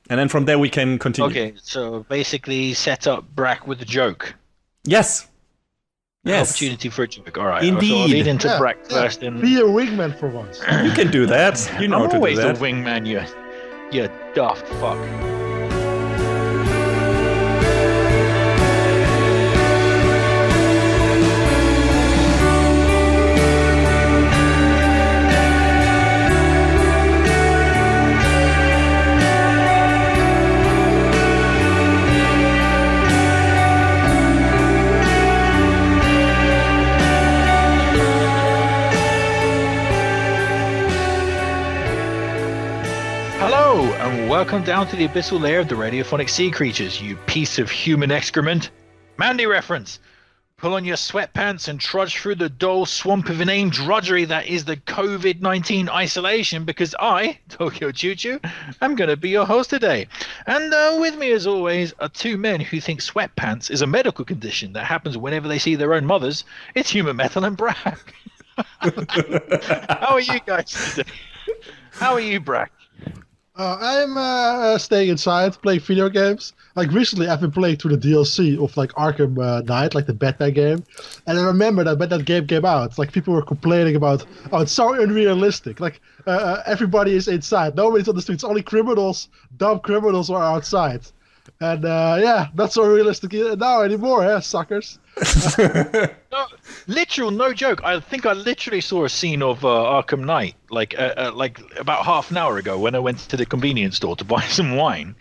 And then from there we can continue. Okay, so basically set up Brack with a joke. Yes. An Yes. opportunity for a joke. All right. So I'll Indeed. lead into Yeah, Brack yeah. first. And Be a wingman for once. You can do that. You know I'm how to do always the that. wingman, you daft fuck. Hello, and welcome down to the abyssal lair of the radiophonic sea creatures, you piece of human excrement. Mandy reference. Pull on your sweatpants and trudge through the dull swamp of inane drudgery that is the COVID-19 isolation, because I, Tokyo Choo Choo, am going to be your host today. And with me, as always, are two men who think sweatpants is a medical condition that happens whenever they see their own mothers. It's Human Metal and Brack. How are you guys today? How are you, Brack? I'm staying inside, playing video games. Like recently, I've been playing through the DLC of like Arkham Knight, like the Batman game. And I remember that when that game came out, like people were complaining about, oh, it's so unrealistic. Like everybody is inside, nobody's on the streets, only criminals, dumb criminals are outside. And yeah, not so realistic now anymore, suckers. No, no joke. I think I literally saw a scene of Arkham Knight like about half an hour ago when I went to the convenience store to buy some wine.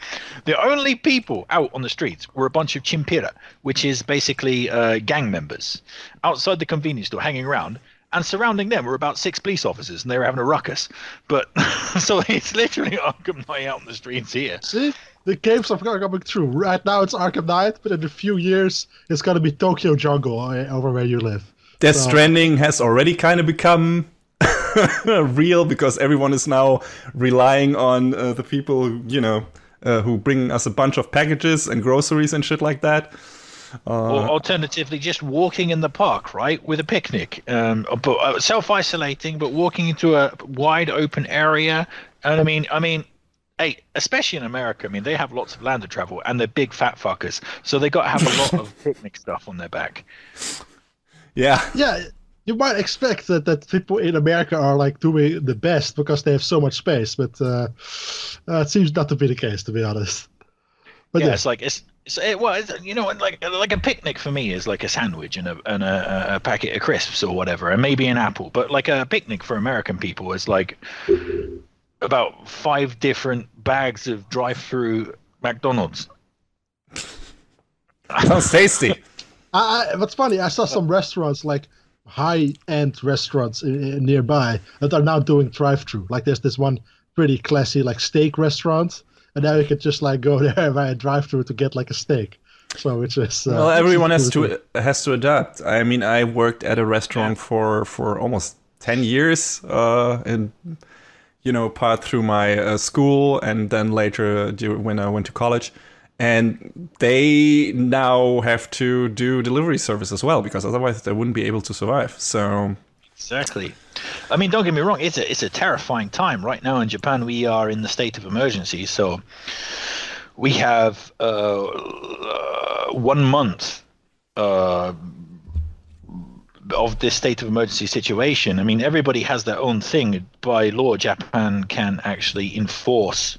The only people out on the streets were a bunch of chimpira, which is basically gang members, outside the convenience store hanging around. And surrounding them were about 6 police officers, and they were having a ruckus. But so it's literally Arkham Knight out on the streets here. See? The games are coming true. Right now it's Arkham Knight, but in a few years it's gonna be Tokyo Jungle over where you live. Death Stranding has already kind of become real because everyone is now relying on the people, who bring us a bunch of packages and groceries and shit like that. Or alternatively, just walking in the park, right, with a picnic, but self-isolating, but walking into a wide open area. And I mean, hey, especially in America, I mean, they have lots of land to travel, and they're big fat fuckers, so they got to have a lot of picnic stuff on their back. Yeah. Yeah, you might expect that people in America are like doing the best because they have so much space, but it seems not to be the case, to be honest. But yeah, it's like like a picnic for me is like a sandwich and a packet of crisps or whatever, and maybe an apple. But like a picnic for American people is like about 5 different bags of drive-through McDonald's. Sounds tasty. What's funny, I saw some restaurants, like high-end restaurants nearby, that are now doing drive-through. Like there's this one pretty classy like steak restaurant, and now you could just like go there by a drive-through to get like a steak. So it's just well, everyone has to adapt. I mean, I worked at a restaurant for almost 10 years, and part through my school, and then later when I went to college. And they now have to do delivery service as well, because otherwise they wouldn't be able to survive. So exactly. I mean, don't get me wrong. It's a terrifying time right now in Japan. We are in the state of emergency, so we have 1 month of this state of emergency situation. I mean, everybody has their own thing. By law, Japan can actually enforce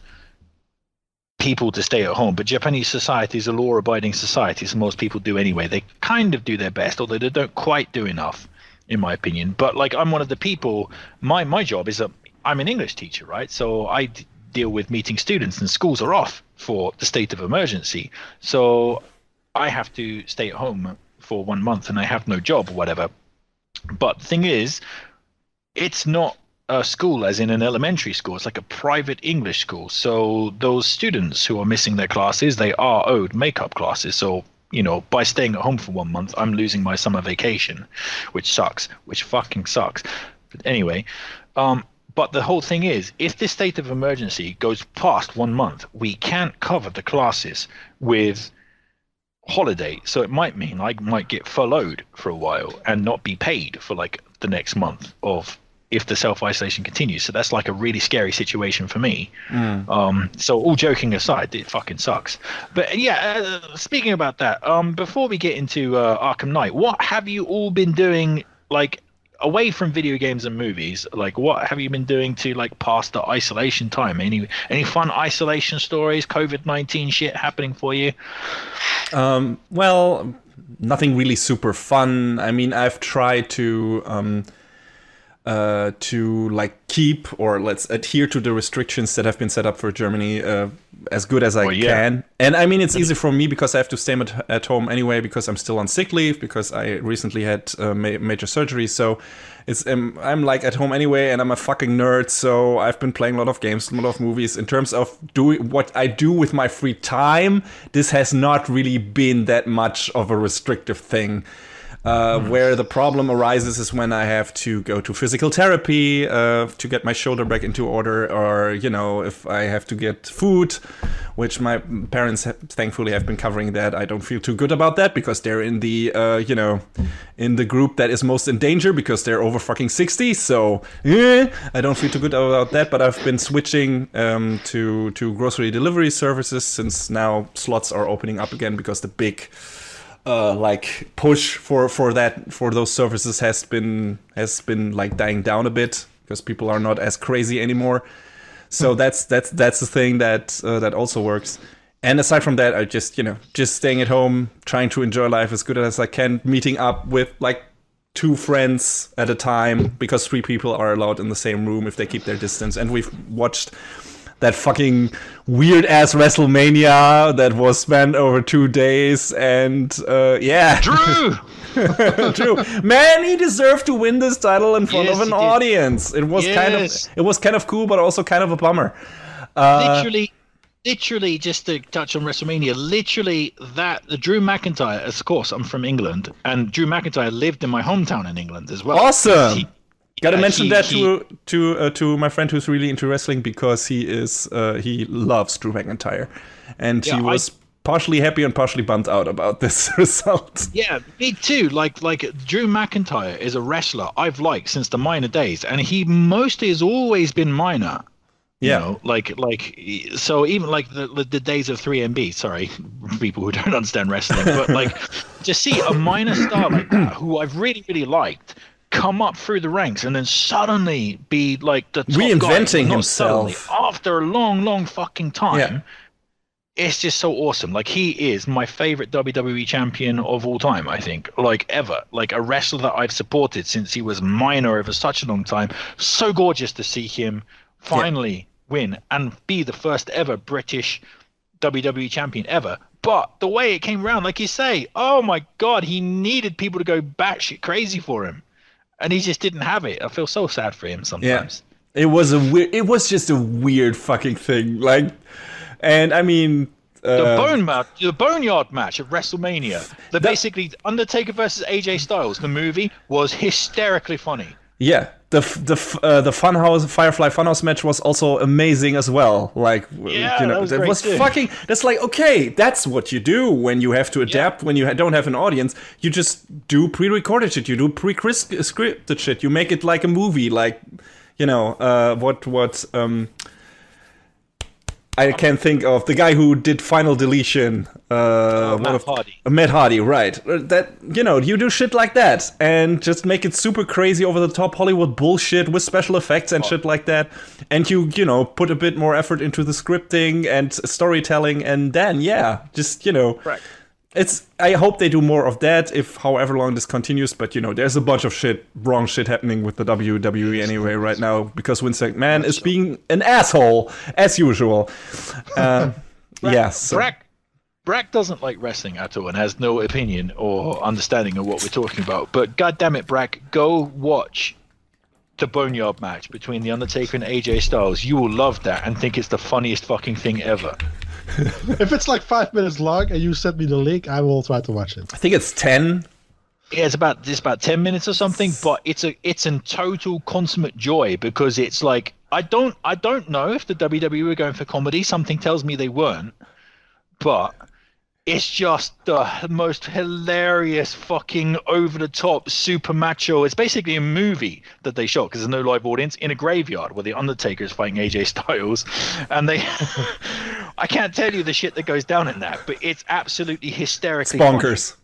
people to stay at home, but Japanese society is a law-abiding society, so most people do anyway. They kind of do their best, although they don't quite do enough, in my opinion. But like, I'm one of the people, my job is I'm an English teacher, right? So I deal with meeting students, and schools are off for the state of emergency, so I have to stay at home for 1 month, and I have no job or whatever. But the thing is, it's not a school as in an elementary school. It's like a private English school. So those students who are missing their classes, they are owed makeup classes. So, by staying at home for 1 month, I'm losing my summer vacation, which sucks, which fucking sucks. But anyway, but the whole thing is, if this state of emergency goes past 1 month, we can't cover the classes with holiday. So it might mean I might get furloughed for a while and not be paid for like the next month of if the self-isolation continues. So that's like a really scary situation for me. So all joking aside, it fucking sucks. But yeah, speaking about that, before we get into Arkham Knight, what have you all been doing, like, away from video games and movies? Like, what have you been doing to, like, pass the isolation time? Any fun isolation stories, COVID-19 shit happening for you? Well, nothing really super fun. I mean, I've tried to like keep, or let's adhere to the restrictions that have been set up for Germany as good as I can. And I mean, it's easy for me because I have to stay at home anyway, because I'm still on sick leave, because I recently had major surgery. So it's I'm like at home anyway, and I'm a fucking nerd. So I've been playing a lot of games, a lot of movies. In terms of doing what I do with my free time, this has not really been that much of a restrictive thing. Where the problem arises is when I have to go to physical therapy to get my shoulder back into order, or, you know, if I have to get food, which my parents thankfully have been covering that. I don't feel too good about that because they're in the, in the group that is most in danger because they're over fucking 60. So I don't feel too good about that. But I've been switching to grocery delivery services since now slots are opening up again, because the big like push for those services has been like dying down a bit because people are not as crazy anymore. So that's the thing that also works. And aside from that, I just staying at home, trying to enjoy life as good as I can, meeting up with like 2 friends at a time, because 3 people are allowed in the same room if they keep their distance. And we've watched that fucking weird ass WrestleMania that was spent over 2 days, and Drew! Drew, man, he deserved to win this title in front of an audience. It was kind of cool, but also kind of a bummer. Literally, just to touch on WrestleMania, the Drew McIntyre, of course, I'm from England, and Drew McIntyre lived in my hometown in England as well. Awesome. Gotta mention that to my friend who's really into wrestling, because he loves Drew McIntyre, and he was partially happy and partially bummed out about this result. Yeah, me too. Like Drew McIntyre is a wrestler I've liked since the minor days, and he mostly has always been minor. You know, so even like the days of 3MB, sorry, people who don't understand wrestling, but like to see a minor star like that, who I've really, really liked, come up through the ranks and then suddenly be like the top reinventing guy, himself after a long fucking time. Yeah. It's just so awesome. Like, he is my favorite WWE champion of all time, I think, like ever. Like a wrestler that I've supported since he was minor over such a long time. So gorgeous to see him finally win and be the first ever British WWE champion ever. But the way it came around, like you say, oh my God, he needed people to go batshit crazy for him. And he just didn't have it. I feel so sad for him sometimes. Yeah. It was just a weird fucking thing. Like, and I mean, the Boneyard match at WrestleMania. Basically Undertaker versus AJ Styles. The movie was hysterically funny. Yeah, the Firefly Funhouse match was also amazing as well. Like, that was fucking. That's like, okay, that's what you do when you have to adapt. When you don't have an audience, you just do pre-recorded shit. You do pre-scripted shit. You make it like a movie. Like, I can't think of the guy who did Final Deletion. Matt Hardy. Matt Hardy, right? That you do shit like that and just make it super crazy, over the top Hollywood bullshit with special effects and shit like that. And you put a bit more effort into the scripting and storytelling, and then Right. I hope they do more of that, if however long this continues. But there's a bunch of wrong shit happening with the WWE anyway right now, because Vince McMahon is being an asshole as usual. Brack doesn't like wrestling at all and has no opinion or understanding of what we're talking about. But goddammit, Brack, go watch the Boneyard match between The Undertaker and AJ Styles. You will love that and think it's the funniest fucking thing ever. If it's like 5 minutes long and you send me the link, I will try to watch it. I think it's 10. Yeah, it's about 10 minutes or something, but it's in total consummate joy, because it's like, I don't know if the WWE were going for comedy. Something tells me they weren't, but It's just the most hilarious, fucking over-the-top, super macho. It's basically a movie that they shot because there's no live audience in a graveyard where the Undertaker's fighting AJ Styles, and they. I can't tell you the shit that goes down in that, but it's absolutely hysterically bonkers.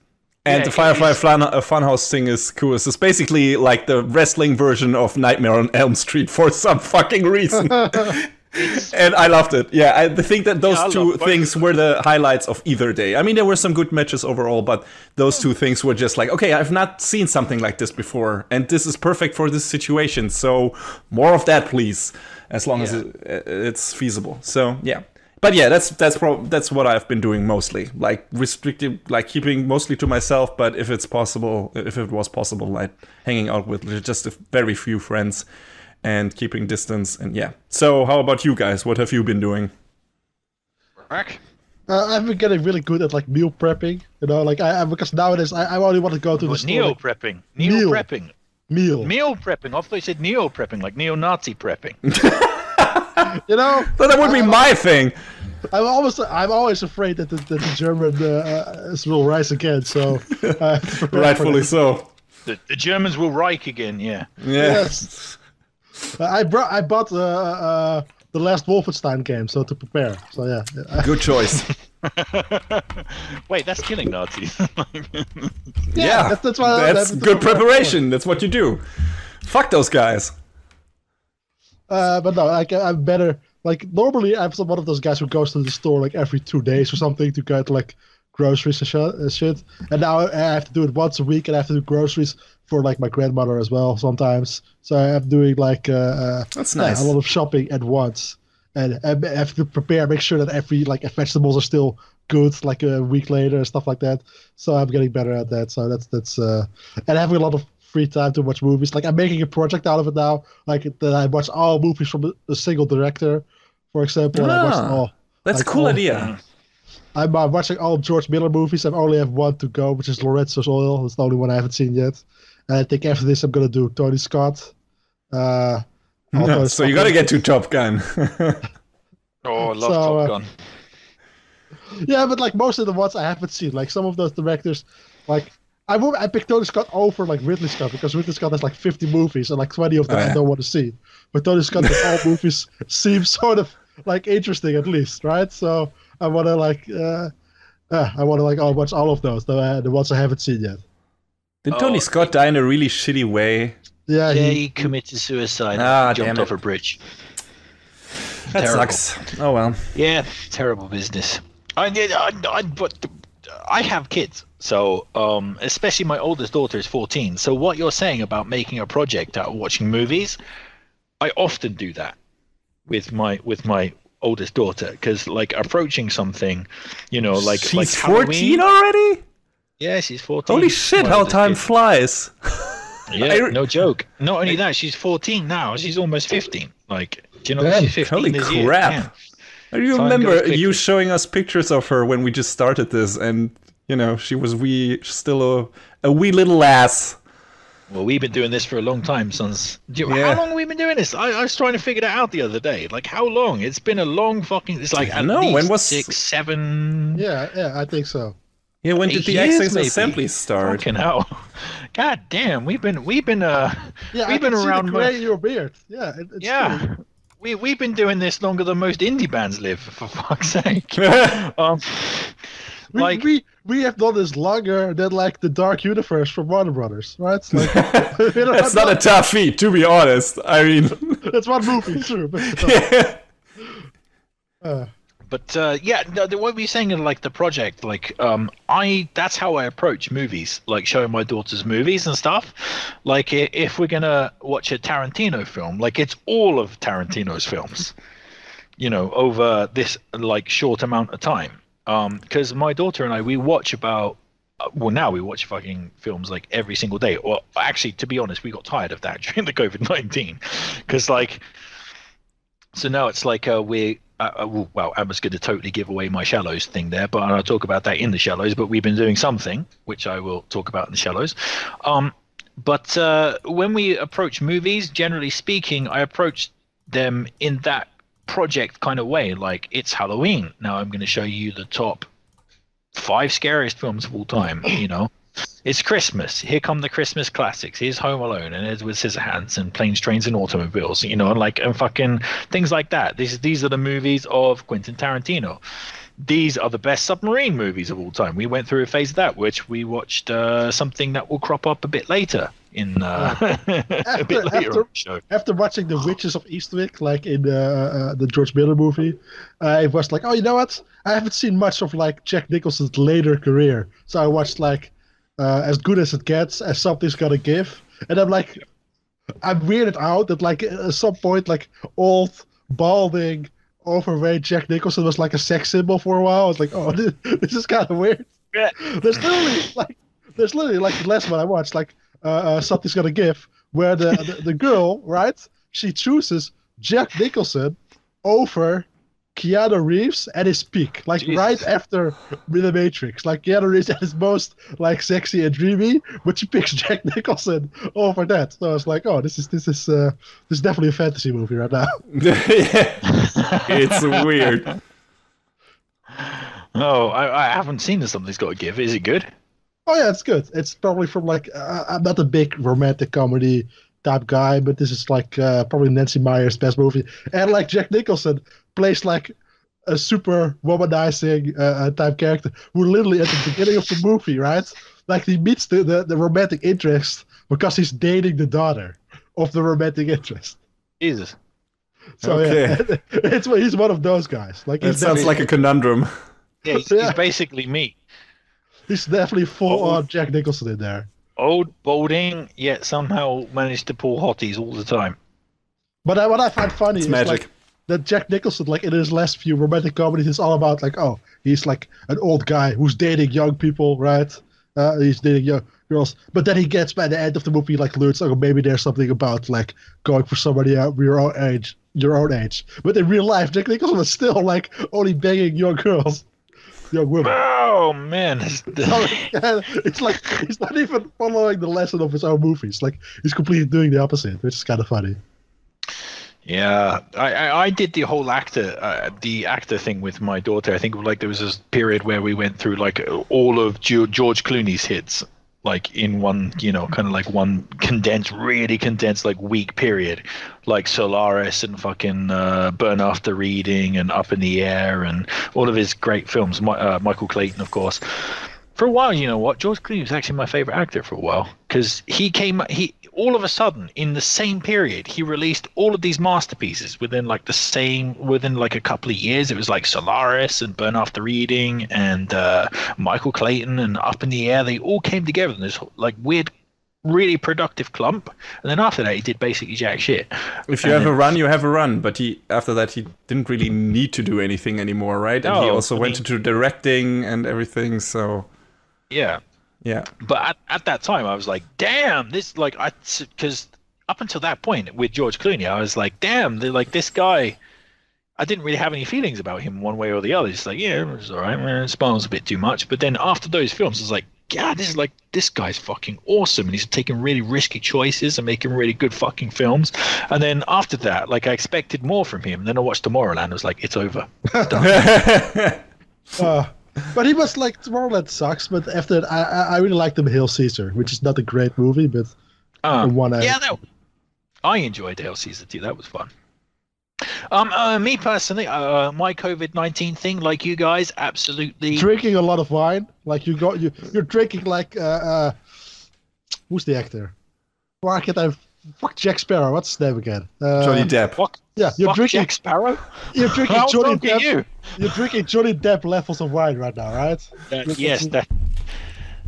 funny. And the Firefly Funhouse thing is cool. It's basically like the wrestling version of Nightmare on Elm Street for some fucking reason. And I loved it. Yeah, I think that those two things were the highlights of either day. I mean, there were some good matches overall, but those two things were just like, okay, I've not seen something like this before, and this is perfect for this situation. So more of that, please, as long as it's feasible. So yeah. But yeah, that's what I've been doing mostly, like restricted, like keeping mostly to myself. But if it was possible, like hanging out with just a very few friends and keeping distance. And yeah. So how about you guys? What have you been doing? I've been getting really good at like meal prepping. You know, like because nowadays I only want to go to the store. Meal prepping. Meal prepping. Meal prepping. I thought you said neo prepping, like neo-Nazi prepping. You know, so that would be my thing. I'm always afraid that the German will rise again. So rightfully so. The Germans will Reich again. Yeah. Yes. I bought the last Wolfenstein game, so to prepare. So yeah. Good choice. Wait, that's killing Nazis. Yeah, that's good preparation. That's what you do. Fuck those guys. But no, like I'm better. Like normally, I'm one of those guys who goes to the store like every 2 days or something to get like groceries and shit. And now I have to do it once a week, and I have to do groceries for like my grandmother as well sometimes. So I'm doing like that's nice. A lot of shopping at once, and I have to prepare, make sure that every like vegetables are still good like a week later and stuff like that. So I'm getting better at that. So that's and having a lot of free time to watch movies. Like I'm making a project out of it now. Like that I watch all movies from a single director, for example. And I watched all. That's like, a cool idea. I'm watching all George Miller movies. I only have one to go, which is Lorenzo's Oil. It's the only one I haven't seen yet. And I think after this I'm gonna do Tony Scott. So you gotta get to Top Gun. Oh, I love Top Gun. Yeah, but like most of the ones I haven't seen, like some of those directors, like I picked Tony Scott over like Ridley Scott because Ridley Scott has like 50 movies and like 20 of them I don't want to see. But Tony Scott with all movies seems sort of like interesting at least, right? So I want to like watch all of those, the ones I haven't seen yet. Did Tony Scott die in a really shitty way? Yeah, he committed suicide. Jumped off a bridge. That sucks. Oh well. Yeah, terrible business. But I have kids, so especially my oldest daughter is 14. So what you're saying about making a project out of watching movies, I often do that with my oldest daughter, because like approaching something, you know, like she's like 14 already. Yeah, she's 14. Holy shit! How time flies. Yeah, no joke. Not only that, she's 14 now. She's almost 15. Like, do you know she's 15 holy this crap. year? I remember you showing us pictures of her when we just started this, and you know she was still a wee little lass. Well, we've been doing this for a long time, sons. How long have we been doing this? I was trying to figure that out the other day. Like, how long? It's been a long fucking. It's like at least when was 6, 7. Yeah, I think so. Yeah, when did the Access Assembly start? Fucking hell! God damn, we've been around. See the gray in your beard. Yeah, it's true. We've been doing this longer than most indie bands live, for fuck's sake. We have done this longer than like the Dark Universe from Warner Brothers, right? Like, that's not a tough feat, to be honest. I mean, it's one movie, true. But what were you saying in like the project? Like, that's how I approach movies, like showing my daughters movies and stuff. Like, if we're gonna watch a Tarantino film, like it's all of Tarantino's films, you know, over this like short amount of time. Because my daughter and I, we watch about. Now we watch fucking films like every single day. Or actually, to be honest, we got tired of that during the COVID-19, because like, so now it's like we're. Well, I was going to totally give away my Shallows thing there, but I'll talk about that in the Shallows. But we've been doing something, which I will talk about in the Shallows. But when we approach movies, generally speaking, I approach them in that project kind of way. Like, it's Halloween. Now I'm going to show you the top 5 scariest films of all time. You know, it's Christmas. Here come the Christmas classics. Here's Home Alone and Edward Scissorhands and Planes, Trains, and Automobiles. You know, and fucking things like that. These are the movies of Quentin Tarantino. These are the best submarine movies of all time. We went through a phase of that, which we watched something that will crop up a bit later in a bit later on the show. After watching The Witches of Eastwick, like in the George Miller movie, I was like, oh, you know what? I haven't seen much of like Jack Nicholson's later career, so I watched like As Good as It Gets, As Something's Gotta Give, and I'm like, I'm weirded out that like at some point like old balding overweight Jack Nicholson was like a sex symbol for a while. I was like, oh, this is kind of weird. Yeah. There's literally like the last one I watched, like Something's Gonna Give, where the girl, right? She chooses Jack Nicholson over Keanu Reeves at his peak, like Jesus. right after The Matrix. Like Keanu Reeves at his most like sexy and dreamy, but she picks Jack Nicholson over that. So I was like, oh, this is definitely a fantasy movie right now. Yeah. It's weird. Oh, I haven't seen this. Something's Got to Give. Is it good? Oh yeah, it's good. It's probably from like I'm not a big romantic comedy type guy, but this is like probably Nancy Meyer's best movie. And like Jack Nicholson plays like a super womanizing type character who literally at the beginning of the movie, right? Like he meets the romantic interest because he's dating the daughter of the romantic interest. Jesus. So Okay. yeah, he's one of those guys. Like That sounds like a conundrum. Yeah, he's basically me. he's definitely full on Jack Nicholson in there. Old, balding, yet somehow managed to pull hotties all the time. But what I find funny It's is magic. like that Jack Nicholson, like in his last few romantic comedies, is all about like, oh, he's like an old guy who's dating young people, right? He's dating young girls, but then he gets by the end of the movie like learns, oh, maybe there's something about like going for somebody your own age. But in real life, Jack Nicholson was still like only banging young girls, young women. Oh man, It's like he's not even following the lesson of his own movies. Like he's completely doing the opposite, which is kind of funny. yeah. I did the whole actor thing with my daughter. I think like there was this period where we went through like all of George Clooney's hits, like in one, you know, kind of like one really condensed like week period, like Solaris and fucking Burn After Reading and Up in the Air and all of his great films. Michael Clayton, of course. For a while, you know what, George Clooney was actually my favorite actor for a while because he all of a sudden in the same period he released all of these masterpieces within like a couple of years. It was like Solaris and Burn After Reading and Michael Clayton and Up in the Air. They all came together in this like weird, really productive clump, and then after that he did basically jack shit. If you have a run, you have a run. But after that he didn't really need to do anything anymore, right? And he also went into directing and everything. So yeah. But at that time, I was like, damn, this, like, because up until that point with George Clooney, I was like, damn, like, this guy, I didn't really have any feelings about him one way or the other. It's like, yeah, it was all right, man, Smiles a bit too much. But then after those films, I was like, God, this guy's fucking awesome. And he's taking really risky choices and making really good fucking films. And then after that, like, I expected more from him. And then I watched Tomorrowland. I was like, it's over. Done. But he was like, Tomorrowland sucks, but after that, I really liked him Hail Caesar, which is not a great movie, but I enjoyed Hail Caesar too. That was fun. Me personally, my COVID-19 thing, like you guys, absolutely drinking a lot of wine. Like you're drinking like who's the actor? Why can't I? Fuck Jack Sparrow. What's his name again? Johnny Depp. What? Yeah, you're drinking Jack Sparrow. You're drinking How Johnny drunk are Depp. you? You're drinking Johnny Depp levels of wine right now, right? Yes,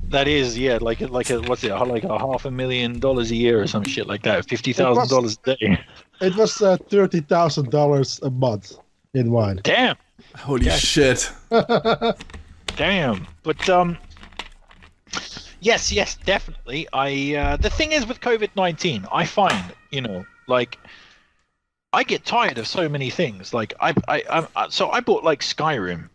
that is, yeah, like what's it, like $500,000 a year or some shit like that, $50,000 a day. It was $30,000 a month in wine. Damn. Holy shit. Damn. But yes, definitely. The thing is with COVID-19, I find, you know, like I get tired of so many things. Like so I bought like Skyrim.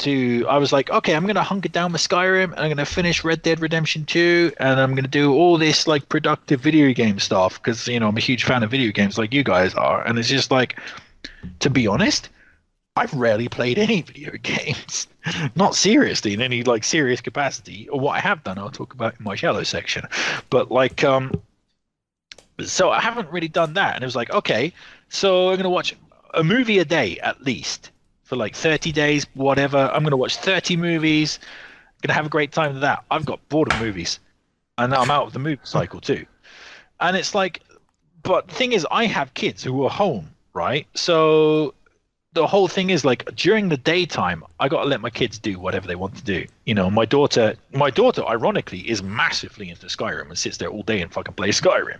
I was like, okay, I'm gonna hunker down with Skyrim and I'm gonna finish Red Dead Redemption 2 and I'm gonna do all this like productive video game stuff because, you know, I'm a huge fan of video games like you guys are. And it's just like, to be honest, I've rarely played any video games, not seriously in any like serious capacity. Or what I have done, I'll talk about in my shallow section. But like, so I haven't really done that, and it was like, okay, so I'm gonna watch a movie a day at least for like 30 days, whatever. I'm gonna watch 30 movies. Gonna have a great time with that. I've got bored of movies, and I'm out of the movie cycle too. And it's like, but the thing is, I have kids who are home, right? So the whole thing is like during the daytime, I got to let my kids do whatever they want to do. You know, my daughter, ironically, is massively into Skyrim and sits there all day and fucking plays Skyrim.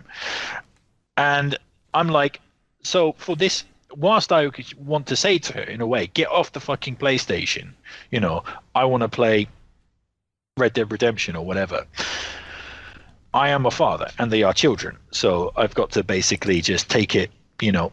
And I'm like, so for this, whilst I want to say to her in a way, get off the fucking PlayStation. You know, I want to play Red Dead Redemption or whatever. I am a father and they are children. So I've got to basically just take it, you know,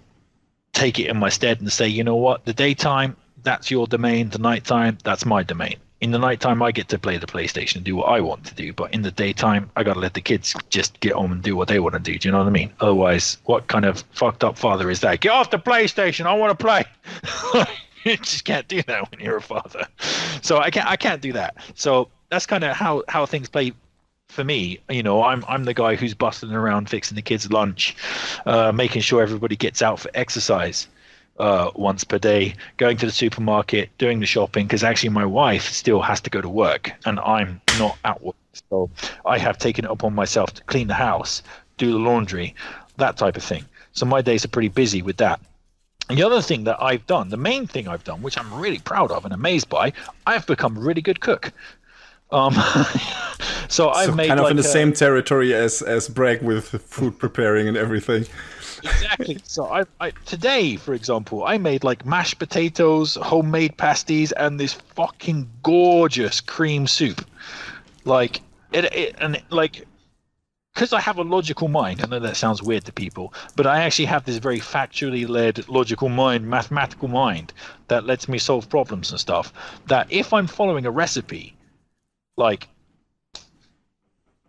take it in my stead and say, you know what, the daytime, that's your domain. The nighttime, that's my domain. In the nighttime, I get to play the PlayStation and do what I want to do. But in the daytime, I got to let the kids just get on and do what they want to do. Do you know what I mean? Otherwise, what kind of fucked up father is that? Get off the PlayStation. I want to play. You just can't do that when you're a father. So I can't do that. So that's kind of how things play for me. You know, I'm the guy who's bustling around fixing the kids' lunch, making sure everybody gets out for exercise once per day, going to the supermarket, doing the shopping, because actually my wife still has to go to work and I'm not at work. So I have taken it upon myself to clean the house, do the laundry, that type of thing. So my days are pretty busy with that. And the other thing that I've done, the main thing I've done, which I'm really proud of and amazed by, I've become a really good cook. So I've made kind of like in the same territory as Bragg with food preparing and everything. Exactly. So I today, for example, I made like mashed potatoes, homemade pasties, and this fucking gorgeous cream soup. Like and like, because I have a logical mind. I know that sounds weird to people, but I actually have this very factually led, logical mind, mathematical mind that lets me solve problems and stuff. That if I'm following a recipe, like,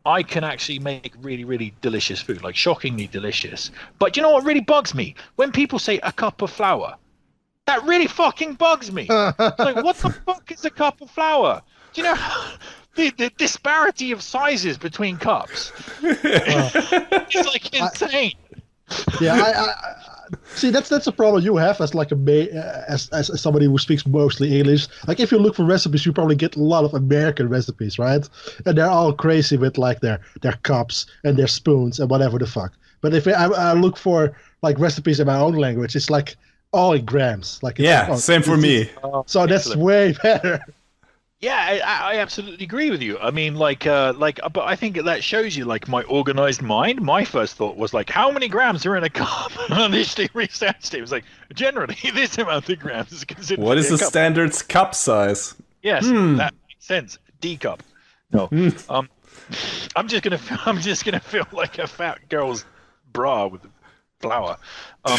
I can actually make really, really delicious food, like shockingly delicious. But you know what really bugs me? When people say a cup of flour, that really fucking bugs me. Like, what the fuck is a cup of flour? Do you know the disparity of sizes between cups? It's like insane. Yeah, I see. That's a problem you have as like as somebody who speaks mostly English. Like, if you look for recipes, you probably get a lot of American recipes, right? And they're all crazy with like their cups and their spoons and whatever the fuck. But if I look for like recipes in my own language, it's like all in grams. Like, yeah, same for me. So that's way better. Yeah, I absolutely agree with you. I mean, but I think that shows you like my organized mind. My first thought was like, how many grams are in a cup? And I initially researched it. It was like, generally, this amount of grams is considered. What is the standard cup size? Yes, that makes sense. D cup. No, I'm just gonna feel like a fat girl's bra with flour.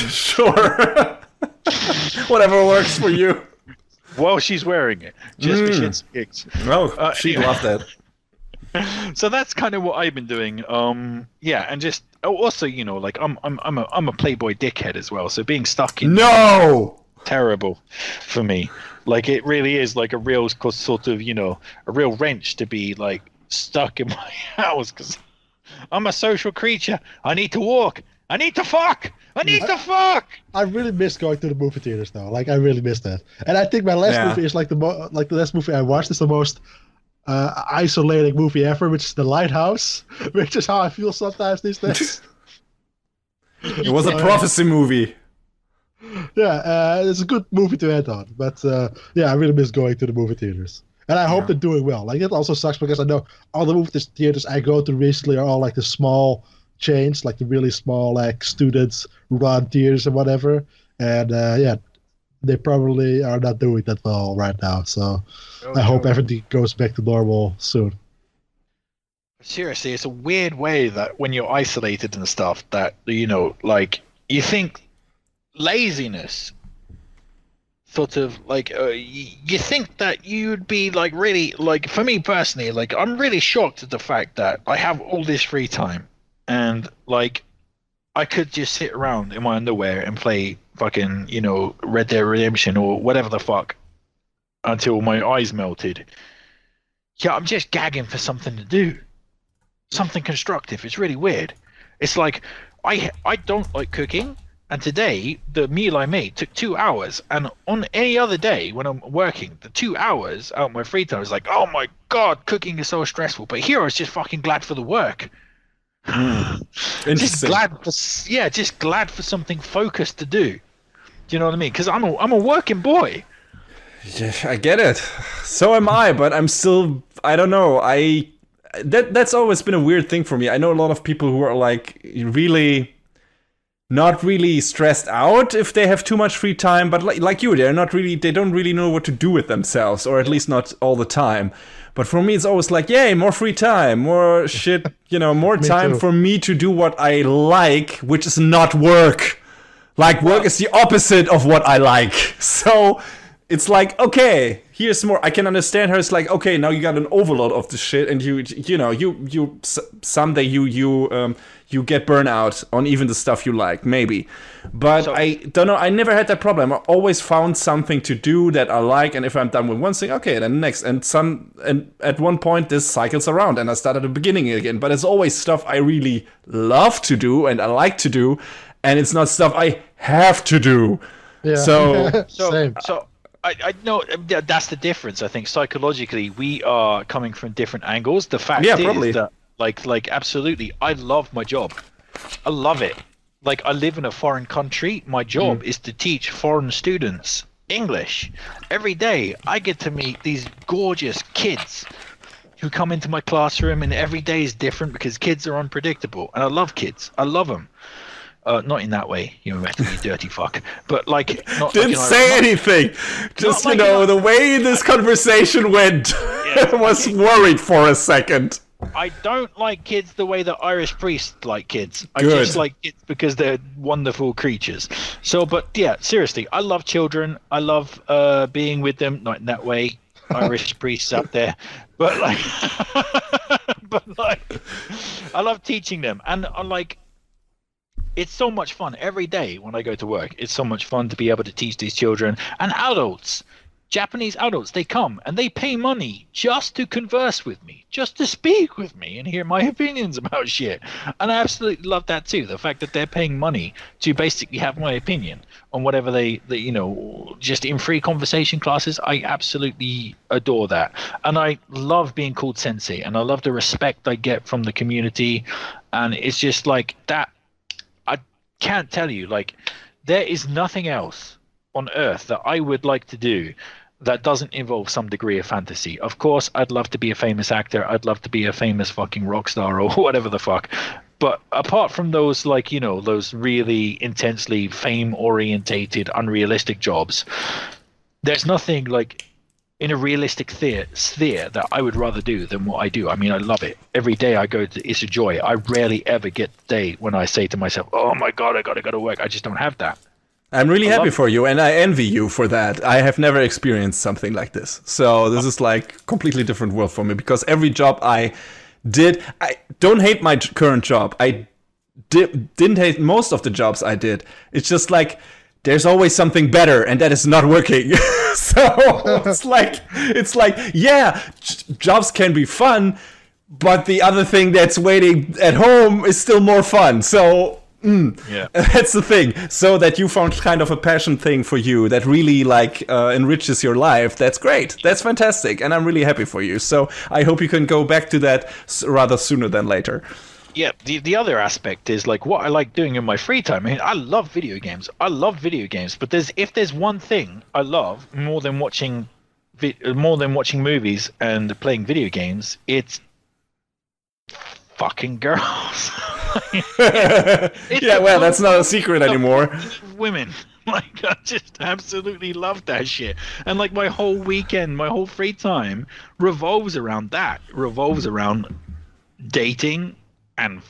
Sure. Whatever works for you. While she's wearing it, just for shits and gigs. No, she loved that. So that's kind of what I've been doing. Yeah, and just also, you know, like I'm a Playboy dickhead as well. So being stuck in terrible for me. Like, it really is like a real sort of, you know, a real wrench to be like stuck in my house, because I'm a social creature. I need to walk. I need to fuck. I really miss going to the movie theaters though. Like, I really miss that. And I think my last movie is like the last movie I watched is the most isolating movie ever, which is The Lighthouse, which is how I feel sometimes these days. It was a prophecy movie. Yeah, it's a good movie to end on. But yeah, I really miss going to the movie theaters. And I hope they're doing well. Like, it also sucks because I know all the movie theaters I go to recently are all like the small chains, like the really small, like students run theaters and whatever. And yeah, they probably are not doing that well right now. So I hope everything goes back to normal soon. Seriously, it's a weird way that when you're isolated and stuff, that, you know, like, you think laziness sort of like you think that you'd be like really, like, for me personally, like, I'm really shocked at the fact that I have all this free time and like I could just sit around in my underwear and play fucking, Red Dead Redemption or whatever the fuck until my eyes melted. Yeah, I'm just gagging for something to do, something constructive. It's really weird. It's like I don't like cooking, and today the meal I made took 2 hours, and on any other day when I'm working, the 2 hours out of my free time is like, oh my god, cooking is so stressful. But here I was just fucking glad for the work. Just glad for something focused to do. Do you know what I mean? Because I'm a working boy. Yeah, I get it. So am I, but I'm still, I don't know. That's always been a weird thing for me. I know a lot of people who are like really not really stressed out if they have too much free time, but like you, they don't really know what to do with themselves, or at least not all the time. But for me, it's always like, yay, more free time, more shit, more time for me to do what I like, which is not work. Like, work is the opposite of what I like. So it's like, okay, here's more. I can understand her. It's like, okay, now you got an overload of the shit, and you someday you get burnout on even the stuff you like, maybe. But so, I don't know. I never had that problem. I always found something to do that I like, and if I'm done with one thing, okay, then next. And at one point this cycles around, and I start at the beginning again. But it's always stuff I really love to do and I like to do, and it's not stuff I have to do. Yeah. Same. So I know that's the difference. I think psychologically we are coming from different angles. The fact is probably. that like absolutely, I love my job. I love it. Like, I live in a foreign country. My job is to teach foreign students English. Every day I get to meet these gorgeous kids who come into my classroom, and every day is different because kids are unpredictable, and I love kids. I love them. Not in that way, you dirty fuck. But like, not didn't say anything. Just like, the way this conversation went, I was worried for a second. I don't like kids the way the Irish priests like kids. I Good. just like kids because they're wonderful creatures. So, but yeah, seriously, I love children. I love being with them. Not in that way, Irish priests out there, but like, I love teaching them, and I'm like. It's so much fun every day when I go to work. It's so much fun to be able to teach these children and adults, Japanese adults. They come and they pay money just to converse with me, just to speak with me and hear my opinions about shit. And I absolutely love that too. The fact that they're paying money to basically have my opinion on whatever they just in free conversation classes. I absolutely adore that. And I love being called sensei, and I love the respect I get from the community. And it's just like that. Can't tell you, like, there is nothing else on earth that I would like to do that doesn't involve some degree of fantasy. Of course, I'd love to be a famous actor. I'd love to be a famous fucking rock star or whatever the fuck. But apart from those, like, those really intensely fame-orientated, unrealistic jobs, there's nothing, like, in a realistic sphere that I would rather do than what I do. I mean, I love it. Every day I go to, it's a joy. I rarely ever get the day when I say to myself, oh my God, I gotta go to work. I just don't have that. I'm really happy for you, and I envy you for that. I have never experienced something like this. So this is like completely different world for me, because every job I did, I don't hate my current job. I didn't hate most of the jobs I did. It's just like, there's always something better, and that is not working. So it's like, yeah, jobs can be fun, but the other thing that's waiting at home is still more fun. So yeah, that's the thing. So that you found kind of a passion thing for you that really like enriches your life. That's great. That's fantastic, and I'm really happy for you. So I hope you can go back to that rather sooner than later. Yeah, the other aspect is like what I like doing in my free time. I mean, I love video games. But if there's one thing I love more than watching movies and playing video games, it's fucking girls. Yeah, well, that's not a secret anymore. Women. Like, I just absolutely love that shit. And like my whole weekend, my whole free time revolves around that. Revolves around dating and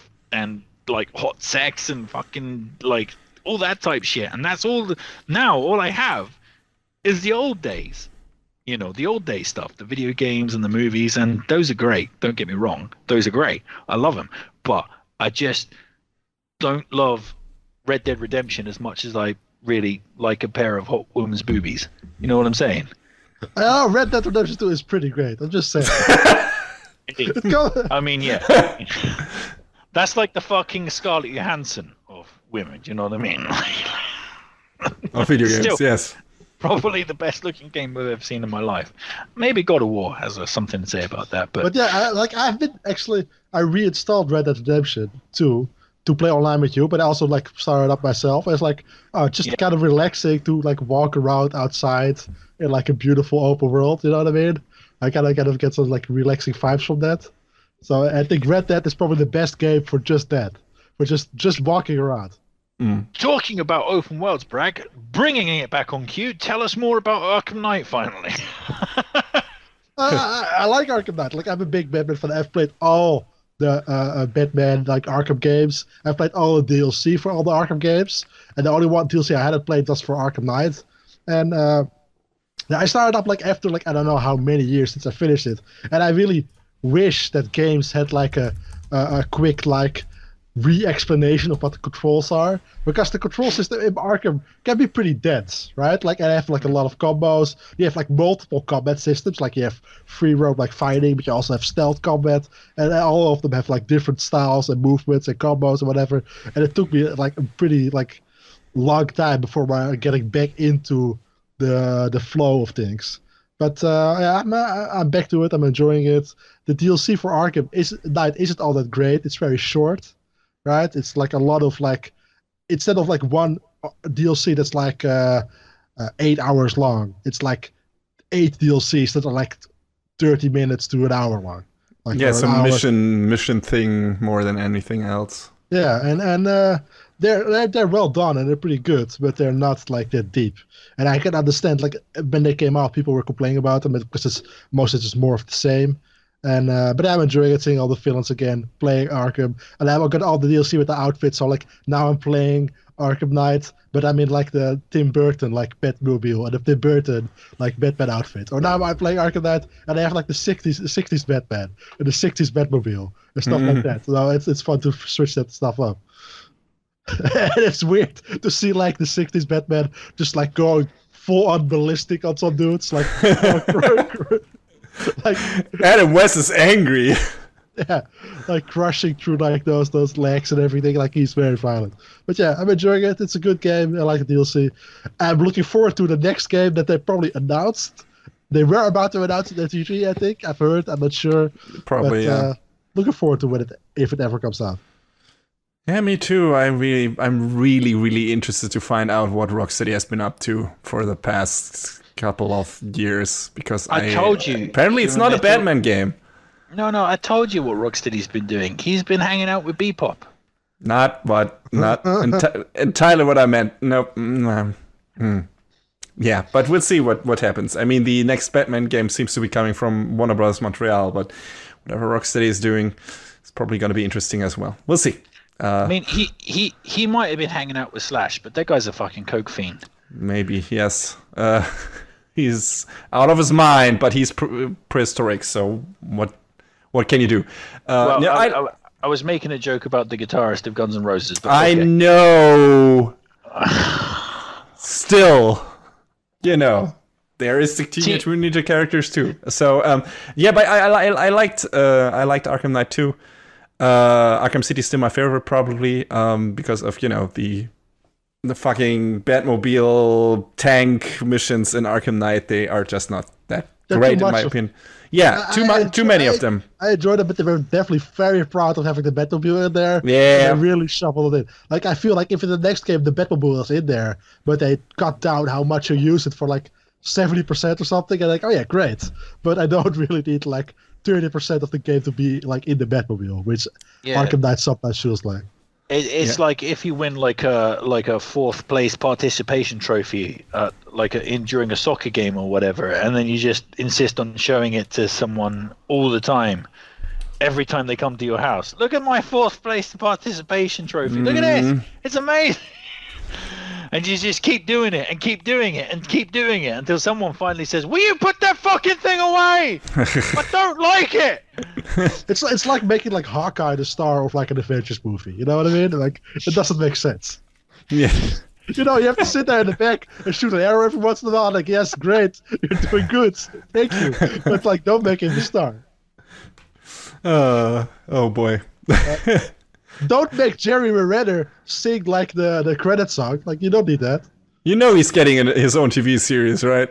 like hot sex and fucking like all that type shit. And that's all all I have is the old days, the old day stuff, the video games and the movies, and those are great, don't get me wrong, those are great, I love them, but I just don't love Red Dead Redemption as much as I really like a pair of hot woman's boobies. You know what I'm saying? Oh, Red Dead Redemption 2 is pretty great. I'm just saying. I mean, yeah. That's like the fucking Scarlett Johansson of women. Do you know what I mean? Of video games, Still, yes. probably the best looking game I've ever seen in my life. Maybe God of War has something to say about that. But yeah, I reinstalled Red Dead Redemption 2 to play online with you, but I also like started up myself. It's like kind of relaxing to like walk around outside in like a beautiful open world. You know what I mean? I kind of get some like relaxing vibes from that. So I think Red Dead is probably the best game for just that, for just walking around. Talking about open worlds, Bragg, bringing it back on cue, tell us more about Arkham Knight finally. I like Arkham Knight. Like, I'm a big Batman fan. I've played all the Batman like Arkham games. I've played all the DLC for all the Arkham games, and the only one DLC I hadn't played was for Arkham Knight. And I started up like after like I don't know how many years since I finished it, and I really wish that games had like a quick like re-explanation of what the controls are, because the control system in Arkham can be pretty dense, right? Like, I have like a lot of combos. You have like multiple combat systems, like you have free roam like fighting, but you also have stealth combat, and all of them have like different styles and movements and combos and whatever. And it took me like a pretty like long time before getting back into the flow of things. But yeah, I'm back to it. I'm enjoying it. The DLC for Arkham isn't all that great. It's very short, right? It's like a lot of like, instead of like one DLC that's like 8 hours long, it's like 8 DLCs that are like 30 minutes to an hour long. Like, yeah, some mission thing more than anything else. Yeah, and they're well done and they're pretty good, but they're not like that deep. And I can understand, like, when they came out, people were complaining about them because it's mostly just more of the same. And but I'm enjoying it, seeing all the villains again, playing Arkham, and I've got all the DLC with the outfits. So like now I'm playing Arkham Knight, but I'm in like the Tim Burton like Batmobile and the Tim Burton like Batman outfit. Or now I'm playing Arkham Knight and I have like the 60s Batman and the 60s Batmobile and stuff like that. So it's fun to switch that stuff up. And it's weird to see like the 60s Batman just like going full on ballistic on some dudes, like. Like Adam West is angry. Yeah, like crushing through like those legs and everything. Like, he's very violent. But yeah, I'm enjoying it. It's a good game. I like the DLC. I'm looking forward to the next game that they probably announced. They were about to announce it at E3, I think. I've heard. I'm not sure. Probably, but, yeah. Looking forward to if it ever comes out. Yeah, me too. I'm really interested to find out what Rocksteady has been up to for the past couple of years, because I told you. Apparently, it's not a Batman game. No, I told you what Rocksteady's been doing. He's been hanging out with Bebop. Not entirely what I meant. Nope. Yeah, but we'll see what happens. I mean, the next Batman game seems to be coming from Warner Bros. Montreal, but whatever Rocksteady is doing, it's probably going to be interesting as well. We'll see. I mean, he might have been hanging out with Slash, but that guy's a fucking coke fiend. Maybe, yes. He's out of his mind, but he's prehistoric. So what can you do? I was making a joke about the guitarist of Guns N' Roses. But I know. Still, there is the Teenage Mutant Ninja characters too. So yeah, but I liked Arkham Knight too. Arkham City is still my favorite, probably, because of the fucking Batmobile tank missions in Arkham Knight. They are just not that great in my opinion. Yeah, too many of them. I enjoyed it, but they were definitely very proud of having the Batmobile in there. Yeah, and they really shuffled it in. Like, I feel like if in the next game the Batmobile is in there, but they cut down how much you use it for like 70% or something, and like, oh yeah, great. But I don't really need like 30% of the game to be like in the Batmobile, which Arkham Knight sometimes feels like. It's like if you win like a fourth place participation trophy, during a soccer game or whatever, and then you just insist on showing it to someone all the time, every time they come to your house. Look at my fourth place participation trophy. Look at this. It's amazing. And you just keep doing it and keep doing it and keep doing it until someone finally says, "Will you put that fucking thing away? I don't like it." It's like making like Hawkeye the star of like an Avengers movie. You know what I mean? Like, it doesn't make sense. Yeah. You know, you have to sit there in the back and shoot an arrow every once in a while. Like, yes, great, you're doing good, thank you. But like, don't make him the star. Oh boy. Don't make Jeremy Renner sing like the credit song. Like, you don't need that. You know he's getting his own TV series, right?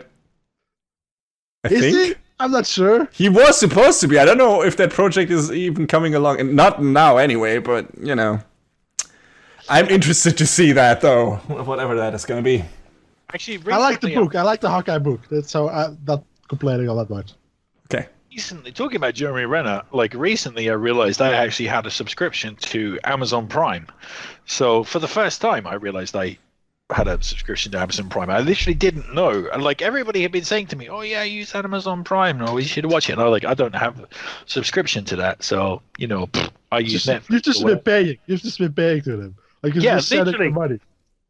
I Is think he? I'm not sure. he was supposed to be. I don't know if that project is even coming along, and not now anyway. But you know, I'm interested to see that though, whatever that is going to be. Actually, I like the recently, book. I like the Hawkeye book. That's so I'm not complaining all that much. Okay. recently, talking about Jeremy Renner, like recently I realized I actually had a subscription to Amazon Prime. So for the first time, I realized I had a subscription to Amazon Prime. I literally didn't know. And like everybody had been saying to me, "Oh yeah, use Amazon Prime. No, you should watch it." And I was like, I don't have a subscription to that, so you know, I use Netflix. You've just been paying. You've just been paying to them. Like you're just sending them money.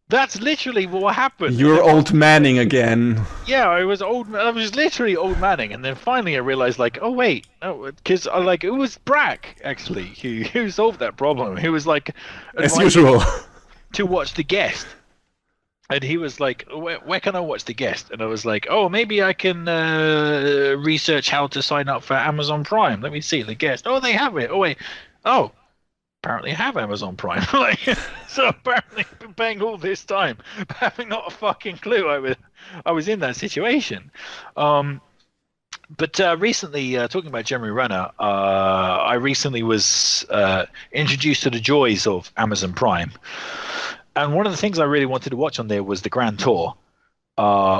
That's literally what happened. You're old manning again. Yeah, I was literally old manning, and then finally I realized, like, oh wait, no, because like it was Brack actually who solved that problem. He was like, as usual, to watch The Guest, and he was like, where can I watch The Guest? And I was like, oh, maybe I can research how to sign up for Amazon Prime. Let me see The Guest. Oh, they have it. Oh wait, oh. Apparently I have Amazon Prime. Like, so apparently I've been paying all this time, having not a fucking clue I was in that situation. But recently, talking about Jeremy Renner, I recently was introduced to the joys of Amazon Prime. And one of the things I really wanted to watch on there was the Grand Tour,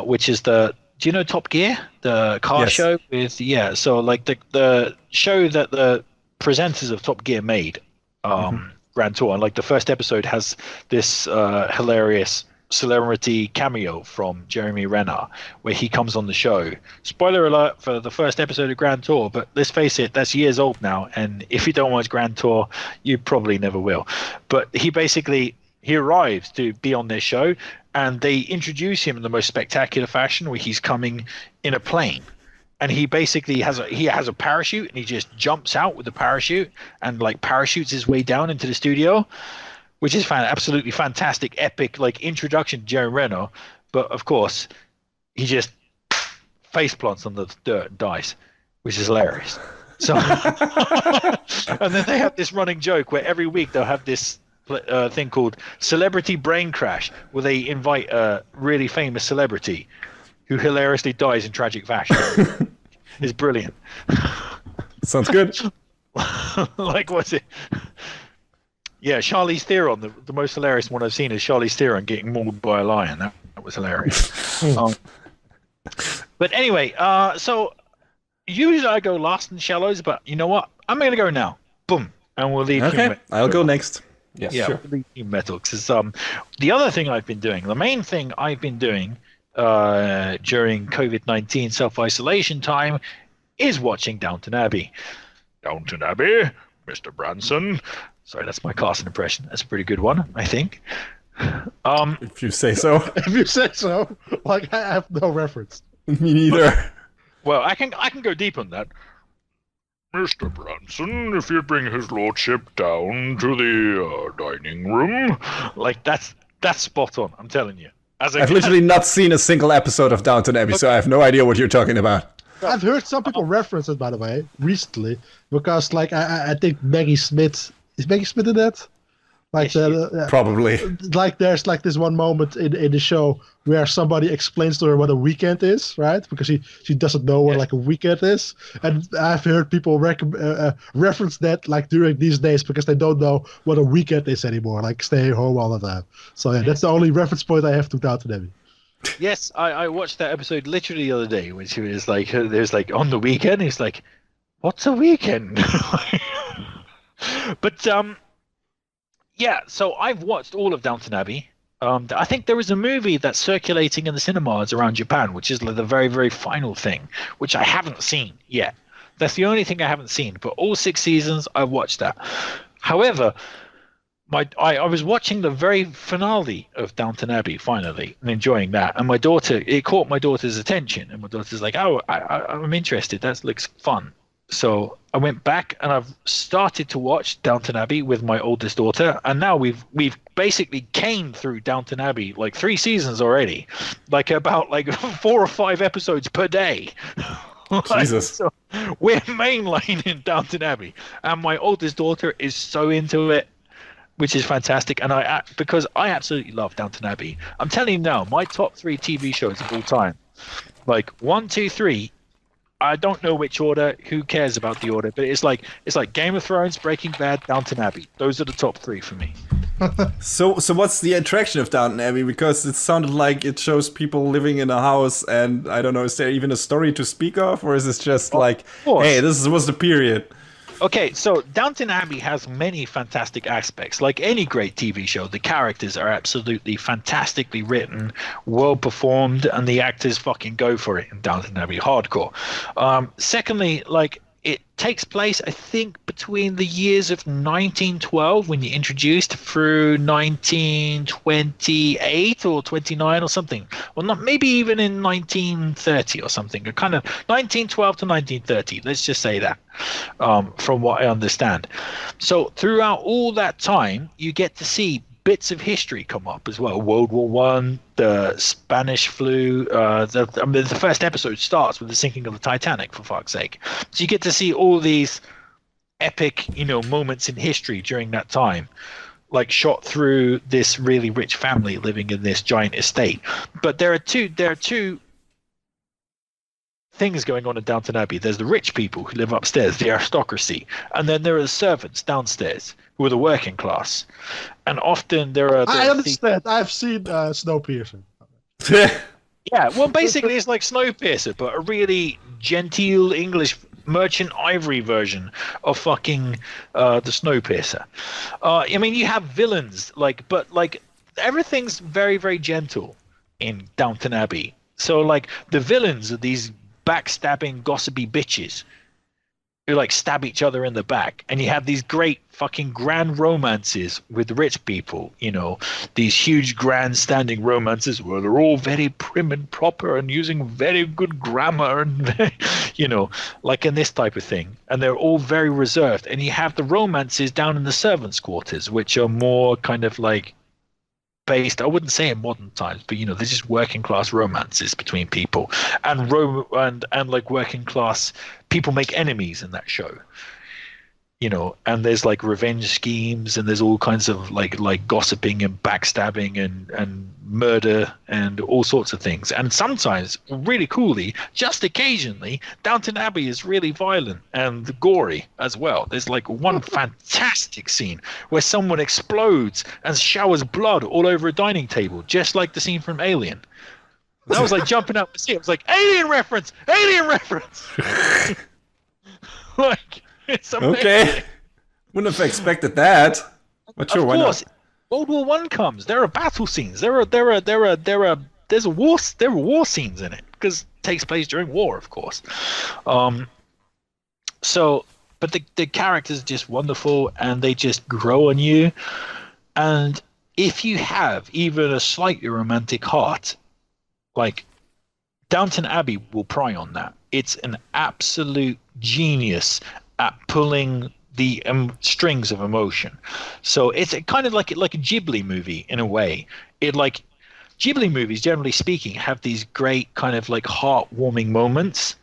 which is do you know Top Gear? The car show with, so like the show that the presenters of Top Gear made. Grand Tour, and like the first episode has this hilarious celebrity cameo from Jeremy Renner where he comes on the show. Spoiler alert for the first episode of Grand Tour, but let's face it, that's years old now, and if you don't watch Grand Tour, you probably never will. But he arrives to be on this show, and they introduce him in the most spectacular fashion where he's coming in a plane. And he basically has a parachute, and he just jumps out with the parachute and like parachutes his way down into the studio, which is absolutely fantastic, epic like introduction to Jeremy Renner. But of course, he just face plants on the dirt and dies, which is hilarious. So, and then they have this running joke where every week they'll have this thing called Celebrity Brain Crash, where they invite a really famous celebrity who hilariously dies in tragic fashion. It's brilliant. Sounds good. Like, what's it? Yeah, Charlize Theron. The most hilarious one I've seen is Charlize Theron getting mauled by a lion. That was hilarious. But anyway, so usually I go last in Shallows, but you know what? I'm going to go now. Boom. And we'll leave. Okay, I'll go next. Yes, yeah, sure. we'll leave Metal. Because the other thing I've been doing, the main thing I've been doing during COVID-19 self-isolation time is watching Downton Abbey. Downton Abbey, Mr. Branson. Sorry, that's my Carson impression. That's a pretty good one, I think. If you say so. If you say so. Like, I have no reference. Me neither. Well, I can go deep on that. Mr. Branson, if you'd bring his lordship down to the dining room. Like, that's spot on, I'm telling you. I've literally not seen a single episode of Downton Abbey, so I have no idea what you're talking about. I've heard some people reference it, by the way, recently, because like I think Maggie Smith is Maggie Smith in that? Like probably. Like there's like this one moment in the show where somebody explains to her what a weekend is, right? Because she doesn't know what like a weekend is, and I've heard people reference that like during these days because they don't know what a weekend is anymore, like staying home all the time. So yeah, that's the only reference point I have to Downton Abbey. Yes, I watched that episode literally the other day when she was like, there's like on the weekend. He's like, what's a weekend? But yeah, so I've watched all of Downton Abbey. I think there is a movie that's circulating in the cinemas around Japan, which is like the very, very final thing, which I haven't seen yet. That's the only thing I haven't seen. But all 6 seasons, I've watched that. However, I was watching the very finale of Downton Abbey finally and enjoying that. And it caught my daughter's attention. And my daughter's like, oh, I'm interested. That looks fun. So I went back and I've started to watch Downton Abbey with my oldest daughter, and now we've basically caned through Downton Abbey like 3 seasons already, like about like 4 or 5 episodes per day. Jesus. So we're mainlining Downton Abbey, and my oldest daughter is so into it, which is fantastic. And because I absolutely love Downton Abbey. I'm telling you now, my top 3 TV shows of all time, like 1, 2, 3. I don't know which order. Who cares about the order? But it's like Game of Thrones, Breaking Bad, Downton Abbey. Those are the top 3 for me. So what's the attraction of Downton Abbey? Because it sounded like it shows people living in a house, and I don't know, is there even a story to speak of, or is this just like, hey, this was the period? Okay, so Downton Abbey has many fantastic aspects. Like any great TV show, the characters are absolutely fantastically written, well performed, and the actors fucking go for it in Downton Abbey, hardcore. Secondly, like, it takes place, I think, between the years of 1912, when you're introduced, through 1928 or 29 or something. Well, not maybe even in 1930 or something. Or kind of 1912 to 1930. Let's just say that, from what I understand. So throughout all that time, you get to see bits of history come up as well. World War One, the Spanish flu. The first episode starts with the sinking of the Titanic, for fuck's sake. So you get to see all these epic, moments in history during that time, like shot through this really rich family living in this giant estate. But there are two things going on in Downton Abbey. There's the rich people who live upstairs, the aristocracy, and then there are the servants downstairs who are the working class. And often there are... I understand. I've seen Snowpiercer. Yeah, well, basically it's like Snowpiercer, but a really genteel English merchant ivory version of fucking the Snowpiercer. I mean, you have villains, but everything's very, very gentle in Downton Abbey. So, like, the villains are these backstabbing, gossipy bitches who like stab each other in the back, and you have these great fucking grand romances with rich people, these huge grandstanding romances where they're all very prim and proper and using very good grammar and like in this type of thing, and they're all very reserved. And you have the romances down in the servants' quarters, which are more kind of like based, I wouldn't say in modern times, but they're just working class romances between people, and like working class people make enemies in that show, and there's like revenge schemes, and there's all kinds of like gossiping and backstabbing and murder and all sorts of things. And sometimes, really coolly, just occasionally, Downton Abbey is really violent and gory as well. There's like one fantastic scene where someone explodes and showers blood all over a dining table, just like the scene from Alien. And I was like jumping up to see it. I was like, Alien reference! Like, it's amazing. Okay, wouldn't have expected that. But sure, why not? World War One comes. There are battle scenes. There are war scenes in it, because it takes place during war, of course. So, but the characters are just wonderful, and they just grow on you. And if you have even a slightly romantic heart, like, Downton Abbey will pry on that. It's an absolute genius at pulling the strings of emotion. So it's kind of like a Ghibli movie in a way. Ghibli movies, generally speaking, have these great kind of like heartwarming moments.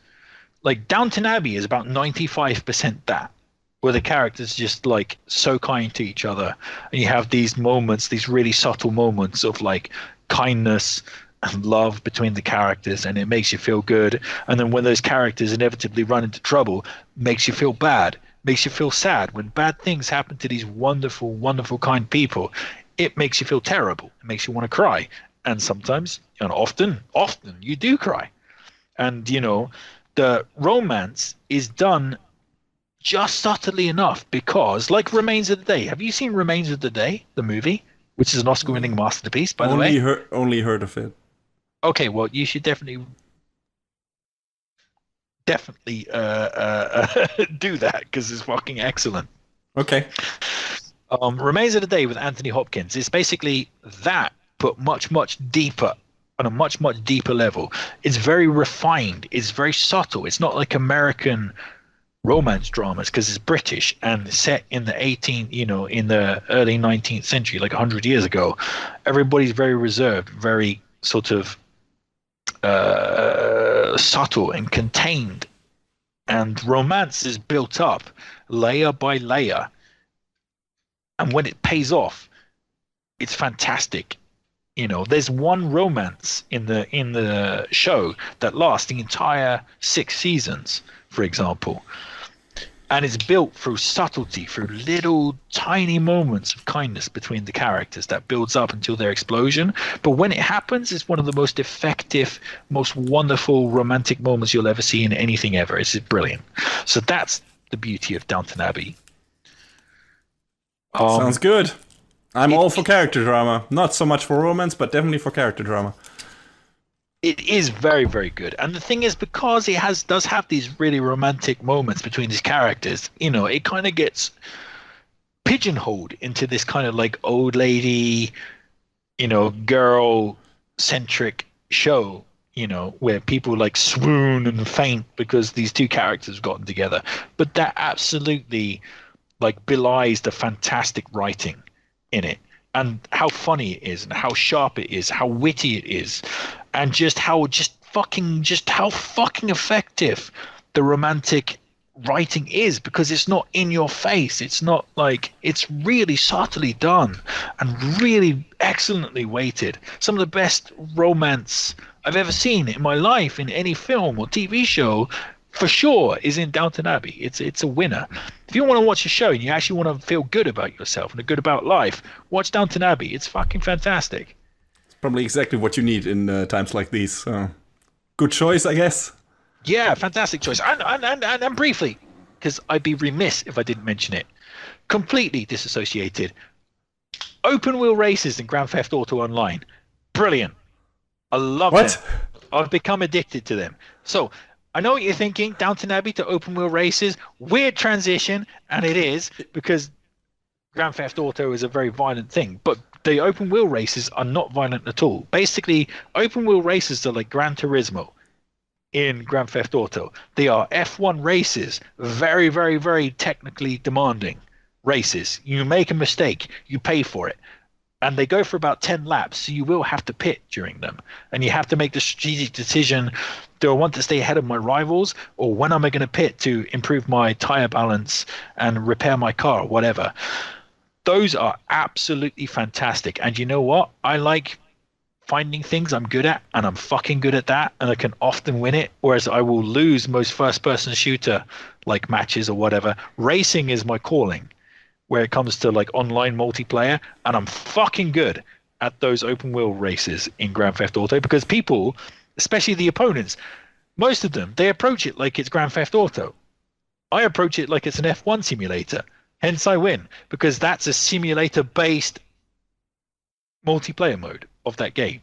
Like Downton Abbey is about 95% that, where the characters just like so kind to each other, and you have these moments, these really subtle moments of like kindness and love between the characters, and it makes you feel good. And then when those characters inevitably run into trouble, makes you feel bad, makes you feel sad. When bad things happen to these wonderful, wonderful, kind people, it makes you feel terrible. It makes you want to cry. And sometimes, and often you do cry. And, the romance is done just subtly enough, because, like Remains of the Day. Have you seen Remains of the Day, the movie, which is an Oscar-winning masterpiece, by the way? Only heard of it. Okay, well, you should definitely do that, because it's fucking excellent. Okay. Remains of the Day with Anthony Hopkins is basically that, but much, much deeper, on a much, much deeper level. It's very refined. It's very subtle. It's not like American romance dramas because it's British and set in the in the early 19th century, like 100 years ago. Everybody's very reserved, very sort of subtle and contained, and romance is built up layer by layer, and when it pays off, it's fantastic. There's one romance in the show that lasts the entire 6 seasons, for example, and it's built through subtlety, through little tiny moments of kindness between the characters that builds up until their explosion. But when it happens, it's one of the most effective, most wonderful romantic moments you'll ever see in anything ever. It's brilliant. So that's the beauty of Downton Abbey. Sounds good. I'm all for character drama. Not so much for romance, but definitely for character drama. It is very, very good. And the thing is, because it does have these really romantic moments between these characters, it kind of gets pigeonholed into this kind of like old lady, girl-centric show, where people like swoon and faint because these two characters have gotten together. But that absolutely like belies the fantastic writing in it, and how funny it is, and how sharp it is, how witty it is, and how fucking effective the romantic writing is, because it's not in your face. It's not like, it's really subtly done and really excellently weighted. Some of the best romance I've ever seen in my life in any film or TV show, for sure, is in Downton Abbey. It's a winner. If you want to watch a show and you actually want to feel good about yourself and good about life, watch Downton Abbey. It's fucking fantastic. It's probably exactly what you need in times like these. So, good choice, I guess. Yeah, fantastic choice. And briefly, because I'd be remiss if I didn't mention it, completely disassociated. Open wheel races in Grand Theft Auto Online. Brilliant. I love them. I've become addicted to them. So, I know what you're thinking, Downton Abbey to open wheel races, weird transition, and it is, because Grand Theft Auto is a very violent thing, but the open wheel races are not violent at all. Basically, open wheel races are like Gran Turismo in Grand Theft Auto. They are F1 races, very, very, very technically demanding races. You make a mistake, you pay for it. And they go for about 10 laps, so you will have to pit during them. And you have to make the strategic decision, do I want to stay ahead of my rivals, or when am I going to pit to improve my tire balance and repair my car, or whatever. Those are absolutely fantastic. And you know what? I like finding things I'm good at, and I'm fucking good at that, and I can often win it, whereas I will lose most first-person shooter like matches or whatever. Racing is my calling where it comes to like online multiplayer, and I'm fucking good at those open wheel races in Grand Theft Auto, because people, especially the opponents, most of them, they approach it like it's Grand Theft Auto. I approach it like it's an F1 simulator, hence I win, because that's a simulator-based multiplayer mode of that game.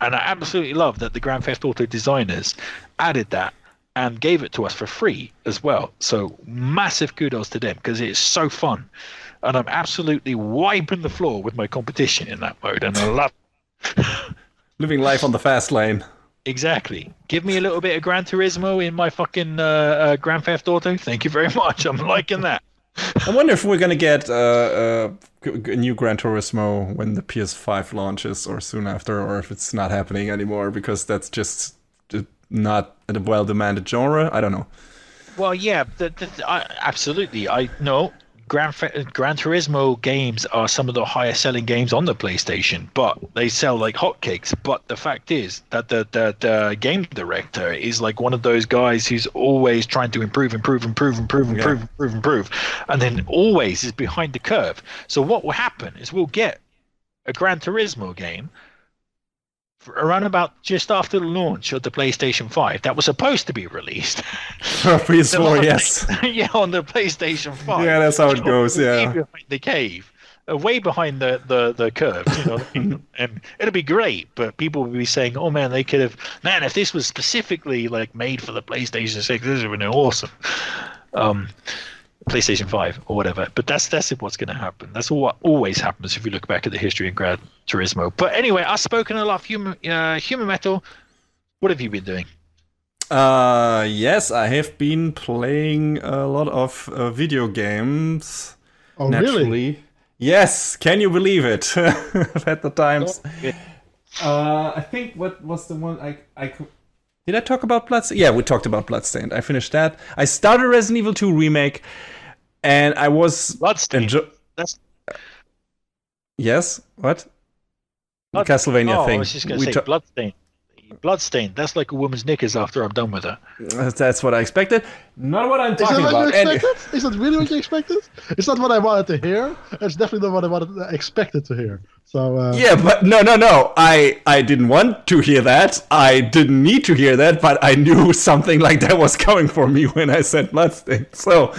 And I absolutely love that the Grand Theft Auto designers added that and gave it to us for free as well. So massive kudos to them, because it's so fun. And I'm absolutely wiping the floor with my competition in that mode, and I love it. Living life on the fast lane. Exactly. Give me a little bit of Gran Turismo in my fucking Grand Theft Auto. Thank you very much. I'm liking that. I wonder if we're going to get a new Gran Turismo when the PS5 launches or soon after, or if it's not happening anymore because that's just not a well-demanded genre. I don't know. Well, yeah, absolutely. I know Gran Turismo games are some of the highest selling games on the PlayStation, but they sell like hotcakes. But the fact is that the game director is like one of those guys who's always trying to improve, and then always is behind the curve. So what will happen is we'll get a Gran Turismo game around about just after the launch of the PlayStation 5 that was supposed to be released. PS4, yes. Yeah, on the PlayStation 5. Yeah, that's how it goes, yeah. Behind the cave, way behind the curve, you know. And it'll be great, but people will be saying, oh man, they could have, man, if this was specifically like made for the PlayStation 6, this would have been awesome. PlayStation 5 or whatever, but that's what's going to happen. That's what always happens if you look back at the history in Gran Turismo. But anyway, I've spoken a lot of human metal. What have you been doing? Yes, I have been playing a lot of video games. Oh, naturally. really? Yes, can you believe it? I've had the times. Oh, I think what was the one did I talk about Bloodstained? Yeah, we talked about Bloodstained. I finished that. I started Resident Evil 2 remake, and I was Bloodstained. That's yes. What? The Castlevania thing. I was just going to say Bloodstained. Bloodstained. That's like a woman's knickers after I'm done with her. That's what I expected. Not what I'm Is that talking what about. you expected? Is that really what you expected? It's not what I wanted to hear. It's definitely not what I expected to hear. So yeah, but no. I didn't want to hear that. I didn't need to hear that, but I knew something like that was coming for me when I said Bloodstained. So,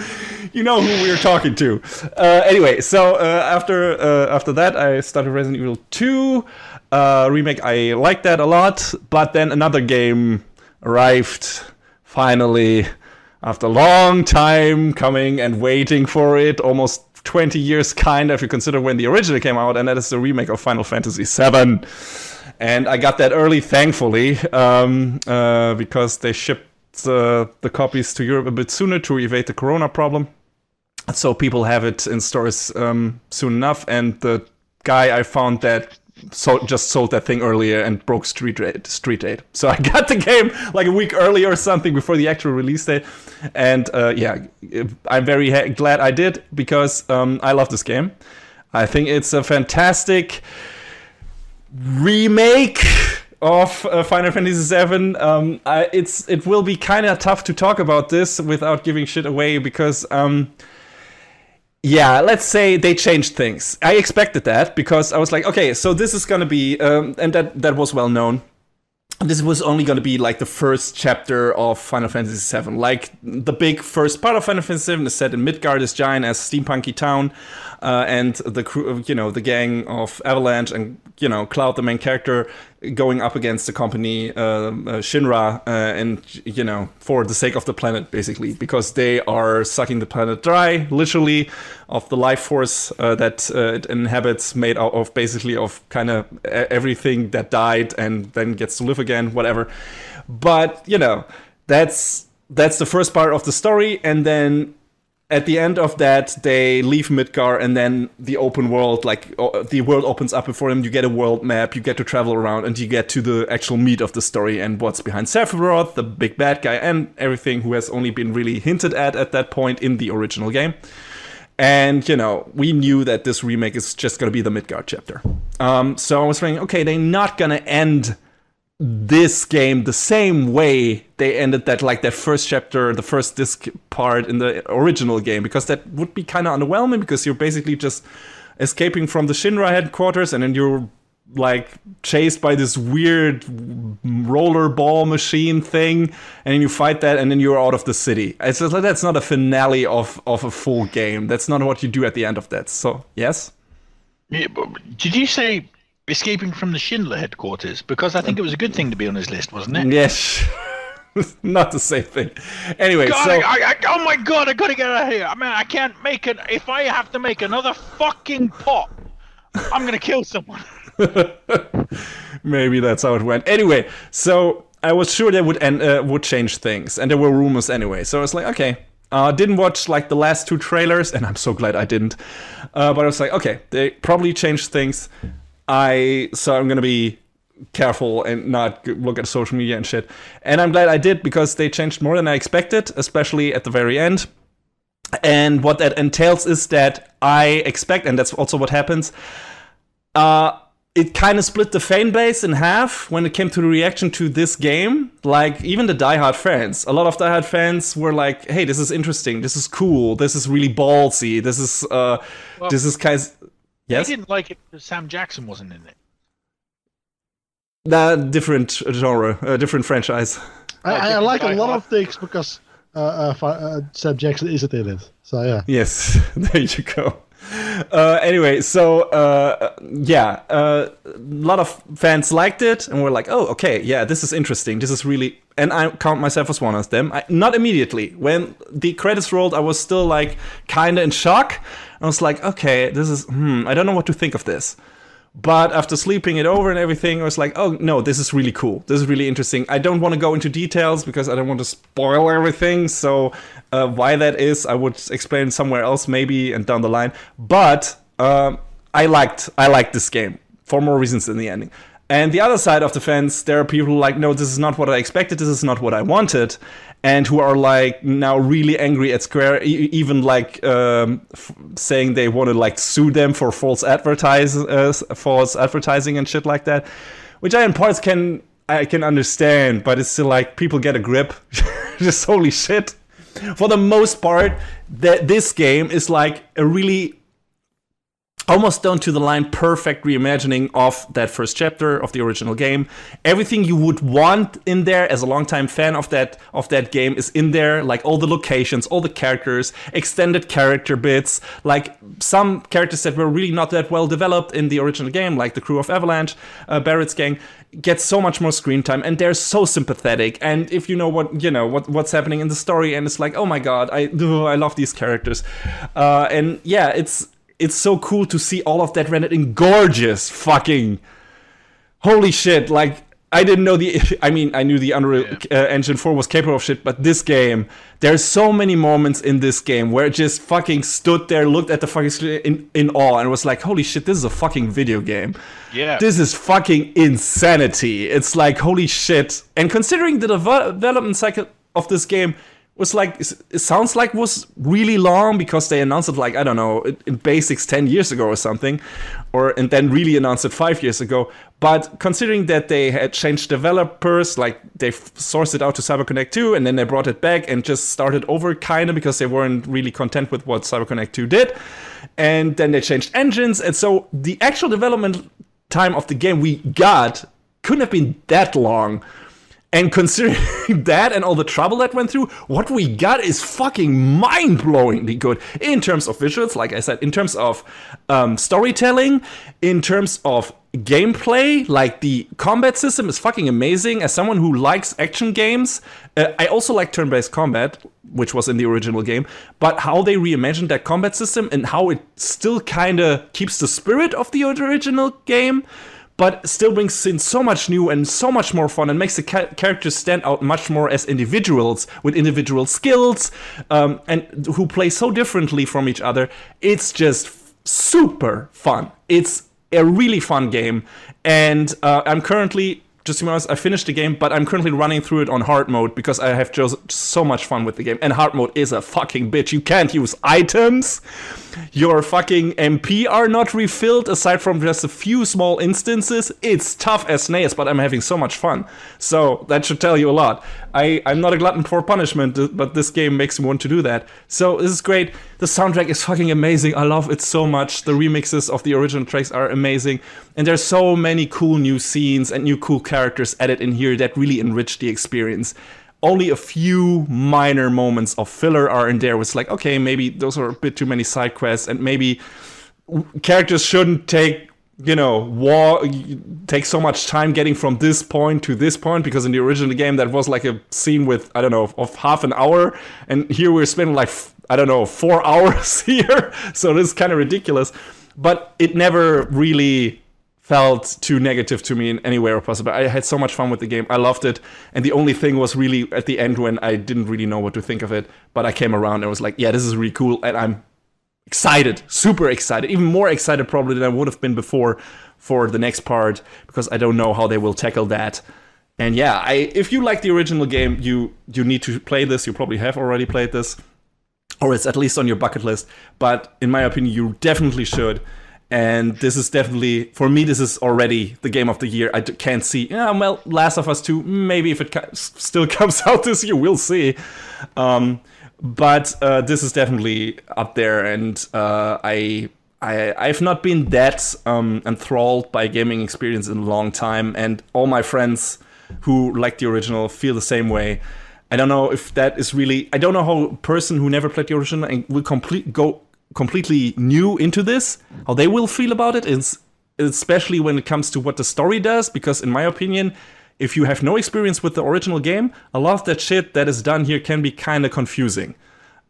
you know who we were talking to. Anyway, so after that, I started Resident Evil 2 remake. I liked that a lot, but then another game arrived finally after a long time coming and waiting for it, almost 20 years kind of, if you consider when the original came out, and that is the remake of Final Fantasy VII. And I got that early, thankfully, because they shipped the copies to Europe a bit sooner to evade the Corona problem. So people have it in stores soon enough, and the guy I found that just sold that thing earlier and broke street date. So I got the game like a week earlier or something before the actual release date. And yeah, I'm very glad I did, because I love this game. I think it's a fantastic remake of Final Fantasy VII. It will be kind of tough to talk about this without giving shit away, because yeah, let's say they changed things. I expected that, because I was like, okay, so this is gonna be, and that was well known. This was only gonna be like the first chapter of Final Fantasy VII. Like the big first part of Final Fantasy VII is set in Midgard, this giant as steampunky town, and the crew, the gang of Avalanche and Cloud, the main character, going up against the company Shinra, and for the sake of the planet, basically, because they are sucking the planet dry, literally, of the life force that it inhabits, made out of basically of kind of everything that died and then gets to live again, whatever. But that's the first part of the story, and then at the end of that, they leave Midgar, and then the open world, like the world opens up before them. You get a world map, you get to travel around, and you get to the actual meat of the story and what's behind Sephiroth, the big bad guy, and everything who has only been really hinted at that point in the original game. And, we knew that this remake is just going to be the Midgard chapter. So I was thinking, okay, they're not going to end this game the same way they ended that, like that first chapter, the first disc part in the original game, because that would be kind of underwhelming, because you're basically just escaping from the Shinra headquarters, and then you're like chased by this weird roller ball machine thing, and then you fight that, and then you're out of the city. It's just like, that's not a finale of a full game. That's not what you do at the end of that. So yes. Yeah, but did you say escaping from the Schindler headquarters? Because I think it was a good thing to be on his list, wasn't it? Yes. Not the same thing. Anyway, God, so oh my god, I gotta get out of here. I mean, I can't make it. If I have to make another fucking pot, I'm gonna kill someone. Maybe that's how it went. Anyway, so I was sure they would change things, and there were rumors anyway. So I was like, okay. Didn't watch like the last two trailers, and I'm so glad I didn't. But I was like, okay, they probably changed things. So I'm gonna be careful and not look at social media and shit. And I'm glad I did, because they changed more than I expected, especially at the very end. And what that entails is that I expect, and that's also what happens, it kind of split the fan base in half when it came to the reaction to this game. Like, even the diehard fans. A lot of diehard fans were like, hey, this is interesting, this is cool, this is really ballsy, this is kind of... Yes? I didn't like it because Sam Jackson wasn't in it. Different genre, different franchise. I like a lot of things because Sam Jackson isn't in it. So yeah. Yes, there you go. Anyway, so yeah, a lot of fans liked it and were like, "Oh, okay, yeah, this is interesting. This is really," and I count myself as one of them. Not immediately. When the credits rolled, I was still like kind of in shock. I was like, "Okay, this is I don't know what to think of this." But after sleeping it over and everything, I was like, oh no, this is really cool. This is really interesting. I don't want to go into details because I don't want to spoil everything. So why that is, I would explain somewhere else maybe and down the line. But I liked this game for more reasons than the ending. And the other side of the fence, there are people who are like, no, this is not what I expected. This is not what I wanted. And who are like now really angry at Square, even like saying they want to like sue them for false advertising and shit like that. Which I in parts can understand, but it's still like people get a grip. Just holy shit. For the most part, this game is like a really almost down to the line perfect reimagining of that first chapter of the original game. Everything you would want in there as a longtime fan of that game is in there, like all the locations, all the characters, extended character bits, like some characters that were really not that well developed in the original game, like the crew of Avalanche, Barrett's gang, get so much more screen time, and they're so sympathetic. And if you know what's happening in the story, and it's like, oh my god, I love these characters, and yeah, it's so cool to see all of that rendered in gorgeous fucking holy shit. Like, I didn't know I knew the Unreal Engine 4 was capable of shit, but this game, there's so many moments in this game where it just fucking stood there, looked at the fucking screen in awe, and was like, holy shit, this is a fucking video game. Yeah. This is fucking insanity. It's like, holy shit. And considering the development cycle of this game was like, it sounds like was really long because they announced it like, I don't know, in basics 10 years ago or something, and then really announced it 5 years ago. But considering that they had changed developers, like they sourced it out to CyberConnect 2 and then they brought it back and just started over kind of because they weren't really content with what CyberConnect 2 did. And then they changed engines. And so the actual development time of the game we got couldn't have been that long. And considering that and all the trouble that went through, what we got is fucking mind-blowingly good in terms of visuals, like I said, in terms of storytelling, in terms of gameplay. Like, the combat system is fucking amazing. As someone who likes action games, I also like turn-based combat, which was in the original game, but how they reimagined that combat system and how it still kind of keeps the spirit of the original game, but still brings in so much new and so much more fun and makes the characters stand out much more as individuals with individual skills, and who play so differently from each other. It's just super fun. It's a really fun game, and I'm currently, just to be honest, I finished the game, but I'm currently running through it on hard mode because I have just so much fun with the game. And hard mode is a fucking bitch. You can't use items. Your fucking MP are not refilled aside from just a few small instances. It's tough as nails, but I'm having so much fun. So that should tell you a lot. I'm not a glutton for punishment, but this game makes me want to do that. So this is great. The soundtrack is fucking amazing. I love it so much. The remixes of the original tracks are amazing. And there's so many cool new scenes and new cool characters added in here that really enrich the experience. Only a few minor moments of filler are in there. It's like, okay, maybe those are a bit too many side quests, and maybe characters shouldn't take so much time getting from this point to this point, because in the original game that was like a scene with, I don't know, of half an hour, and here we're spending like, I don't know, 4 hours here. So this is kind of ridiculous, but it never really felt too negative to me in any way possible. I had so much fun with the game. I loved it. And the only thing was really at the end when I didn't really know what to think of it. But I came around and was like, yeah, this is really cool. And I'm excited, super excited, even more excited probably than I would have been before for the next part, because I don't know how they will tackle that. And yeah, if you like the original game, you need to play this. You probably have already played this, or it's at least on your bucket list. But in my opinion, you definitely should. And this is definitely, for me, this is already the game of the year. I can't see, well, Last of Us 2, maybe if it still comes out this year, we'll see. But this is definitely up there, and I've not been that enthralled by gaming experience in a long time, and all my friends who like the original feel the same way. I don't know if that is really, I don't know how a person who never played the original and will go completely new into this, how they will feel about it, is especially when it comes to what the story does, because in my opinion, if you have no experience with the original game, a lot of that shit that is done here can be kind of confusing.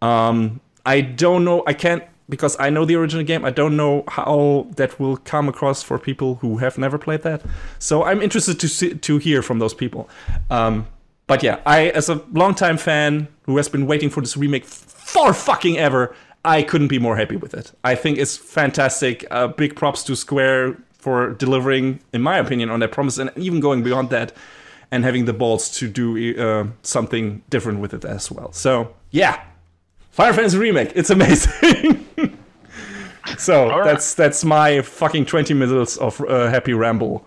I don't know, I can't because I know the original game. I don't know how that will come across for people who have never played that. So I'm interested to hear from those people. But yeah, I, as a longtime fan who has been waiting for this remake for fucking ever, I couldn't be more happy with it. I think it's fantastic. Big props to Square for delivering, in my opinion, on their promise, and even going beyond that, and having the balls to do something different with it as well. So yeah, Final Fantasy Remake, it's amazing. So right. That's my fucking 20 minutes of happy rambling.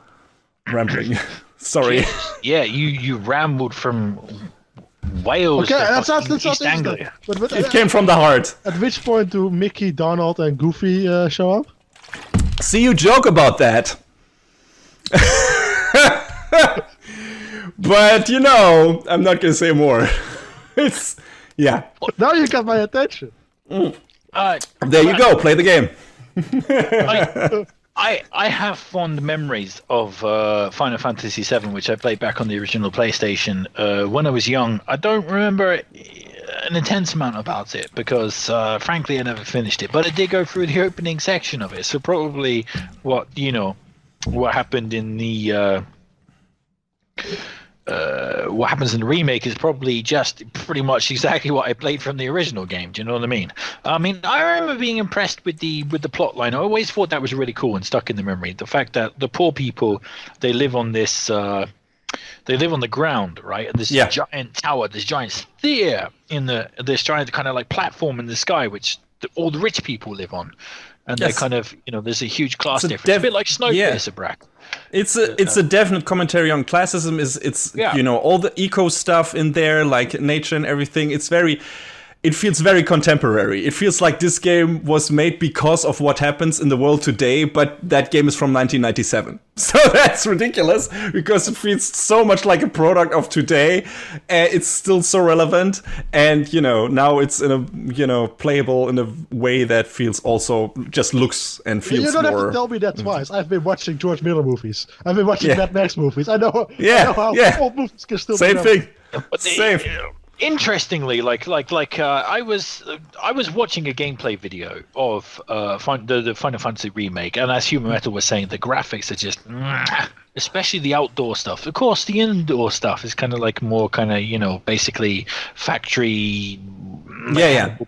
Sorry. Yeah, you rambled from Wales to East Anglia. But it came from the heart. At which point do Mickey, Donald, and Goofy show up? See, you joke about that. But, you know, I'm not going to say more. It's, yeah. Now you got my attention. There you go, play the game. I have fond memories of Final Fantasy VII, which I played back on the original PlayStation when I was young. I don't remember an intense amount about it because, frankly, I never finished it. But I did go through the opening section of it, so probably what happened in the what happens in the remake is probably just pretty much exactly what I played from the original game. Do you know what I mean? I remember being impressed with the plot line. I always thought that was really cool and stuck in the memory. The fact that the poor people, they live on this they live on the ground, right? And this giant tower, this giant sphere this giant kind of like platform in the sky, which all the rich people live on. And they kind of, there's a huge class difference. A bit like Snowpiercer, Brack. It's a definite commentary on classism. All the eco stuff in there, like nature and everything. It feels very contemporary. It feels like this game was made because of what happens in the world today, but that game is from 1997. So that's ridiculous because it feels so much like a product of today. And it's still so relevant. And, now it's in a, playable in a way that feels also just looks and feels more. You don't have to tell me that twice. I've been watching George Miller movies. I've been watching Mad Max movies. I know how old movies can still be Same thing. Same. Interestingly, I was watching a gameplay video of the Final Fantasy remake, and as Human Metal was saying, the graphics are just, especially the outdoor stuff. Of course, the indoor stuff is kind of like more kind of basically factory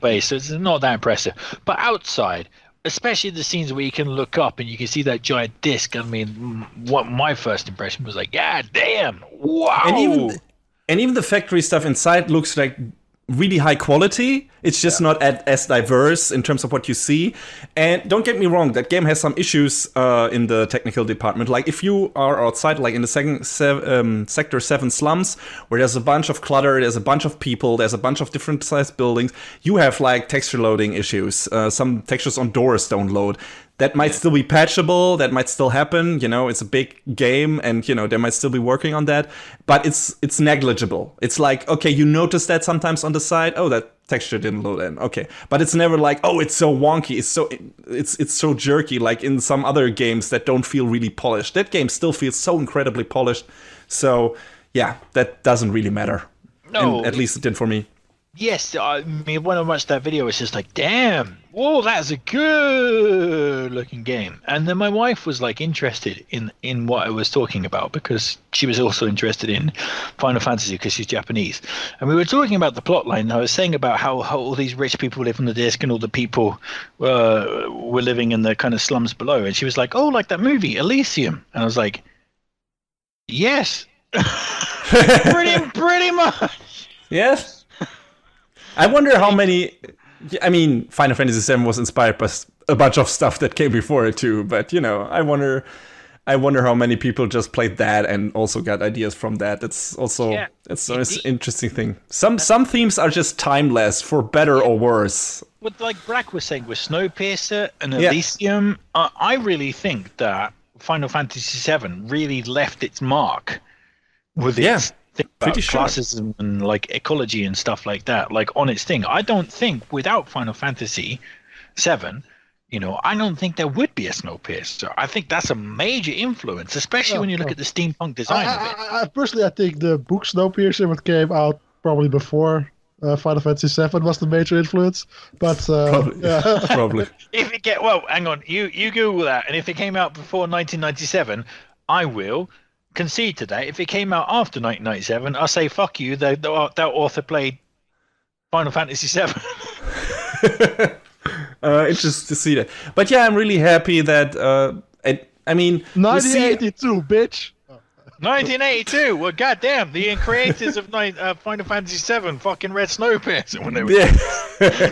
based, so it's not that impressive. But outside, especially the scenes where you can look up and you can see that giant disc. I mean, what my first impression was like, yeah, damn, wow. And even the factory stuff inside looks like really high quality. It's just not as diverse in terms of what you see. And don't get me wrong, that game has some issues in the technical department. Like if you are outside, like in the Sector 7 slums, where there's a bunch of clutter, there's a bunch of people, there's a bunch of different sized buildings, you have like texture loading issues. Some textures on doors don't load. That might still be patchable. That might still happen. It's a big game, and they might still be working on that. But it's negligible. It's like, okay, you notice that sometimes on the side. Oh, that texture didn't load in. Okay, but it's never like, oh, it's so wonky. It's so jerky. Like in some other games that don't feel really polished. That game still feels so incredibly polished. So yeah, that doesn't really matter. No, and at least it did for me. Yes, I mean, when I watched that video, it's just like, damn, whoa, that's a good looking game. And then my wife was like interested in what I was talking about because she was also interested in Final Fantasy because she's Japanese. And we were talking about the plot line. And I was saying about how all these rich people live on the disc and all the people were living in the kind of slums below. And she was like, oh, like that movie, Elysium. And I was like, yes, pretty much. Yes. I wonder how many. I mean, Final Fantasy VII was inspired by a bunch of stuff that came before it too. But I wonder how many people just played that and also got ideas from that. It's also it's an interesting thing. Some themes are just timeless for better or worse. What like Brack was saying with Snowpiercer and Elysium, I really think that Final Fantasy VII really left its mark with its. About classism and like ecology and stuff like that, like on its thing. I don't think without Final Fantasy VII, I don't think there would be a Snowpiercer. I think that's a major influence, especially when you look at the steampunk design of it. Personally, I think the book Snowpiercer came out probably before Final Fantasy VII was the major influence, but Probably. yeah. Probably. If it hang on, you Google that, and if it came out before 1997, I will concede to that. If it came out after 1997, I'll say fuck you. That author played Final Fantasy VII. Interesting to see that. But yeah, I'm really happy that. I mean, you see, 1982, bitch. 1982. Well, goddamn, the creators of Final Fantasy VII fucking read Snowpiercer when they were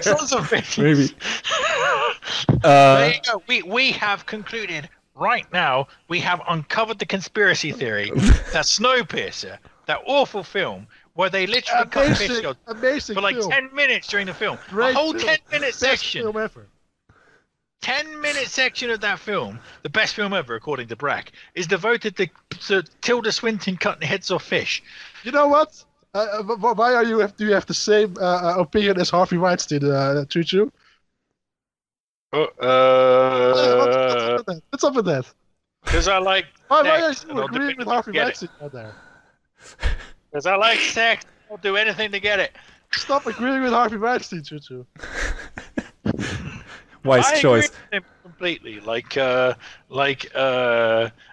sons of bitches. maybe. There you go. We have concluded right now. We have uncovered the conspiracy theory that Snowpiercer, that awful film, where they literally cut fish for like 10 minutes during the film, a whole 10-minute section. Film ever. 10-minute section of that film, the best film ever, according to Brack, is devoted to Tilda Swinton cutting heads off fish. You know what? Why do you have the same opinion as Harvey Weinstein, Choo-Choo? What's up with that? Because I like Why sex. are you agreeing with Harvey Weinstein out there? Because I like sex. I'll do anything to get it. Stop agreeing with Harvey Weinstein, Choo-Choo. Wise I choice. agree with him completely.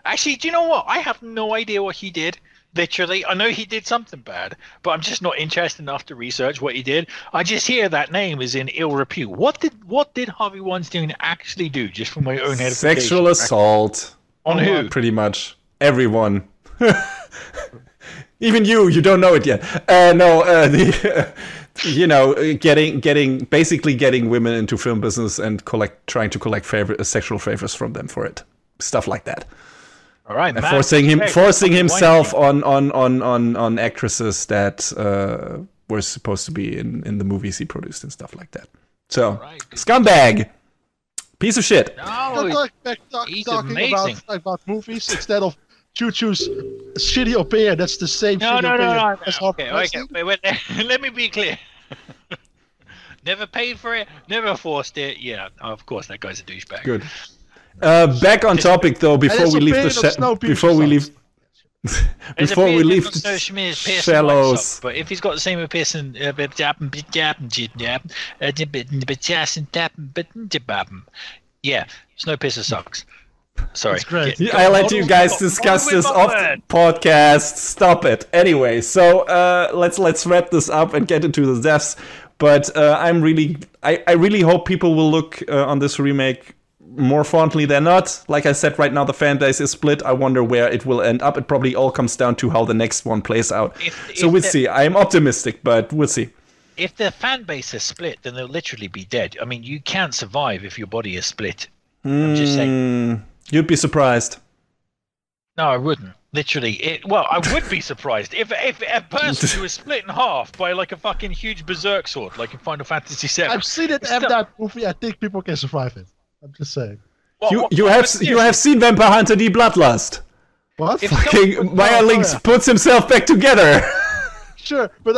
Actually, do you know what? I have no idea what he did. Literally, I know he did something bad, but I'm just not interested enough to research what he did. I just hear that name is in ill repute. What did Harvey Weinstein actually do? Just for my own edification. Sexual assault. On who? Pretty much everyone. Even you don't know it yet. Getting women into film business and trying to collect sexual favors from them for it, stuff like that. All right, and forcing himself on actresses that were supposed to be in the movies he produced and stuff like that. So, scumbag, piece of shit. No, he's talking amazing. about movies instead of Choo-Choo's shitty opinion. That's the same opinion as Harvey Weinstein. Wait, let me be clear. Never paid for it, never forced it. Yeah, of course that guy's a douchebag. Good. Back on topic though, before we leave the shallows. But if he's got the same opinion, yeah, Snowpiercer sucks. Sorry. That's great. I let you guys discuss this off podcast. Stop it. Anyway, so let's wrap this up and get into the deaths. But I really hope people will look on this remake more fondly than not. Like I said, right now the fan base is split. I wonder where it will end up. It probably all comes down to how the next one plays out. So we'll see. I am optimistic, but we'll see. If the fan base is split, then they'll literally be dead. I mean, you can't survive if your body is split. I'm just saying. You'd be surprised. No, I wouldn't. Literally, I would be surprised if a person who was split in half by like a fucking huge berserk sword, like in Final Fantasy VII. I've seen it in that movie. I think people can survive it. I'm just saying. You have seen Vampire Hunter: The Bloodlust. What? Fucking Maya Lynx puts himself back together. Sure, but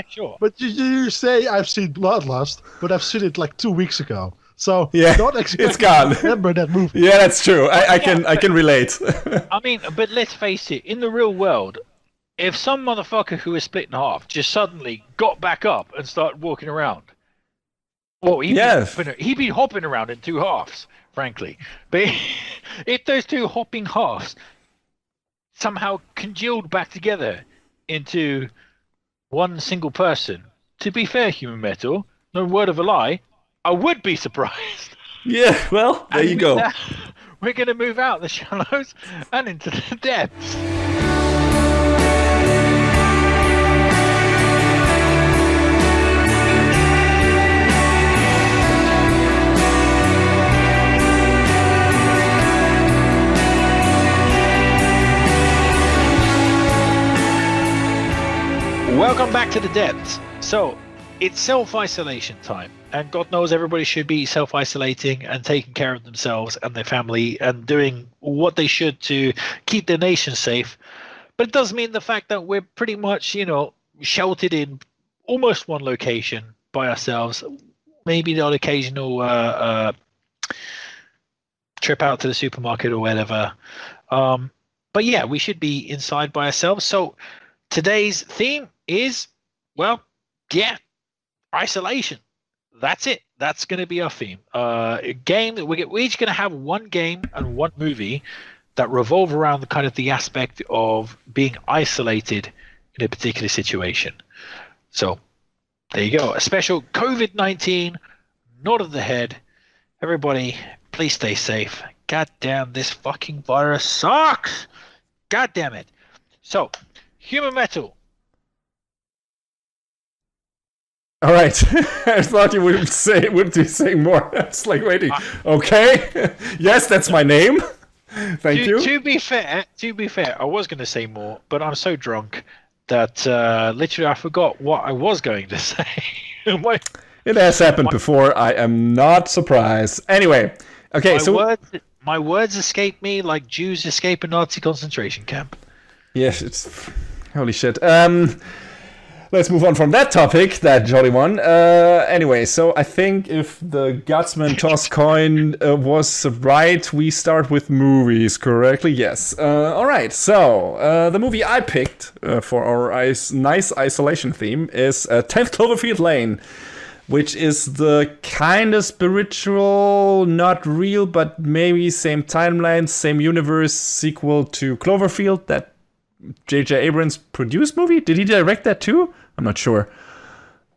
sure. But you say I've seen Bloodlust, but I've seen it like 2 weeks ago. So not exactly it's gone. Remember that movie? Yeah, that's true. I can relate. I mean, but let's face it. In the real world, if some motherfucker who was split in half just suddenly got back up and started walking around, well, he'd be hopping around in two halves, frankly. But if those two hopping halves somehow congealed back together into one single person, to be fair, Human Metal, no word of a lie, I would be surprised. Yeah, well, there you go. We're going to move out the shallows and into the depths. Welcome back to the depths. So, it's self-isolation time, and God knows everybody should be self-isolating and taking care of themselves and their family and doing what they should to keep their nation safe. But it does mean the fact that we're pretty much, sheltered in almost one location by ourselves. Maybe the occasional trip out to the supermarket or whatever. But yeah, we should be inside by ourselves. So today's theme is, Isolation. That's it. That's going to be our theme. A game that we're each going to have one game and one movie that revolve around the aspect of being isolated in a particular situation. So there you go. A special COVID-19 nod of the head. Everybody, please stay safe. God damn, this fucking virus sucks. God damn it. So, Human Metal. All right. I thought you would be saying more. I was like, waiting. Okay. Yes, that's my name. Thank you. To be fair, I was going to say more, but I'm so drunk that literally I forgot what I was going to say. It has happened before. I am not surprised. Anyway, okay. My words escape me like Jews escape a Nazi concentration camp. Yes, it's holy shit. Let's move on from that topic, that jolly one. Anyway, so I think if the Gutsman toss coin was right, we start with movies, correctly? Yes. All right, so the movie I picked for our nice isolation theme is 10th Cloverfield Lane, which is the kind of spiritual, not real, but maybe same timeline, same universe sequel to Cloverfield that J.J. Abrams produced movie? Did he direct that too? I'm not sure.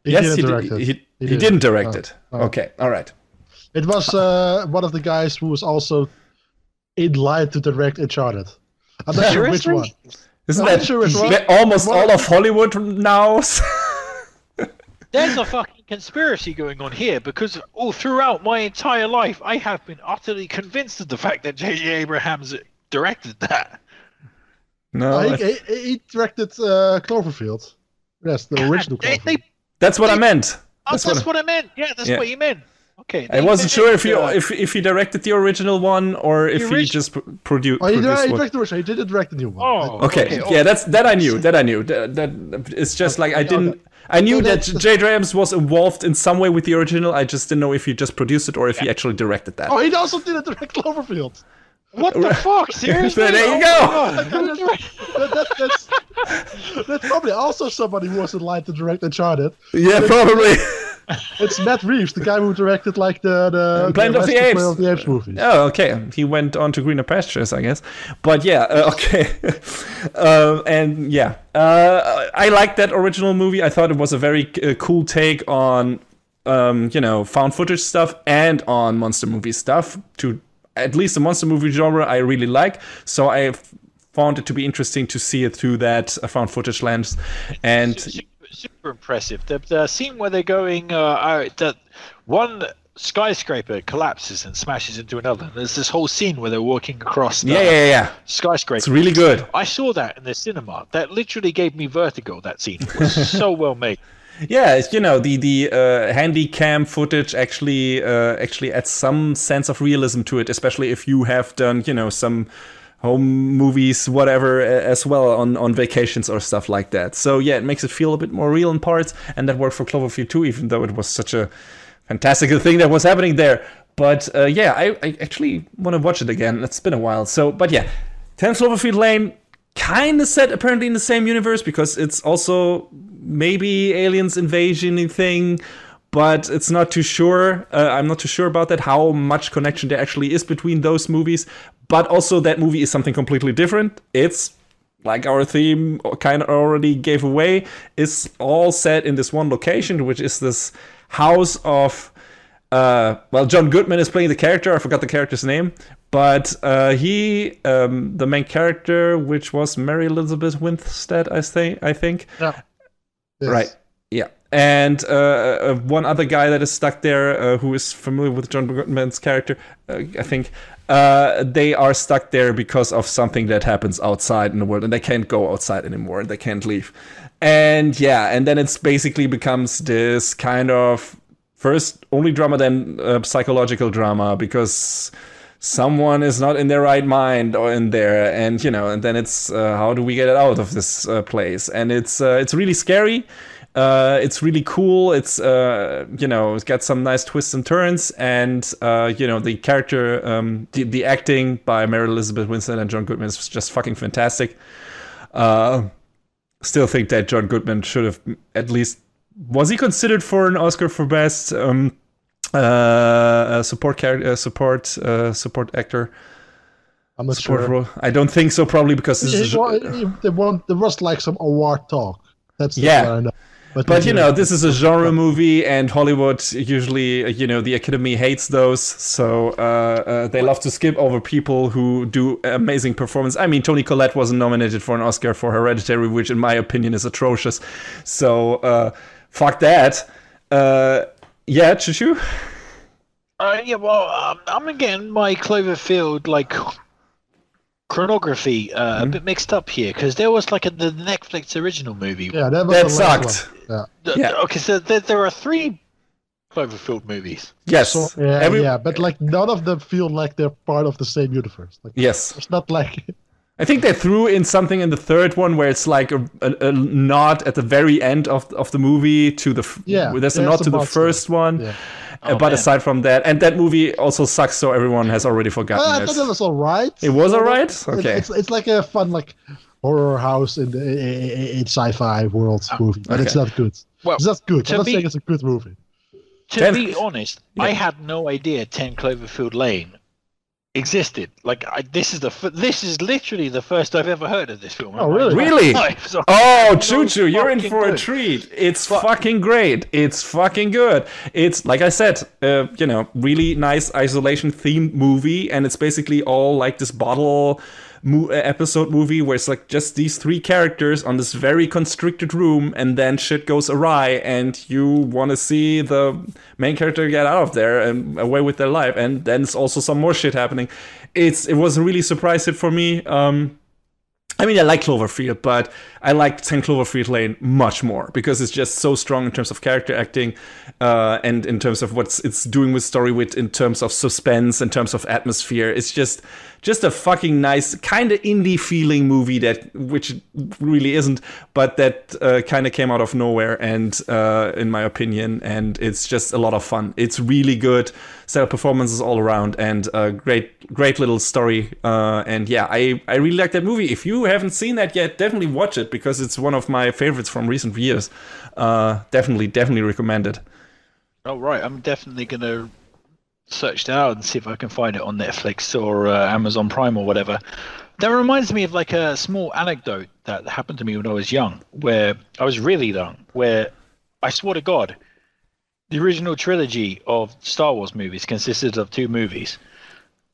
He didn't direct it. Okay, all right. It was one of the guys who was also in line to direct Uncharted. I'm not sure which one. Isn't that almost all of Hollywood now? There's a fucking conspiracy going on here because all throughout my entire life, I have been utterly convinced of the fact that J.J. Abrams directed that. No, he directed Cloverfield. Yes, the original Cloverfield. That's what I meant. That's what I meant. Yeah, that's what you meant. Okay. I wasn't sure if he directed the original one or if he just produced. Oh, he directed the original. He didn't direct the new one. Oh, okay. Yeah, that I knew. That it's just like I didn't. I knew that J.J. Abrams was involved in some way with the original. I just didn't know if he just produced it or if he actually directed that. Oh, he also didn't direct Cloverfield. What the fuck? Seriously? There you go. That's probably also somebody who was in line to direct Uncharted. Yeah, probably. It's Matt Reeves, the guy who directed like the Planet of the Apes movies. Oh, okay. He went on to greener pastures, I guess. But yeah, okay. And yeah, I liked that original movie. I thought it was a very cool take on, found footage stuff and on monster movie stuff. To at least the monster movie genre, I really like. So I found it to be interesting to see it through that found footage lens. And super impressive. The scene where they're going, that one skyscraper collapses and smashes into another. There's this whole scene where they're walking across the skyscraper. It's really good. I saw that in the cinema. That literally gave me vertigo, that scene. It was so well made. Yeah, the handy cam footage actually adds some sense of realism to it, especially if you have done, some home movies, whatever, as well on vacations or stuff like that. So yeah, it makes it feel a bit more real in parts, and that worked for Cloverfield too, even though it was such a fantastical thing that was happening there. But I actually want to watch it again. It's been a while. So, but yeah, 10 Cloverfield Lane, kind of set apparently in the same universe because it's also maybe aliens invasion thing, but it's not too sure. I'm not too sure about that, how much connection there actually is between those movies. But also that movie is something completely different. It's, like our theme kind of already gave away, is all set in this one location, which is this house of... John Goodman is playing the character. I forgot the character's name. But the main character, which was Mary Elizabeth Winstead, I think. Yeah. Yes. Right. Yeah. And one other guy that is stuck there, who is familiar with John Goodman's character, I think, they are stuck there because of something that happens outside in the world, and they can't go outside anymore. They can't leave. And then it's basically becomes this kind of first only drama, then psychological drama, because someone is not in their right mind or in there, and and then it's how do we get it out of this place? And it's really scary. It's really cool. It's it's got some nice twists and turns, and the character, the acting by Mary Elizabeth Winstead and John Goodman is just fucking fantastic. Still think that John Goodman should have at least was he considered for an Oscar for best support actor? I'm not support sure. role? I don't think so. Probably because this is There was like some award talk. That's what I know. But this is a genre movie, and Hollywood usually, the Academy hates those, so they love to skip over people who do amazing performance. I mean, Toni Collette wasn't nominated for an Oscar for Hereditary, which in my opinion is atrocious. So fuck that. Yeah, Chushu? I'm getting my Cloverfield chronography a bit mixed up here, because there was the Netflix original movie. Yeah, that sucked. Okay, so there are 3 Cloverfield movies. Yes. So, but none of them feel like they're part of the same universe. Yes. It's not like... I think they threw in something in the third one where it's like a nod at the very end of the movie to there's a nod to the first one. Yeah. But aside from that, and that movie also sucks, so everyone has already forgotten it. I thought it was alright. It was alright? Okay. It's like a fun horror house in sci-fi world movie, but it's not good. Well, it's not good. I'm not saying it's a good movie. To be honest, I had no idea 10 Cloverfield Lane existed. This is literally the first I've ever heard of this film. Oh, really? Really? Oh, Choo-choo, you're in for a treat. It's fucking great. It's fucking good. It's, like I said, really nice isolation-themed movie, and it's basically all like this bottle episode movie where it's just these 3 characters on this very constricted room, and then shit goes awry, and you want to see the main character get out of there and away with their life, and then it's also some more shit happening. It was a really surprise hit for me. I mean, I like Cloverfield, but I like 10 Cloverfield Lane much more because it's just so strong in terms of character acting and in terms of what it's doing with story, in terms of suspense, in terms of atmosphere. It's just a fucking nice, kind of indie feeling movie which really isn't, but that kind of came out of nowhere, and in my opinion, and it's just a lot of fun. It's really good, set of performances all around, and a great little story. And yeah, I really like that movie. If you haven't seen that yet, definitely watch it because it's one of my favorites from recent years. Definitely recommend it. Oh right, I'm definitely gonna search that out and see if I can find it on Netflix or Amazon Prime or whatever. That reminds me of a small anecdote that happened to me when I was young, where I was really young, where I swear to God, the original trilogy of Star Wars movies consisted of 2 movies.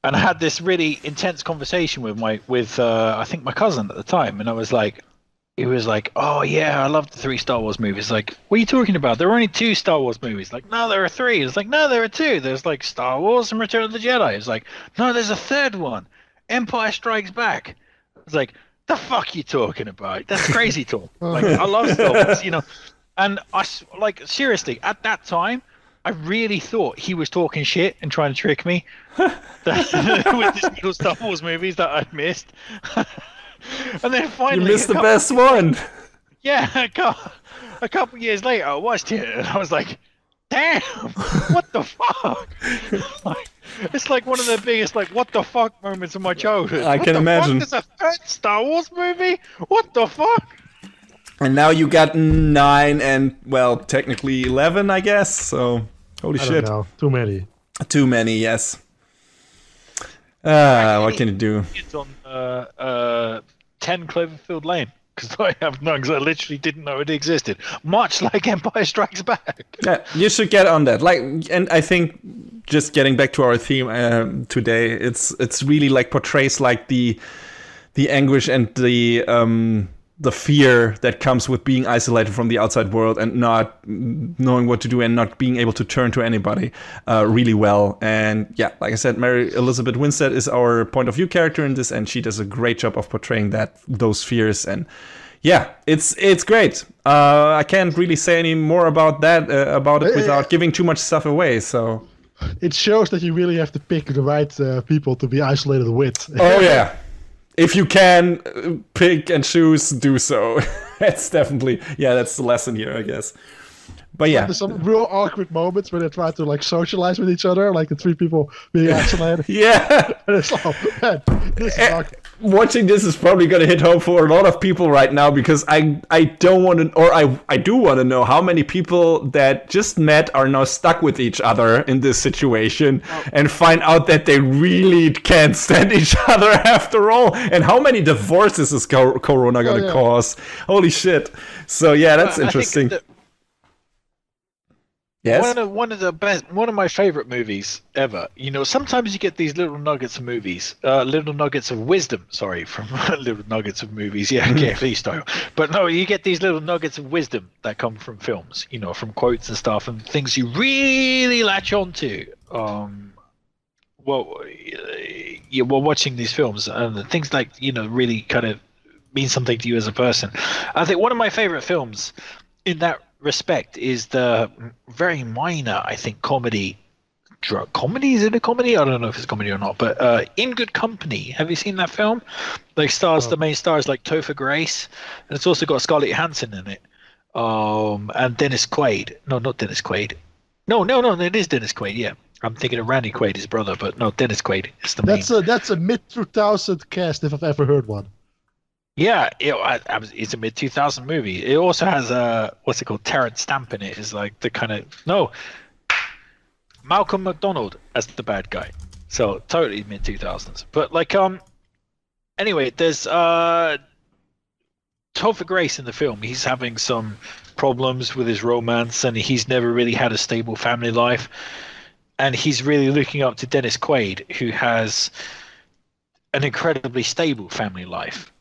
And I had this really intense conversation with I think my cousin at the time, and he was like, "Oh yeah, I love the 3 Star Wars movies." What are you talking about? There are only 2 Star Wars movies. No, there are 3. It's no, there are 2. There's Star Wars and Return of the Jedi. It's no, there's a 3rd one, Empire Strikes Back. It's the fuck you talking about? That's crazy talk. I love Star Wars, And I seriously, at that time, I really thought he was talking shit and trying to trick me with these little Star Wars movies that I'd missed. And then finally, you missed the best one. Yeah, a couple years later, I watched it and I was like, "Damn, what the fuck?" It's one of the biggest what the fuck moments of my childhood. I can imagine. There's a 3rd Star Wars movie? What the fuck? And now you got 9 and, well, technically 11, I guess. So, holy shit. I don't know. Too many. Too many, yes. What can you do? It's on 10 Cloverfield Lane, because I have none, because I literally didn't know it existed. Much like Empire Strikes Back. Yeah, you should get on that. And I think just getting back to our theme today, it's really portrays the anguish and the fear that comes with being isolated from the outside world and not knowing what to do and not being able to turn to anybody really well. And yeah, like I said, Mary Elizabeth Winstead is our point of view character in this, and she does a great job of portraying those fears. And yeah, it's great. I can't really say any more about it without giving too much stuff away. So it shows that you really have to pick the right people to be isolated with. Oh yeah. If you can pick and choose, do so. That's definitely, that's the lesson here, I guess. But yeah, there's some real awkward moments where they try to like socialize with each other, like the three people being isolated. yeah. And it's all, man, this is awkward. Watching this is probably going to hit home for a lot of people right now, because I don't want to, or I do want to know how many people that just met are now stuck with each other in this situation and find out that they really can't stand each other after all, and how many divorces is Corona going to cause. Holy shit. So yeah, that's interesting. Yes? One of my favorite movies ever. You know, sometimes you get these little nuggets of movies, little nuggets of wisdom. Sorry, from little nuggets of movies. Yeah, KFC style. But no, you get these little nuggets of wisdom that come from films. You know, from quotes and stuff, and things you really latch onto. While watching these films, and things like, you know, really kind of mean something to you as a person. I think one of my favorite films in that respect is the very minor, I think, comedy. Is it a comedy? I don't know if it's a comedy or not, but In Good Company. Have you seen that film? Like the main stars like Topher Grace, and it's also got Scarlett Johansson in it, and Dennis Quaid. No, not Dennis Quaid. No, it is Dennis Quaid. Yeah, I'm thinking of Randy Quaid, his brother, but no, Dennis Quaid is the main. That's a mid-2000 cast if I've ever heard one. Yeah, it's a mid-2000 movie. It also has what's it called? Terrence Stamp in it. Is like the kind of Malcolm McDonald as the bad guy. So totally mid-2000s. But like anyway, there's Topher Grace in the film. He's having some problems with his romance, and he's never really had a stable family life. And he's really looking up to Dennis Quaid, who has an incredibly stable family life.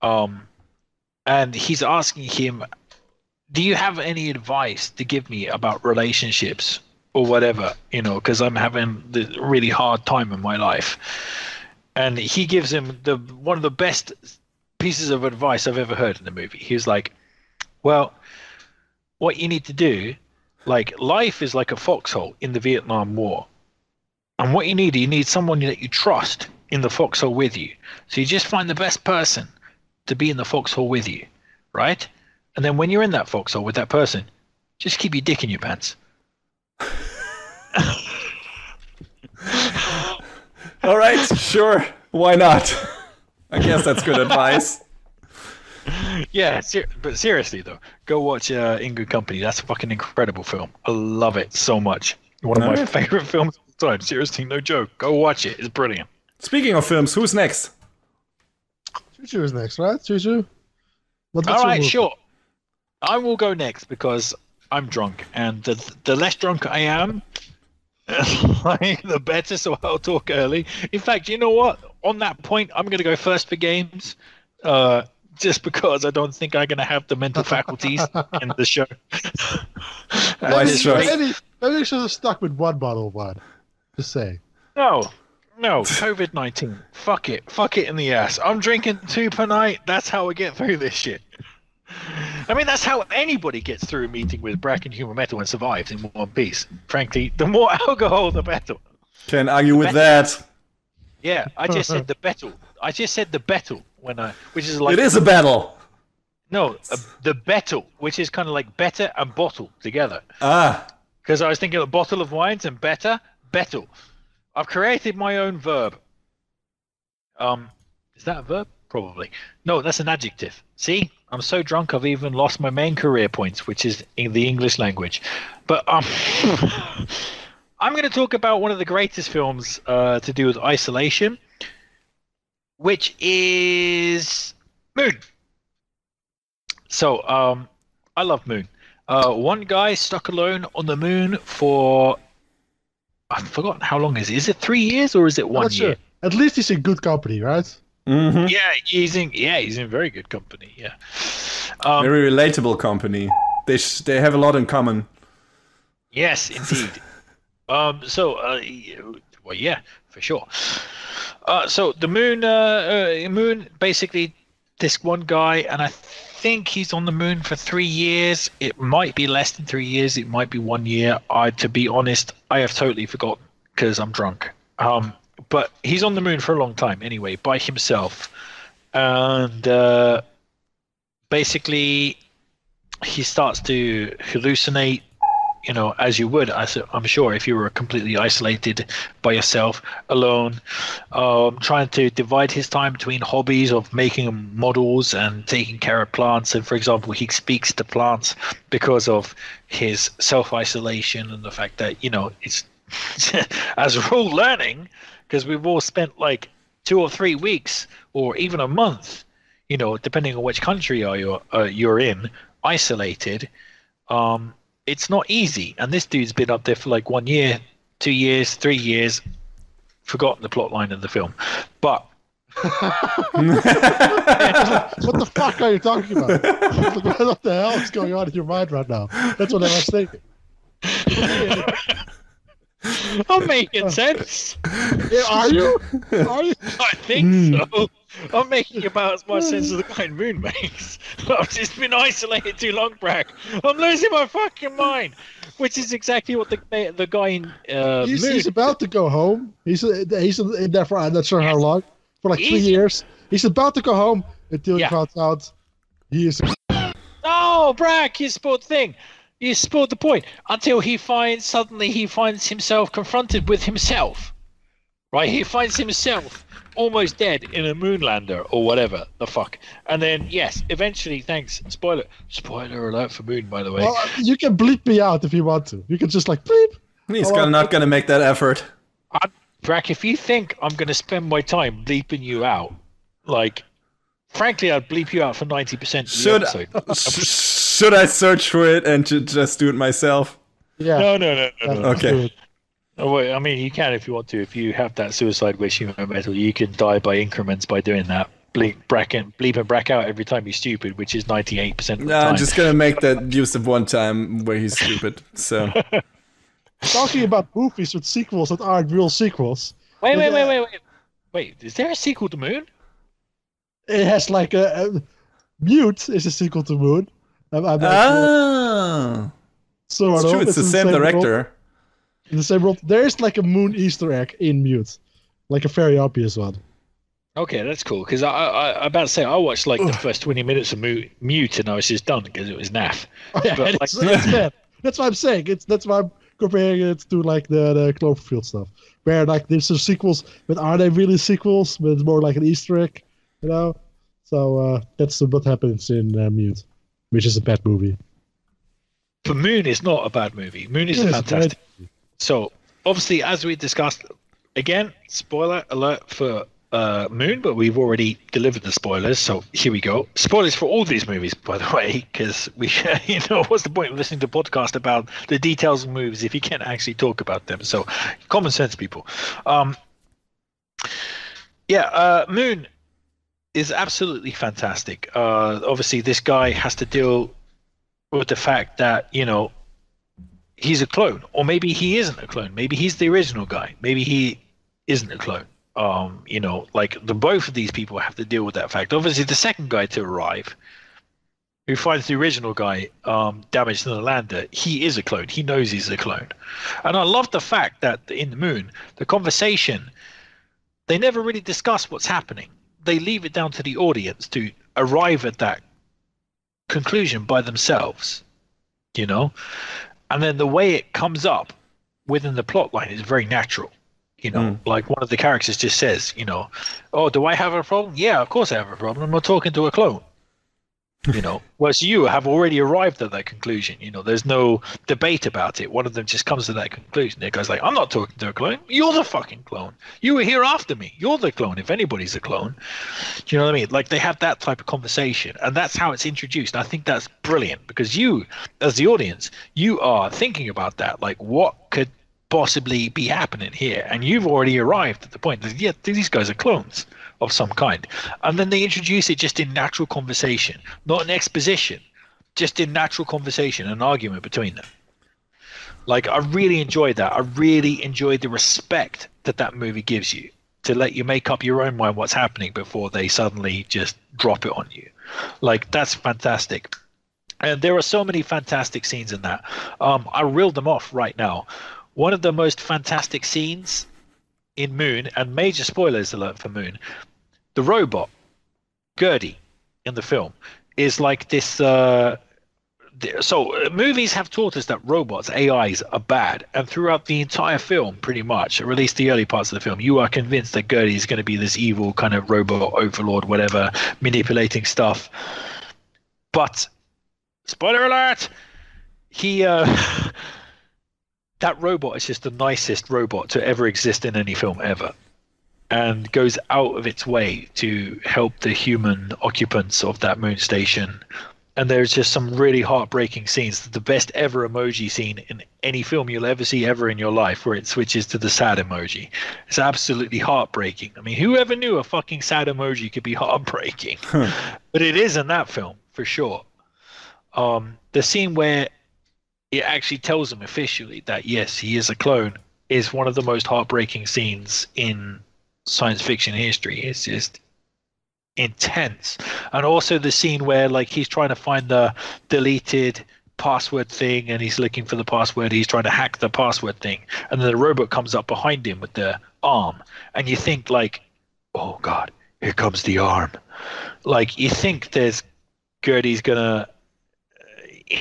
And he's asking him, do you have any advice to give me about relationships or whatever, you know, because I'm having the really hard time in my life. And he gives him one of the best pieces of advice I've ever heard in the movie. He was like, well, what you need to do, like, life is like a foxhole in the Vietnam War. And what you need someone that you trust in the foxhole with you. So you just find the best person to be in the foxhole with you, right? And then when you're in that foxhole with that person, just keep your dick in your pants. All right, sure. Why not? I guess that's good advice. Yeah, but seriously though, go watch In Good Company. That's a fucking incredible film. I love it so much. One of my favorite films of all time. Seriously, no joke. Go watch it. It's brilliant. Speaking of films, who's next? Choo-Choo is next, right? Choo-Choo? All right, sure. I will go next because I'm drunk, and the less drunk I am, the better, so I'll talk early. In fact, you know what? On that point, I'm going to go first for games, just because I don't think I'm going to have the mental faculties in the show. Maybe you should have stuck with one bottle of wine. Just say. No, COVID-19. Fuck it in the ass. I'm drinking 2 per night. That's how I get through this shit. I mean, that's how anybody gets through a meeting with Bracken Human Metal and survives in one piece. Frankly, the more alcohol, the better. Can't argue with that. Yeah, I just said the battle. Which is like... It is a battle. No, the battle, which is kind of like better and bottle together. Because I was thinking of a bottle of wines and better, battle. I've created my own verb. Is that a verb? Probably. No, that's an adjective. See? I'm so drunk I've even lost my main career points, which is in the English language. But I'm going to talk about one of the greatest films to do with isolation, which is Moon. So I love Moon. One guy stuck alone on the moon for... I've forgotten how long is it. Is it 3 years or is it 1 year? Sure. At least he's in good company, right? Mm-hmm. Yeah, he's in very good company. Yeah, very relatable company. They have a lot in common. Yes, indeed. Well, yeah, for sure. So the moon, basically, this one guy, and I think he's on the moon for 3 years. It might be less than 3 years. It might be 1 year. To be honest, I have totally forgotten because I'm drunk. But he's on the moon for a long time anyway, by himself. And basically, he starts to hallucinate as you would, I'm sure, if you were completely isolated by yourself, alone, trying to divide his time between hobbies of making models and taking care of plants. And for example, he speaks to plants because of his self-isolation and the fact that, it's as we're all learning, because we've all spent like 2 or 3 weeks or even a month, depending on which country you're in, isolated. It's not easy, and this dude's been up there for like 1 year, 2 years, 3 years. Forgotten the plot line of the film, but what the fuck are you talking about? What the hell is going on in your mind right now? That's what I was thinking. I'm making sense. Yeah, are you? I think so. I'm making about as much sense as the guy in Moon makes. I've just been isolated too long, Brack. I'm losing my fucking mind. Which is exactly what the guy in Moon... He's about to go home. He's in there for, I'm not sure how long, for like 3 years. He's about to go home until he finds out he is... Oh, Brack, you spoiled the thing. You spoiled the point. Until suddenly he finds himself confronted with himself. Right? He finds himself almost dead in a moonlander or whatever the fuck. And then, yes, eventually, thanks. Spoiler alert for Moon, by the way. Well, you can bleep me out if you want to. You can just like bleep. He's not going to make that effort. Brack, if you think I'm going to spend my time bleeping you out, like, frankly, I'd bleep you out for 90% of the episode. Should I search for it and just do it myself? Yeah. No. Okay. Oh, wait, I mean, you can if you want to. If you have that suicide wish, metal, you can die by increments by doing that. Bleep and Brack out every time he's stupid, which is 98% of the time. I'm just going to make that use of one time where he's stupid. So, talking about movies with sequels that aren't real sequels. Wait. Is there a sequel to Moon? It has like a Mute is a sequel to Moon. Sort of. True, it's the same director. World. In the same world, there's like a Moon Easter egg in Mute, like a very obvious one. Okay, that's cool. Because I about to say I watched like the first 20 minutes of Mute and I was just done because it was naff. Oh, yeah, but, it's bad. That's what I'm saying. That's why I'm comparing it to like the Cloverfield stuff, where like there's some sequels, but are they really sequels? But it's more like an Easter egg, So that's what happens in Mute, which is a bad movie. But Moon is not a bad movie. Moon is fantastic. So, obviously, as we discussed, again, spoiler alert for Moon, but we've already delivered the spoilers, so here we go. Spoilers for all these movies, by the way, because we, what's the point of listening to a podcast about the details of movies if you can't actually talk about them? So, common sense, people. Moon is absolutely fantastic. Obviously, this guy has to deal with the fact that, he's a clone, or maybe he isn't a clone. Maybe he's the original guy. Maybe he isn't a clone. Both of these people have to deal with that fact. Obviously, the second guy to arrive, who finds the original guy damaged in the lander, he is a clone. He knows he's a clone. And I love the fact that in the Moon, the conversation, they never really discuss what's happening. They leave it down to the audience to arrive at that conclusion by themselves, And then the way it comes up within the plot line is very natural. Like one of the characters just says, oh, do I have a problem? Yeah, of course I have a problem. I'm not talking to a clone. Whereas you have already arrived at that conclusion. There's no debate about it. One of them just comes to that conclusion. It goes like, I'm not talking to a clone. You're the fucking clone. You were here after me. You're the clone, if anybody's a clone. Do you know what I mean? Like, they have that type of conversation, and that's how it's introduced. I think that's brilliant, because you, as the audience, you are thinking about that. Like, what could possibly be happening here? And you've already arrived at the point that, yeah, these guys are clones of some kind. And then they introduce it just in natural conversation, not an exposition, just in natural conversation, an argument between them. Like, I really enjoyed that. I really enjoyed the respect that movie gives you to let you make up your own mind what's happening before they suddenly just drop it on you. Like, that's fantastic. And there are so many fantastic scenes in that. I reeled them off right now. One of the most fantastic scenes in Moon, and major spoilers alert for Moon, the robot Gertie in the film is like this movies have taught us that robots, AIs, are bad, and throughout the entire film, pretty much, or at least the early parts of the film, you are convinced that Gertie is going to be this evil kind of robot overlord, whatever, manipulating stuff. But spoiler alert, he that robot is just the nicest robot to ever exist in any film ever, and goes out of its way to help the human occupants of that moon station. And there's just some really heartbreaking scenes. The best ever emoji scene in any film you'll ever see ever in your life, where it switches to the sad emoji. It's absolutely heartbreaking. I mean, whoever knew a fucking sad emoji could be heartbreaking? But it is in that film, for sure. The scene where it actually tells him officially that, yes, he is a clone, is one of the most heartbreaking scenes in science fiction history. It's just intense. And also the scene where like he's trying to find the deleted password thing, and he's looking for the password, he's trying to hack the password thing, and then the robot comes up behind him with the arm, and you think like, oh god, here comes the arm. Like you think there's Gertie's gonna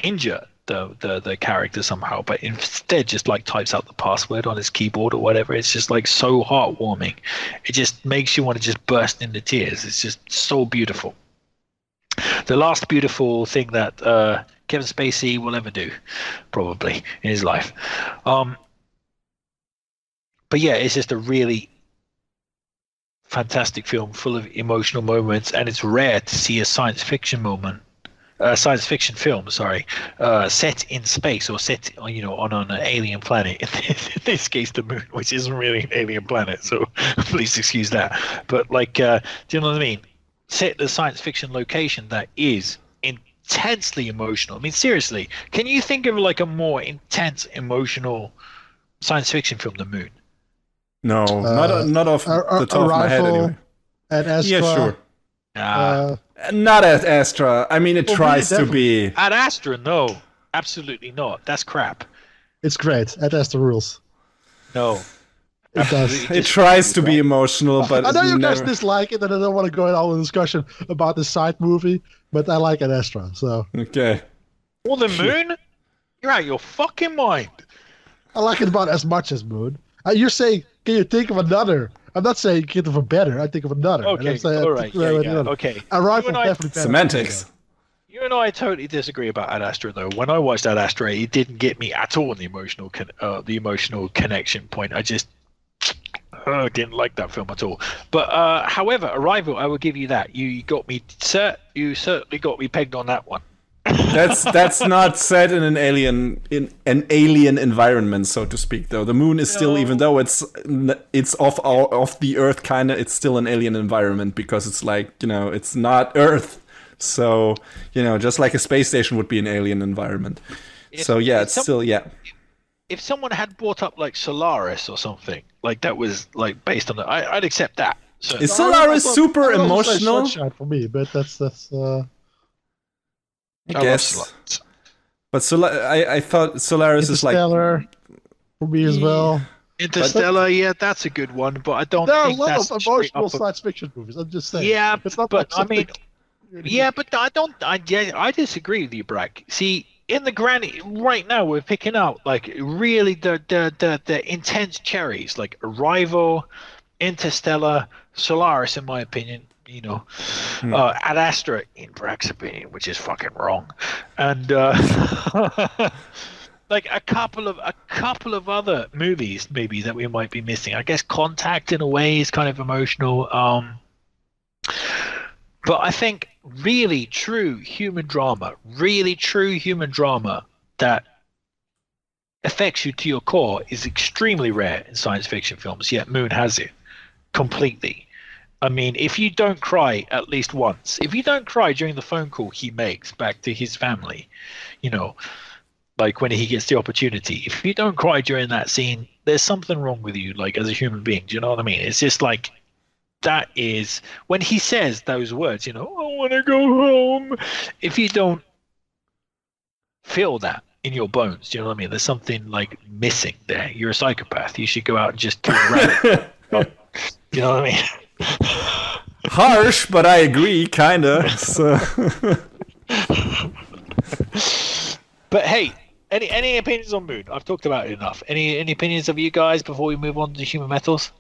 injure the character somehow, but instead just like types out the password on his keyboard or whatever. It's just like so heartwarming. It just makes you want to just burst into tears. It's just so beautiful. The last beautiful thing that Kevin Spacey will ever do, probably, in his life. But yeah, it's just a really fantastic film full of emotional moments, and it's rare to see a science fiction film, set in space, or set, you know, on an alien planet. In this case, the moon, which isn't really an alien planet, so please excuse that. But like, do you know what I mean? Set the science fiction location that is intensely emotional. I mean, seriously, can you think of like a more intense, emotional science fiction film than Moon? No, not off the top of my head anyway. Ad Astra. Yeah, sure. Not Ad Astra. I mean, it tries to be. Ad Astra, no. Absolutely not. That's crap. It's great. Ad Astra rules. No. It does. It tries to be emotional, but I know you guys dislike it, and I don't want to go in all the discussion about the side movie, but I like Ad Astra, so. Okay. More than Moon? You're out of your fucking mind. I like it about as much as Moon. You're saying, can you think of another? I'm not saying think of a better. I think of another. Okay, all right. Yeah. Okay. Arrival definitely better. Semantics. You and I totally disagree about Ad Astra, though. When I watched Ad Astra, it didn't get me at all in the emotional connection point. I just didn't like that film at all. But however, Arrival, I will give you that. You certainly got me pegged on that one. That's not set in an alien environment, so to speak. Though the moon is still, even though it's off the Earth, kind of, it's still an alien environment, because it's like, you know, it's not Earth. So, you know, just like a space station would be an alien environment. It's still. If someone had brought up like Solaris or something like that was like based on that, I'd accept that. So, is Solaris super emotional? For me, but that's. I guess. But I thought Solaris is like Interstellar for me as well. Interstellar, yeah, that's a good one, but I don't. There are think a lot that's of emotional science fiction movies. I'm just saying. Yeah, it's not but like I mean, yeah, but I don't. I disagree with you, Brack. See, in the granny right now, we're picking out like really the intense cherries, like Arrival, Interstellar, Solaris, in my opinion. You know, Ad Astra, in Brack's opinion, which is fucking wrong, and like a couple of other movies maybe that we might be missing. I guess Contact in a way is kind of emotional, but I think really true human drama that affects you to your core is extremely rare in science fiction films. Yet Moon has it completely. I mean, if you don't cry at least once, if you don't cry during the phone call he makes back to his family, you know, like when he gets the opportunity, if you don't cry during that scene, there's something wrong with you, like as a human being. Do you know what I mean? It's just like, that is, when he says those words, you know, I want to go home. If you don't feel that in your bones, do you know what I mean? There's something like missing there. You're a psychopath. You should go out and just kill rabbit. You know what I mean? Harsh, but I agree, kinda. So. But hey, any opinions on Moon? I've talked about it enough. Any opinions of you guys before we move on to Human Metals?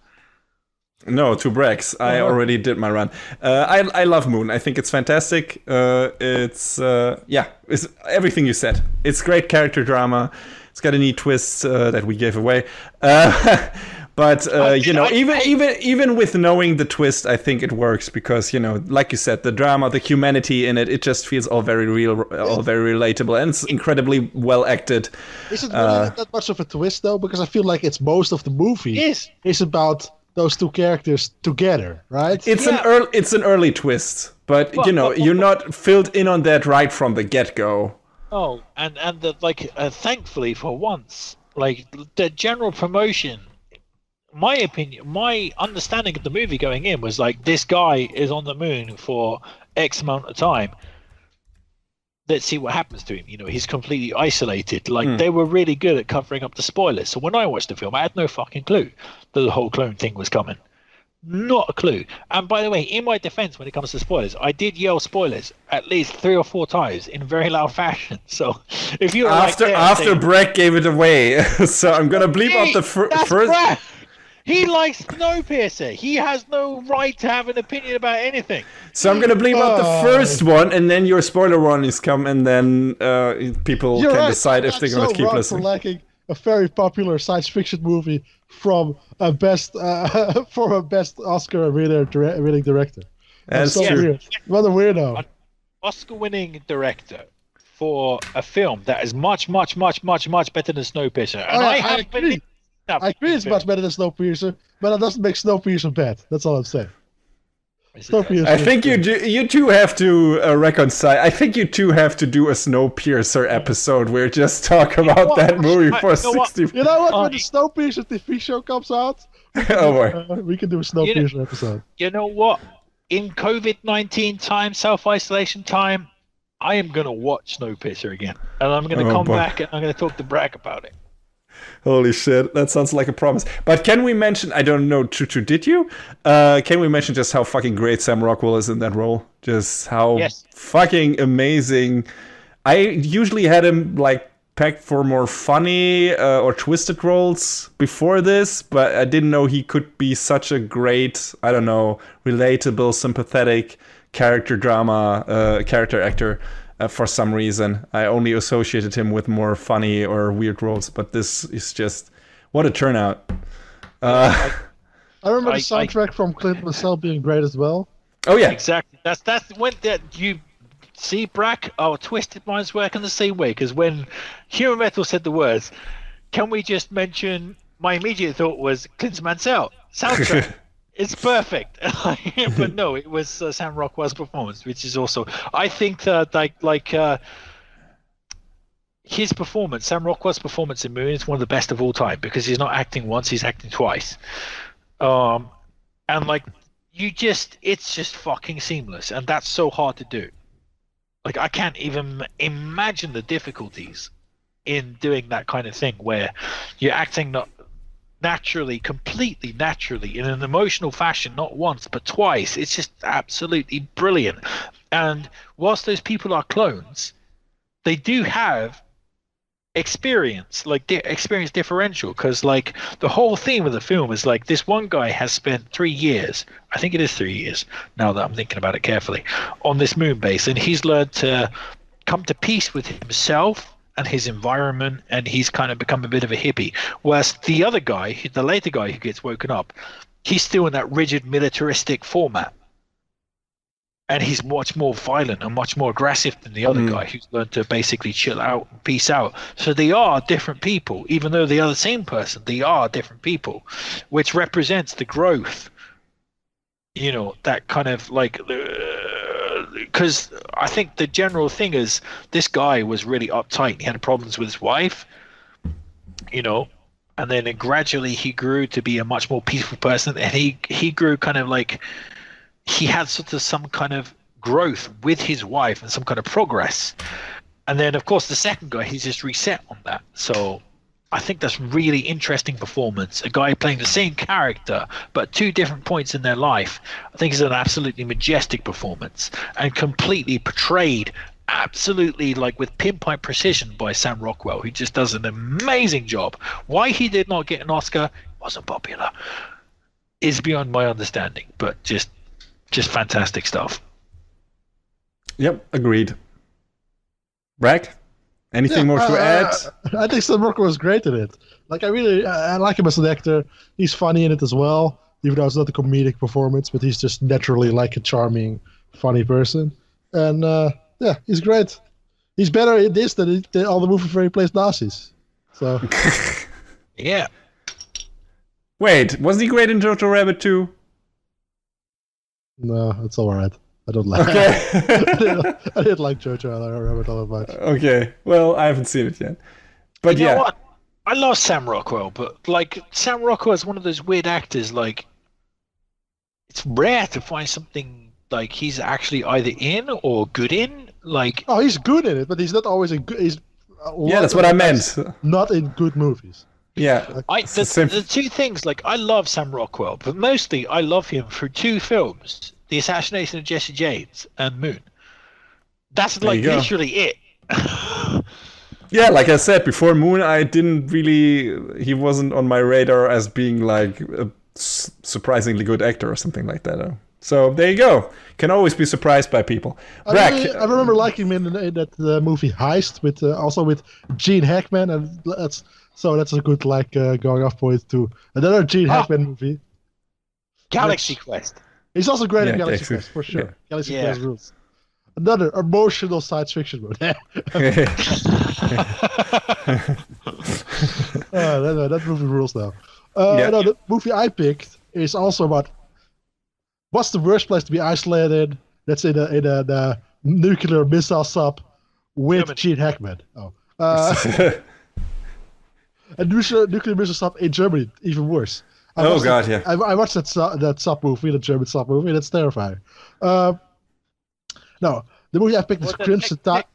No, to Brex. I already did my run. I love Moon. I think it's fantastic. It's everything you said. It's great character drama. It's got a neat twist that we gave away. But even with knowing the twist, I think it works because, like you said, the drama, the humanity in it, it just feels all very real, all very relatable, and it's incredibly well acted. Is it really that much of a twist though? Because I feel like it's most of the movie is about those two characters together, right? It's an early twist, but you're not filled in on that right from the get-go. Oh, and thankfully for once, like the general promotion. My opinion, my understanding of the movie going in was like, this guy is on the moon for X amount of time. Let's see what happens to him. He's completely isolated. Like they were really good at covering up the spoilers. So when I watched the film, I had no fucking clue that the whole clone thing was coming. Not a clue. And by the way, in my defense, when it comes to spoilers, I did yell spoilers at least 3 or 4 times in very loud fashion. So if you after Breck gave it away, so I'm gonna bleep out the first. He likes Snowpiercer. He has no right to have an opinion about anything. So I'm going to bleep out the first one, and then your spoiler warnings come, and then people can decide if they're going to keep listening. For liking a very popular science fiction movie from a best Oscar winning director. That's so true. Weird. What a weirdo. An Oscar-winning director for a film that is much, much, much, much, much better than Snowpiercer. And I agree. I agree it's much better than Snowpiercer, but it doesn't make Snowpiercer bad. That's all I'm saying. I think you two have to reconcile. I think you two have to do a Snowpiercer episode where just talk about that movie for 60 minutes. You know what? When the Snowpiercer TV show comes out, we can do a Snowpiercer episode. You know what? In COVID-19 time, self-isolation time, I am going to watch Snowpiercer again. And I'm going to come back and I'm going to talk to Bragg about it. Holy shit, that sounds like a promise. But can we mention, I don't know, Chuchu, did you? Can we mention just how fucking great Sam Rockwell is in that role? Just how fucking amazing. I usually had him like pegged for more funny or twisted roles before this, but I didn't know he could be such a great, I don't know, relatable, sympathetic character actor. For some reason, I only associated him with more funny or weird roles, but this is just what a turnout. I remember the soundtrack from Clint Mansell being great as well. Oh yeah, exactly. That's when you see Brack. Our twisted minds work in the same way, because when Human Metal said the words, "Can we just mention?" My immediate thought was Clint Mansell soundtrack. It's perfect, but no, it was Sam Rockwell's performance, which is also. I think that his performance, Sam Rockwell's performance in Moon, is one of the best of all time because he's not acting once; he's acting twice, and it's just fucking seamless, and that's so hard to do. Like I can't even imagine the difficulties in doing that kind of thing where you're acting not. Completely naturally, in an emotional fashion, not once but twice. It's just absolutely brilliant. And whilst those people are clones, they do have experience, experience differential, because like the whole theme of the film is like this one guy has spent 3 years, I think it is 3 years now that I'm thinking about it carefully, on this moon base, and he's learned to come to peace with himself and his environment, and he's kind of become a bit of a hippie. Whereas the other guy, the later guy who gets woken up, he's still in that rigid militaristic format. And he's much more violent and much more aggressive than the other guy who's learned to basically chill out and peace out. So they are different people, even though they are the same person, they are different people, which represents the growth, that kind of like... Because I think the general thing is this guy was really uptight. He had problems with his wife, and then gradually he grew to be a much more peaceful person. And he grew kind of like he had sort of some kind of growth with his wife and some kind of progress. And then, of course, the second guy, he's just reset on that. So I think that's really interesting performance. A guy playing the same character, but 2 different points in their life. I think it's an absolutely majestic performance and completely portrayed absolutely like with pinpoint precision by Sam Rockwell, who just does an amazing job. Why he did not get an Oscar, wasn't popular, is beyond my understanding, but just fantastic stuff. Yep, agreed. Bragg, anything more to add? I think Sam Rockwell was great in it. Like, I like him as an actor. He's funny in it as well, even though it's not a comedic performance, but he's just naturally like a charming, funny person. And yeah, he's great. He's better in this than all the movies where he plays Nazis. So yeah. Wait, wasn't he great in Jojo Rabbit too? No, it's all right. I don't like. Okay. I didn't like Jojo Rabbit all that much. Okay, well, I haven't seen it yet, but you yeah. know what? I love Sam Rockwell, but like Sam Rockwell is one of those weird actors. Like, it's rare to find something like he's actually either in or good in. Like, oh, he's good in it, but he's not always in good. Yeah, that's what I meant. Not in good movies. Yeah, the two things. Like, I love Sam Rockwell, but mostly I love him for two films: The Assassination of Jesse James and Moon. That's like literally it. Yeah, like I said before, Moon, he wasn't on my radar as being like a surprisingly good actor or something like that. So there you go. Can always be surprised by people. I remember liking him in that movie Heist also with Gene Hackman, and that's a good going off point to another Gene Hackman movie. Galaxy Quest. He's also great in Galaxy Quest for sure. Yeah. Galaxy Quest rules. Another emotional science fiction movie. That movie rules now. No, the movie I picked is also about what's the worst place to be isolated. That's in a nuclear missile sub with Gene Hackman. A nuclear missile sub in Germany, even worse. I watched that sub movie, the German sub movie, and it's terrifying. No, the movie I picked is Crimson Tide.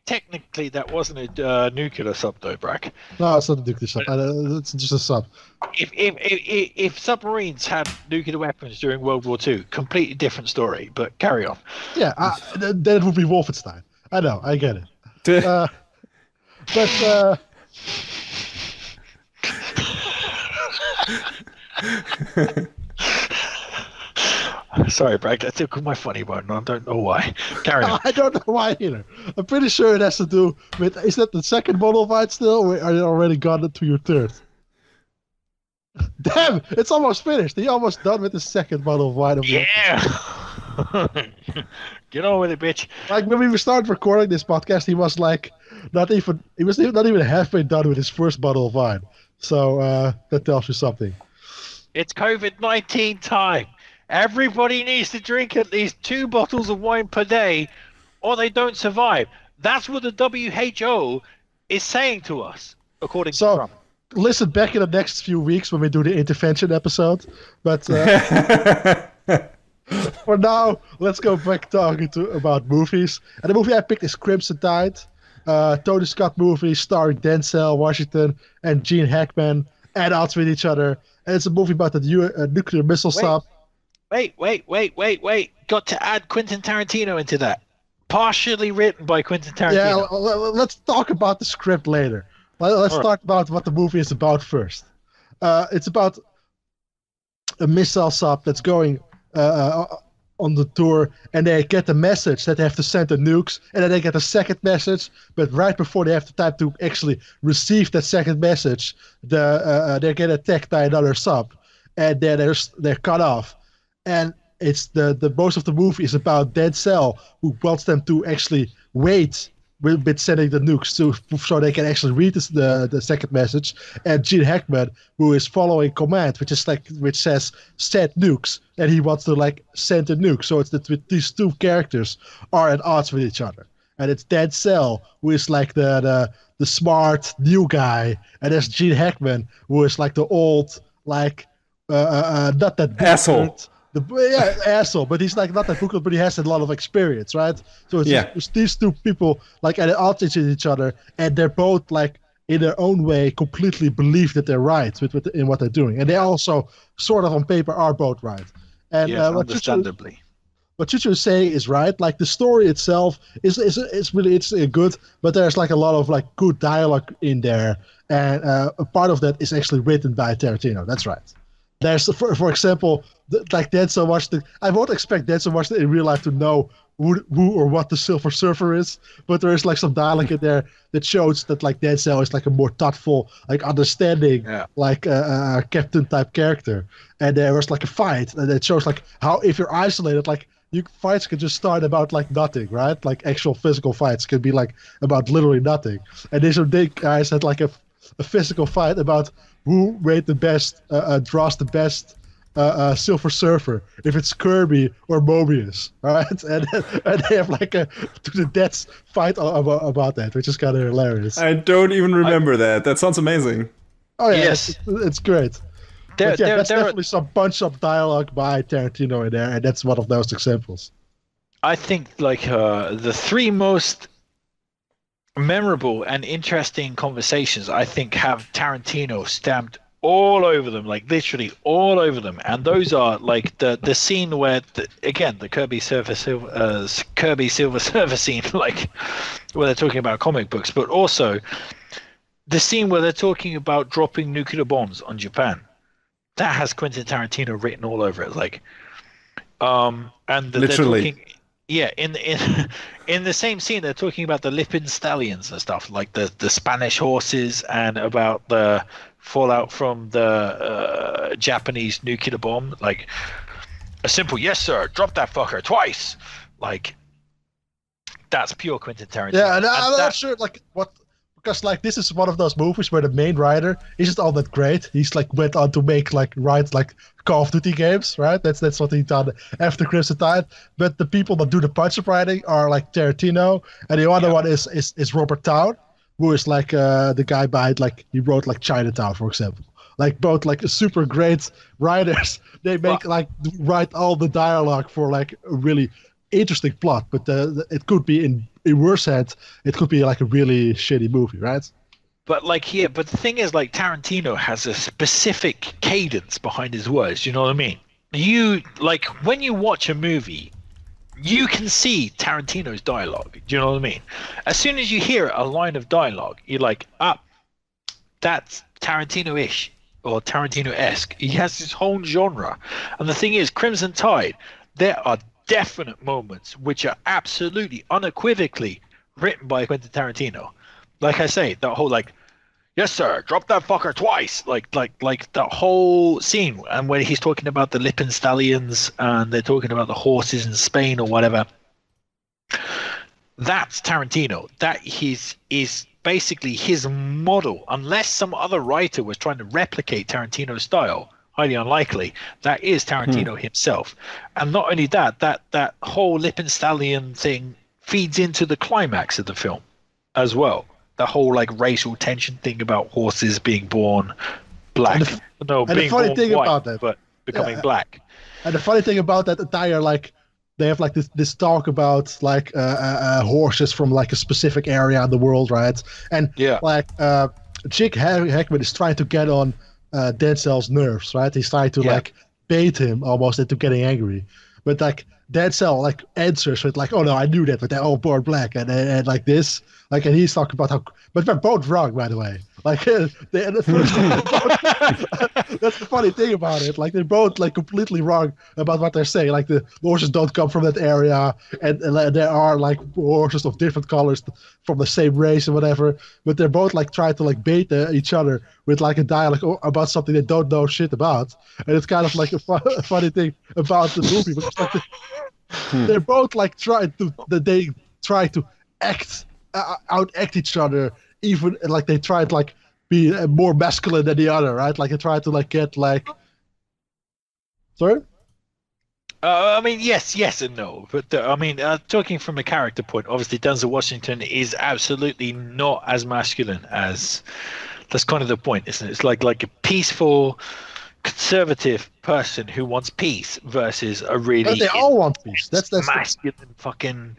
Technically, that wasn't a nuclear sub, though, Brack. No, it's not a nuclear sub. It's just a sub. If submarines had nuclear weapons during World War II, completely different story. But carry on. Yeah, then it would be Wolfenstein. I know, I get it. Sorry, Bragg, that took my funny one. I don't know why. Carry on. I don't know why either. I'm pretty sure it has to do with, is that the second bottle of wine still, or are you already gone to your third? Damn, it's almost finished. He almost done with the second bottle of wine. Yeah. Get on with it, bitch. Like when we started recording this podcast, he was not even halfway done with his first bottle of wine. So that tells you something. It's COVID-19 time. Everybody needs to drink at least 2 bottles of wine per day, or they don't survive. That's what the WHO is saying to us, according to Trump. Listen back in the next few weeks when we do the intervention episode. But for now, let's go back talking about movies. And the movie I picked is Crimson Tide. Tony Scott movie starring Denzel Washington and Gene Hackman at odds with each other. And it's a movie about the nuclear missile sub. Wait. Got to add Quentin Tarantino into that. Partially written by Quentin Tarantino. Yeah, let's talk about the script later. Let's talk about what the movie is about first. It's about a missile sub that's going on the tour, and they get a message that they have to send the nukes, and then they get a second message, but right before they have the time to actually receive that second message, they get attacked by another sub, and then they're cut off. And it's the most of the movie is about Denzel, who wants them to actually wait with sending the nukes so they can actually read the second message, and Gene Hackman, who is following command, which says send nukes, and he wants to send the nuke. So it's that these two characters are at odds with each other, and it's Denzel, who is the smart new guy, and there's Gene Hackman, who is the old not that asshole. Asshole, but he's not that booklet, but he has a lot of experience, right? So it's these two people at odds with each other, and they're both in their own way completely believe that they're right in what they're doing, and they also sort of on paper are both right. And understandably. what Chuchu is saying is right. Like the story itself is really it's good, but there's like a lot of like good dialogue in there, and a part of that is actually written by Tarantino. That's right. There's for example, like Denzel Washington. I won't expect Denzel Washington in real life to know who or what the Silver Surfer is, but there is like some dialogue in there that shows that like Denzel is like a more thoughtful, like understanding, like captain type character. And there was like a fight, and it shows like how if you're isolated, like fights can just start about like nothing, right? Like actual physical fights can be like about literally nothing. And these big guys had like a physical fight about who made the best, draws the best Silver Surfer, if it's Kirby or Mobius, right? And they have like a to the death fight about that, which is kind of hilarious. I don't even remember that. That sounds amazing. Oh yeah, yes, it's great. That's definitely some punch-up dialogue by Tarantino in there, and that's one of those examples. I think like the three most memorable and interesting conversations I think have Tarantino stamped all over them, like literally all over them. And those are like the scene where the Kirby Silver Surfer scene, like where they're talking about comic books, but also the scene where they're talking about dropping nuclear bombs on Japan. That has Quentin Tarantino written all over it, like and literally. In the same scene, they're talking about the Lippin stallions and stuff, like the Spanish horses, and about the fallout from the Japanese nuclear bomb. Like a simple "yes, sir," drop that fucker twice. Like that's pure Quentin Tarantino. Yeah, and I'm not sure like what. Because like this is one of those movies where the main writer isn't all that great. He's like went on to write like Call of Duty games, right? That's what he done after Crimson Tide. But the people that do the punch-up writing are like Tarantino, and the other one is Robert Town, who is like the guy behind like he wrote like Chinatown, for example. Like both like super great writers. They write all the dialogue for like a really interesting plot, but it could be in worse hands, it could be like a really shitty movie, right? But but the thing is, like Tarantino has a specific cadence behind his words. You know what I mean? You like when you watch a movie, you can see Tarantino's dialogue. Do you know what I mean? As soon as you hear a line of dialogue, you're like, that's Tarantino-ish or Tarantino-esque. He has his whole genre. And the thing is, Crimson Tide, there are definite moments which are absolutely unequivocally written by Quentin Tarantino. Like I say, that whole like, yes sir, drop that fucker twice, like that whole scene, and when he's talking about the Lippin stallions and they're talking about the horses in Spain or whatever, that's Tarantino. That is basically his model, unless some other writer was trying to replicate Tarantino's style. Highly unlikely. That is Tarantino himself. And not only that whole Lippin Stallion thing feeds into the climax of the film as well. The whole like racial tension thing about horses being born black. Being born white, about that, but becoming black. And the funny thing about that entire like they have like this talk about like horses from like a specific area in the world, right? And like Chick Hackman is trying to get on Denzel's nerves, right? He's trying to like bait him almost into getting angry, but like Denzel like answers with like, "Oh no, I knew that, but they're all born black," and like this, like, and he's talking about how, but they're both wrong, by the way. Like, that's the funny thing about it. Like, they're both like completely wrong about what they're saying. Like, the horses don't come from that area, and there are like horses of different colors from the same race or whatever. But they're both like trying to like bait each other with like a dialogue about something they don't know shit about. And it's kind of like a funny thing about the movie, because like they're both like trying to outact each other. Even like they try to like be more masculine than the other, right? Like they try to like get like. Sorry. I mean, yes and no. But I mean, talking from a character point, obviously Denzel Washington is absolutely not as masculine as. That's kind of the point, isn't it? It's like a peaceful, conservative person who wants peace versus a really. But they all want peace. That's masculine fucking.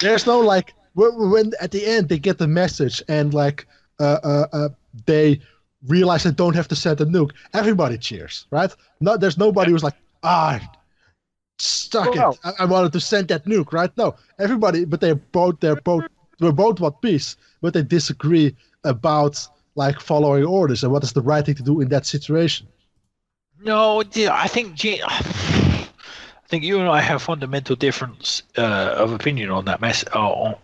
There's no like. When at the end they get the message and like they realize they don't have to send a nuke, everybody cheers, right? There's nobody who's like, stuck Well, it. I wanted to send that nuke, right? No, everybody, but we're both want peace, but they disagree about like following orders and what is the right thing to do in that situation. no, I think I think you and I have fundamental difference of opinion on that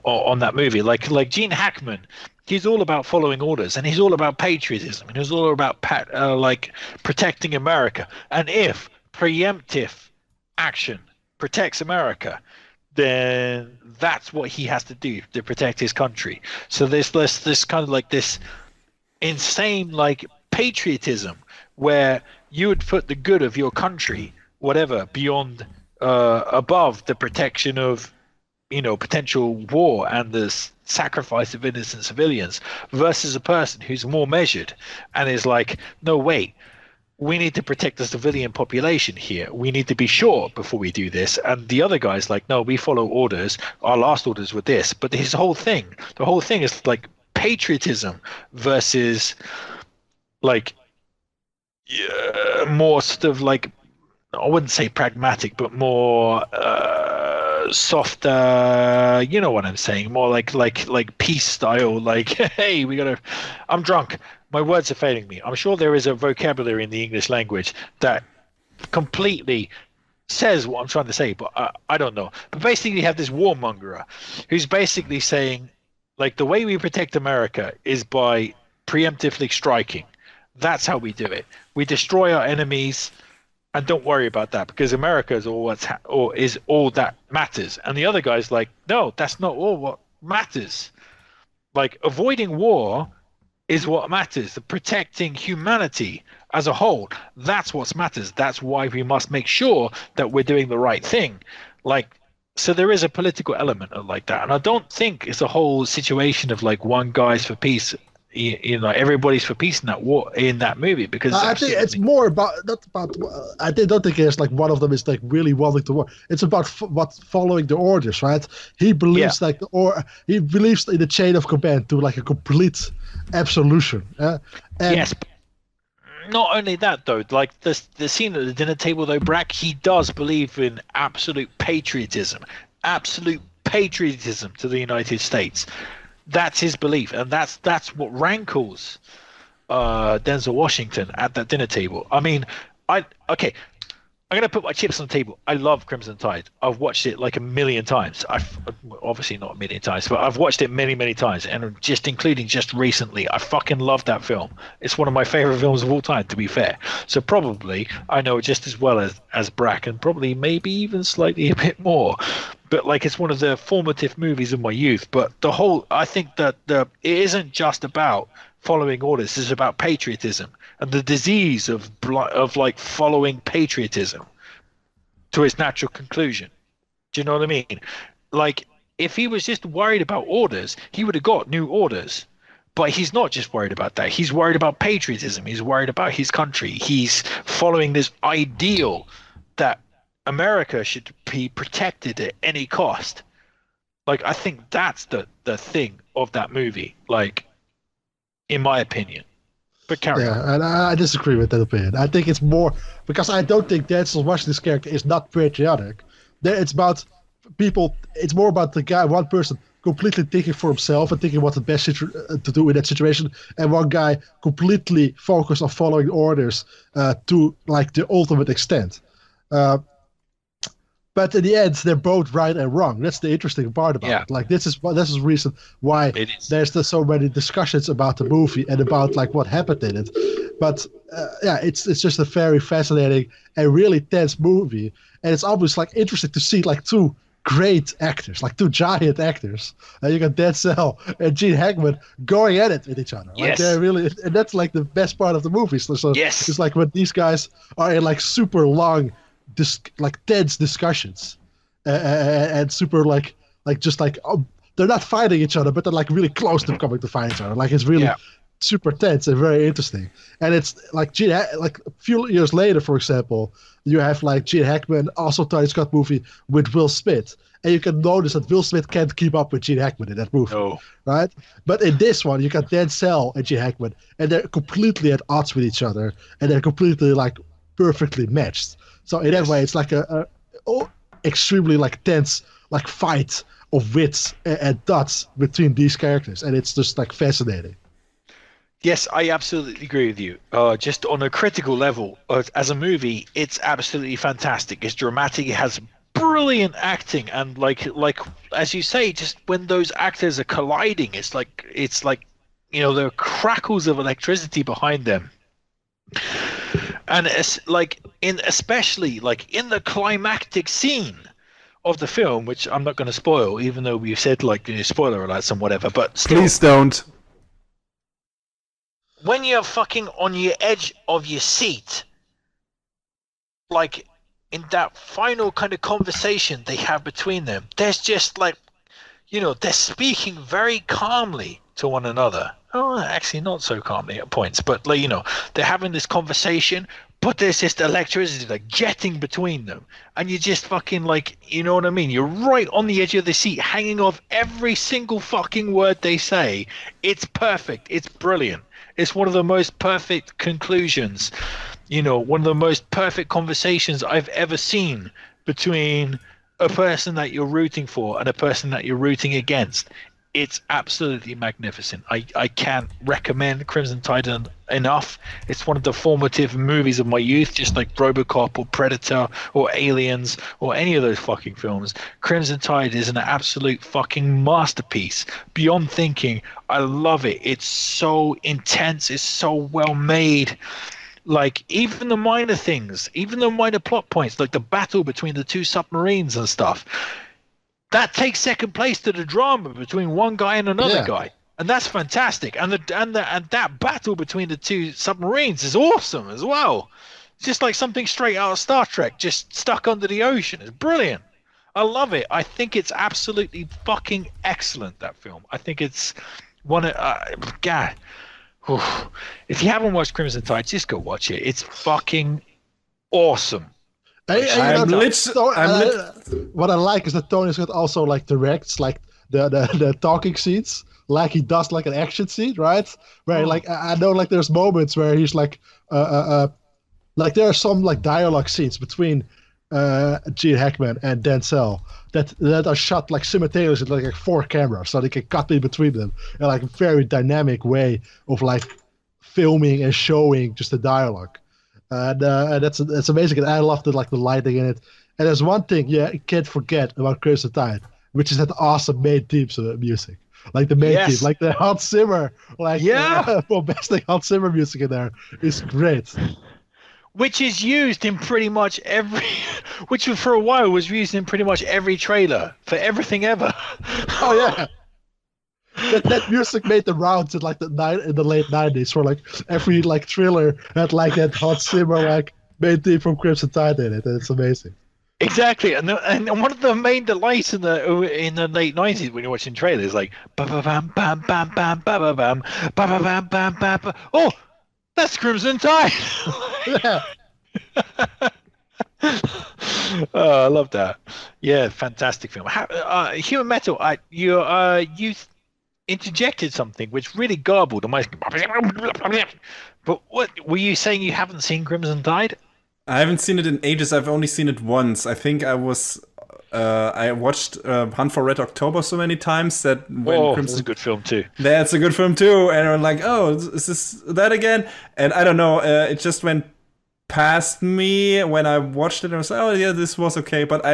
on that movie. Like Gene Hackman, he's all about following orders, and he's all about patriotism, and he's all about like protecting America. And if preemptive action protects America, then that's what he has to do to protect his country. So there's this kind of like this insane like patriotism where you would put the good of your country whatever beyond above the protection of potential war and the sacrifice of innocent civilians versus a person who's more measured and is like, no, wait, we need to protect the civilian population here. We need to be sure before we do this. And the other guy's like, no, we follow orders. Our last orders were this. But the whole thing is like patriotism versus like more sort of like, I wouldn't say pragmatic, but more softer. You know what I'm saying? More like peace style. Like, hey, I'm drunk. My words are failing me. I'm sure there is a vocabulary in the English language that completely says what I'm trying to say, but I don't know. But basically, you have this warmonger who's basically saying, like, the way we protect America is by preemptively striking. That's how we do it. We destroy our enemies. And don't worry about that because America is all that matters. And the other guy's like, no, that's not all what matters. Like avoiding war is what matters. Protecting humanity as a whole, that's what matters. That's why we must make sure that we're doing the right thing. Like, so there is a political element of like that. And I don't think it's a whole situation of like one guy's for peace. Everybody's for peace in that movie because I think it's more about not about. I don't think it's like one of them is like really wanting to war. It's about following the orders, right? He believes he believes in the chain of command to like a complete absolution. Yes. Not only that though, like the scene at the dinner table though, Brack, he does believe in absolute patriotism to the United States. That's his belief, and that's what rankles Denzel Washington at that dinner table. I mean, I'm gonna put my chips on the table. I love Crimson Tide. I've watched it like a million times. Obviously not a million times, but I've watched it many, many times, and including just recently. I fucking love that film. It's one of my favorite films of all time, to be fair. So probably I know it just as well as Brack, and probably maybe even slightly a bit more. But like it's one of the formative movies of my youth. But I think that it isn't just about following orders. It's about patriotism and the disease of like following patriotism to its natural conclusion. Do you know what I mean? Like if he was just worried about orders, he would have got new orders. But he's not just worried about that. He's worried about patriotism. He's worried about his country. He's following this ideal that America should be protected at any cost. Like I think that's the thing of that movie, like in my opinion. But carry on. And I disagree with that opinion. I think it's more because I don't think Denzel Washington's character is not patriotic. It's about people. It's more about the guy, one person completely thinking for himself and thinking what's the best to do in that situation, and one guy completely focused on following orders to like the ultimate extent. But in the end, they're both right and wrong. That's the interesting part about it. Like this is the reason why there's so many discussions about the movie and about like what happened in it. But it's just a very fascinating and really tense movie, and it's always like interesting to see like two great actors, like two giant actors. You got Denzel and Gene Hackman going at it with each other. Like they're really, and that's like the best part of the movie. So it's like when these guys are in like super long, like tense discussions, and super like they're not fighting each other, but they're like really close to coming to fight each other. Like it's really super tense and very interesting. And it's like like a few years later, for example, you have like Gene Hackman also Tony Scott movie with Will Smith, and you can notice that Will Smith can't keep up with Gene Hackman in that movie, right? But in this one, you got Denzel and Gene Hackman, and they're completely at odds with each other, and they're completely like perfectly matched. So in that way, it's like extremely like tense like fight of wits and thoughts between these characters, and it's just like fascinating. Yes, I absolutely agree with you. Just on a critical level, as a movie, it's absolutely fantastic. It's dramatic. It has brilliant acting, and like as you say, just when those actors are colliding, it's like there are crackles of electricity behind them, and it's especially in the climactic scene of the film, which I'm not going to spoil, even though we've said spoiler alerts and whatever. But still, Please don't. When you're fucking on your edge of your seat, like in that final kind of conversation they have between them, there's just they're speaking very calmly to one another. Oh, actually not so calmly at points, but they're having this conversation, but there's just electricity jetting between them, and you're just fucking you know what I mean? You're right on the edge of the seat, hanging off every single fucking word they say. It's perfect. It's brilliant. It's one of the most perfect conclusions, one of the most perfect conversations I've ever seen between a person that you're rooting for and a person that you're rooting against. It's absolutely magnificent. I can't recommend Crimson Tide enough. It's one of the formative movies of my youth, just like RoboCop or Predator or Aliens or any of those fucking films. Crimson Tide is an absolute fucking masterpiece. Beyond thinking, I love it. It's so intense. It's so well made. Even the minor things, even the minor plot points, like the battle between the two submarines and stuff, that takes second place to the drama between one guy and another guy, and that's fantastic. And that battle between the two submarines is awesome as well. It's just like something straight out of Star Trek, just stuck under the ocean. It's brilliant. I love it. I think it's absolutely fucking excellent, that film. I think it's one of God. If you haven't watched Crimson Tide, just go watch it. It's fucking awesome. What I like is that Tony Scott also directs the talking scenes, like he does an action scene, right? Where I know there's moments where he's there are some dialogue scenes between Gene Hackman and Denzel that are shot simultaneously with 4 cameras, so they can cut in between them in a very dynamic way of filming and showing just the dialogue. And that's amazing, and I love the lighting in it. And there's one thing you can't forget about Crimson Tide, which is that awesome main theme music, the main theme, the Hans Zimmer, bombastic Hans Zimmer music in there is great. Which is used in pretty much which for a while was used in pretty much every trailer for everything ever. Oh yeah. That music made the rounds in the late 90s, where every thriller had that Hans Zimmer main theme from Crimson Tide in it, and it's amazing. Exactly, and one of the main delights in the late 90s when you're watching trailers, ba ba bam bam bam bam ba ba bam ba ba bam bam bam. Oh, that's Crimson Tide. Yeah. Oh, I love that. Yeah, fantastic film. Human Metal. You interjected something which really garbled. But what were you saying? You haven't seen Crimson Tide? I haven't seen it in ages. I've only seen it once. I think I watched Hunt for Red October so many times that when that's a good film too. That's a good film too. And I'm like, oh, is this that again? And I don't know. It just went past me when I watched it. And I was like, oh yeah, this was okay. But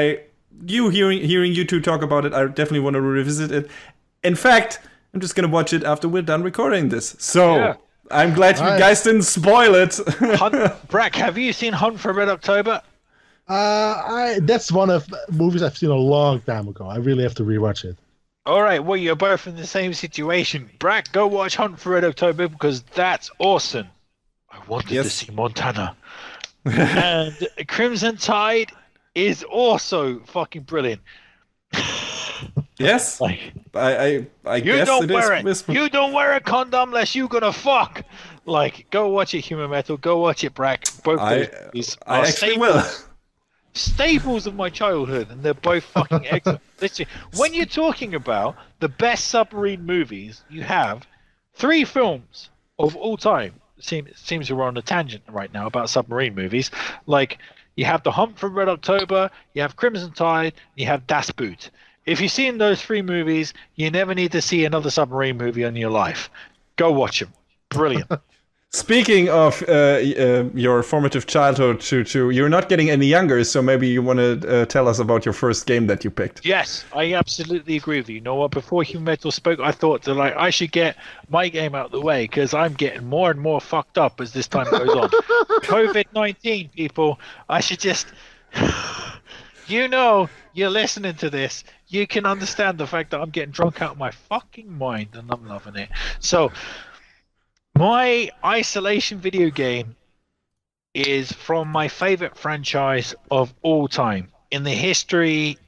hearing you two talk about it, I definitely want to revisit it. In fact, I'm just gonna watch it after we're done recording this. So. Yeah. I'm glad you guys didn't spoil it. Brack, have you seen Hunt for Red October? That's one of the movies I've seen a long time ago. I really have to rewatch it. All right, well, you're both in the same situation. Brack, go watch Hunt for Red October because that's awesome. I wanted to see Montana. And Crimson Tide is also fucking brilliant. Yes, I guess don't it wear is. it. You don't wear a condom unless you're gonna fuck. Go watch it, Human Metal. Go watch it, Brack. Both these I actually will. Staples of my childhood, and they're both fucking excellent. Literally, when you're talking about the best submarine movies, you have 3 films of all time. Seems we're on a tangent right now about submarine movies. You have The Hunt for Red October, you have Crimson Tide, you have Das Boot. If you've seen those 3 movies, you never need to see another submarine movie in your life. Go watch them. Brilliant. Speaking of your formative childhood, you're not getting any younger, so maybe you want to tell us about your first game that you picked. Yes, I absolutely agree with you. You know what? Before Human Metal spoke, I thought that I should get my game out of the way because I'm getting more and more fucked up as this time goes on. COVID-19, people. I should just... you're listening to this. You can understand the fact that I'm getting drunk out of my fucking mind and I'm loving it. So... my isolation video game is from my favorite franchise of all time in the history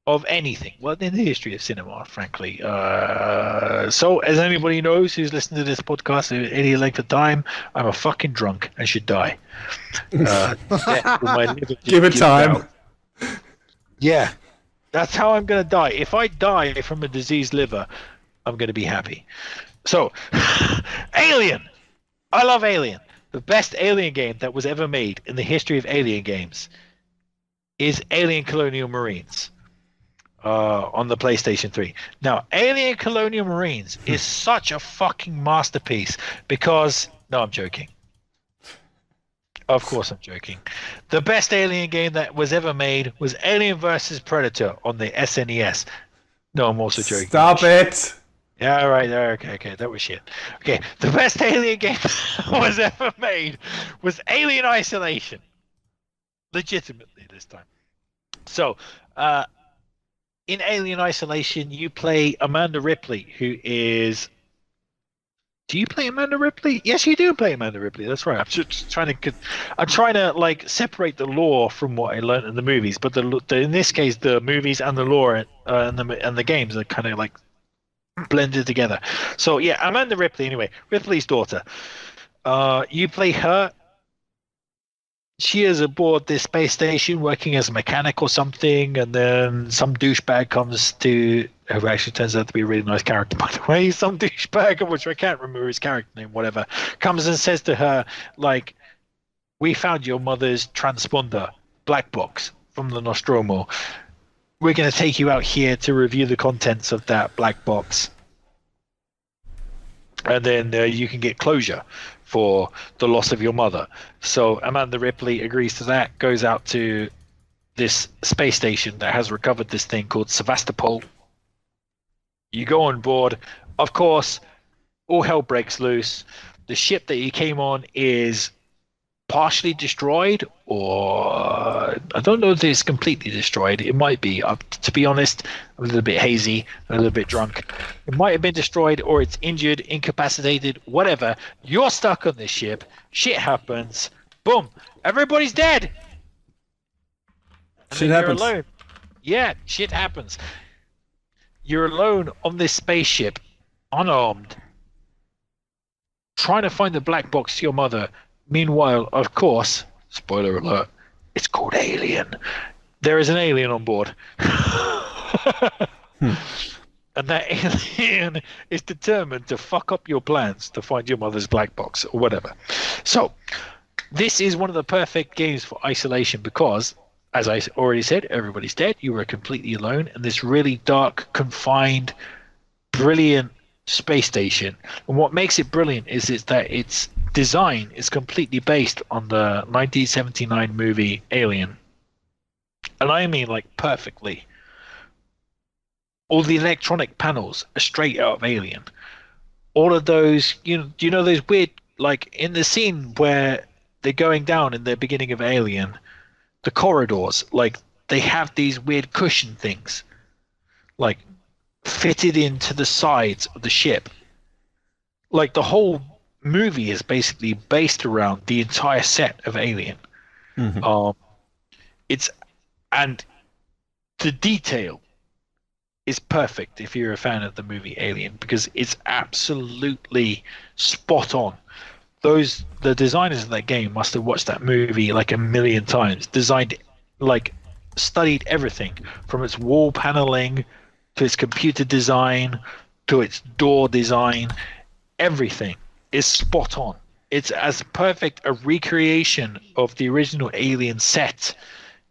of anything. Well, in the history of cinema, frankly. So, as anybody knows who's listened to this podcast at any length of time, I'm a fucking drunk and should die. Give it time. Yeah, that's how I'm going to die. If I die from a diseased liver, I'm going to be happy. So, Alien. I love Alien. The best Alien game that was ever made in the history of Alien games is Alien Colonial Marines on the PlayStation 3. Now, Alien Colonial Marines is such a fucking masterpiece because... No, I'm joking. Of course I'm joking. The best Alien game that was ever made was Alien vs. Predator on the SNES. No, I'm also joking. Stop it! Yeah, all right. Okay, that was shit. Okay, the best Alien game that was ever made was Alien Isolation. Legitimately this time. So, in Alien Isolation, you play Amanda Ripley, who is... Do you play Amanda Ripley? Yes, you do play Amanda Ripley. That's right. I'm just trying to like separate the lore from what I learned in the movies, but in this case, the movies and the lore and the games are kind of like blended together. So yeah, Amanda Ripley. Anyway, Ripley's daughter. You play her. She is aboard this space station working as a mechanic or something, and then some douchebag comes to, who actually turns out to be a really nice character, by the way. Some douchebag, which I can't remember his character name, whatever, comes and says to her, like, we found your mother's transponder black box from the Nostromo. We're going to take you out here to review the contents of that black box. And then you can get closure for the loss of your mother. So Amanda Ripley agrees to that, goes out to this space station that has recovered this thing called Sevastopol. You go on board. Of course, all hell breaks loose. The ship that you came on is partially destroyed, or I don't know if it's completely destroyed. It might be. To be honest, I'm a little bit hazy, a little bit drunk. It might have been destroyed, or it's injured, incapacitated, whatever. You're stuck on this ship. Shit happens. Boom. Everybody's dead. And shit happens. You're alone. Yeah, shit happens. You're alone on this spaceship, unarmed, trying to find the black box to your mother. Meanwhile, of course, spoiler alert, it's called Alien. There is an alien on board. And that alien is determined to fuck up your plans to find your mother's black box or whatever. So, this is one of the perfect games for isolation because, as I already said, everybody's dead. You are completely alone in this really dark, confined, brilliant space station. And what makes it brilliant is that its design is completely based on the 1979 movie Alien. And I mean like perfectly. All the electronic panels are straight out of Alien. All of those, do you know those weird, like in the scene where they're going down in the beginning of Alien, the corridors, like they have these weird cushion things, like fitted into the sides of the ship. Like the whole movie is basically based around the entire set of Alien. Mm-hmm. And the detail is perfect if you're a fan of the movie Alien, because it's absolutely spot on. The designers of that game must have watched that movie like a million times, studied everything from its wall paneling to its computer design to its door design. Everything is spot on. It's as perfect a recreation of the original Alien set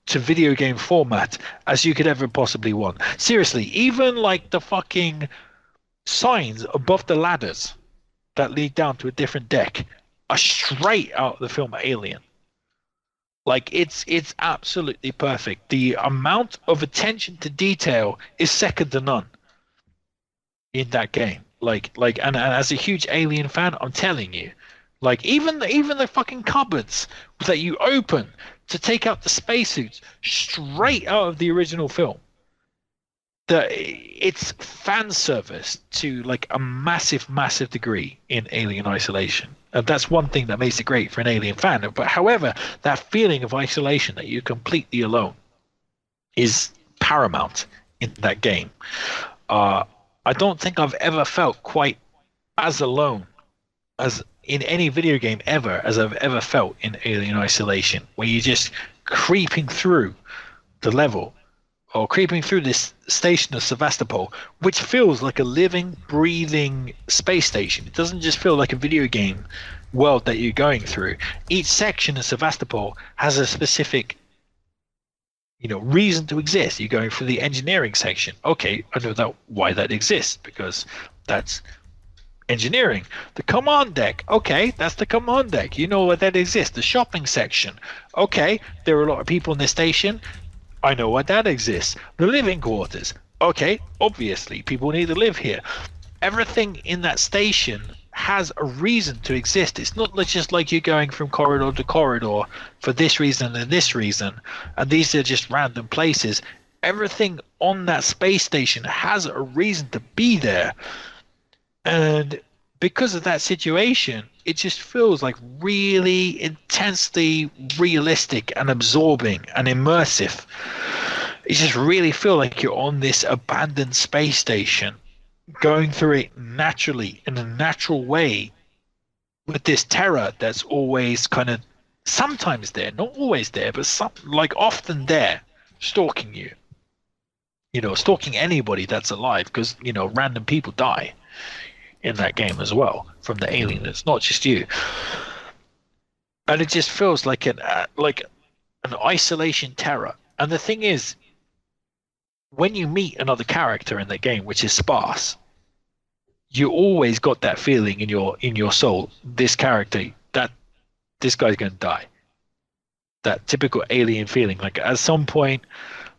to video game format as you could ever possibly want. Seriously, even like the fucking signs above the ladders that lead down to a different deck are straight out of the film Alien. Like it's absolutely perfect. The amount of attention to detail is second to none in that game. And as a huge Alien fan, I'm telling you, like even the fucking cupboards that you open to take out the spacesuits straight out of the original film. It's fan service to like a massive degree in Alien Isolation. And that's one thing that makes it great for an Alien fan. But however, that feeling of isolation that you're completely alone is paramount in that game. I don't think I've ever felt quite as alone as in any video game ever as I've ever felt in Alien Isolation, where you're just creeping through the level or creeping through this station of Sevastopol, which feels like a living, breathing space station. It doesn't just feel like a video game world that you're going through. Each section of Sevastopol has a specific, reason to exist. You're going through the engineering section. Okay, I know why that exists, because that's engineering. The command deck, okay, that's the command deck. You know why that exists. The shopping section, okay, there are a lot of people in this station. I know why that exists. The living quarters, okay, obviously people need to live here. Everything in that station has a reason to exist. It's not just like you're going from corridor to corridor for this reason and this reason, and these are just random places. Everything on that space station has a reason to be there. And because of that situation, it just feels like really intensely realistic and absorbing and immersive. You just really feel like you're on this abandoned space station, going through it naturally, in a natural way, with this terror that's always kind of sometimes there, not always there, but often there, stalking you. Stalking anybody that's alive, because, random people die in that game as well from the alien. It's not just you, and it just feels like an isolation terror. And the thing is, when you meet another character in the game, which is sparse, you always got that feeling in your soul. This character, that this guy's going to die. That typical alien feeling. Like at some point,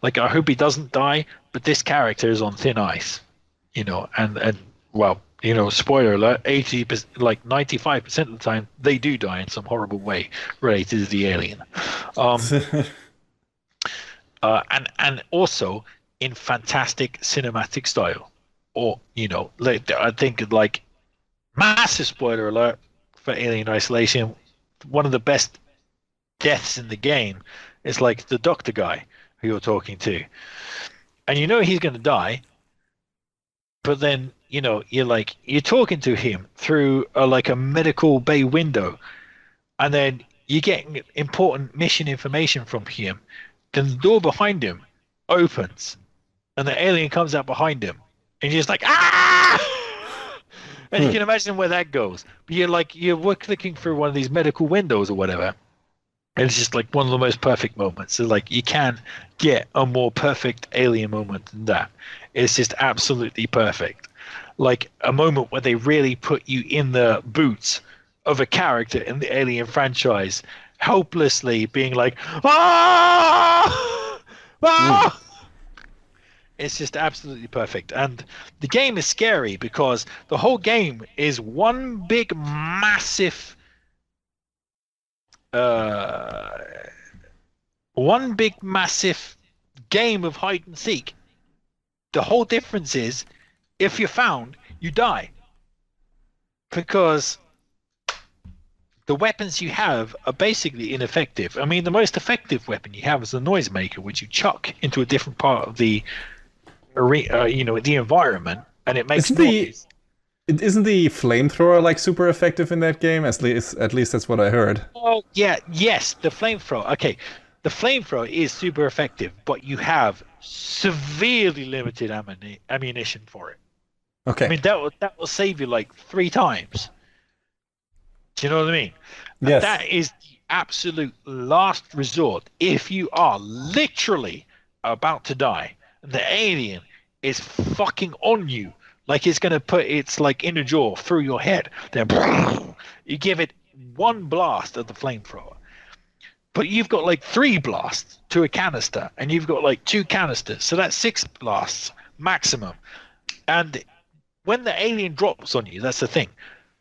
like I hope he doesn't die, but this character is on thin ice. And well. Spoiler alert, 80%, like 95% of the time, they do die in some horrible way related to the alien. And also in fantastic cinematic style. Or, I think like massive spoiler alert for Alien Isolation, one of the best deaths in the game is like the doctor guy who you're talking to. And he's going to die, but then you're talking to him through a medical bay window, and then you're getting important mission information from him. Then the door behind him opens, and the alien comes out behind him, and you're just like, ah! And you can imagine where that goes. But you're clicking through one of these medical windows or whatever, and it's just like one of the most perfect moments. So like you can get a more perfect alien moment than that. It's just absolutely perfect. Like a moment where they really put you in the boots of a character in the Alien franchise, helplessly being like, ah! Ah! It's just absolutely perfect. And the game is scary because the whole game is one big massive game of hide and seek. The whole difference is, if you're found, you die. Because the weapons you have are basically ineffective. I mean, the most effective weapon you have is the noisemaker, which you chuck into a different part of the the environment, and it makes noise. Isn't the flamethrower like super effective in that game? At least that's what I heard. Oh yeah, yes, the flamethrower. Okay, the flamethrower is super effective, but you have severely limited ammunition for it. Okay. I mean that will save you like 3 times. Do you know what I mean? Yes. That is the absolute last resort. If you are literally about to die, the alien is fucking on you, like it's gonna put its like inner jaw through your head. Then you give it one blast of the flamethrower, but you've got like 3 blasts to a canister, and you've got like 2 canisters, so that's 6 blasts maximum. And when the alien drops on you, that's the thing.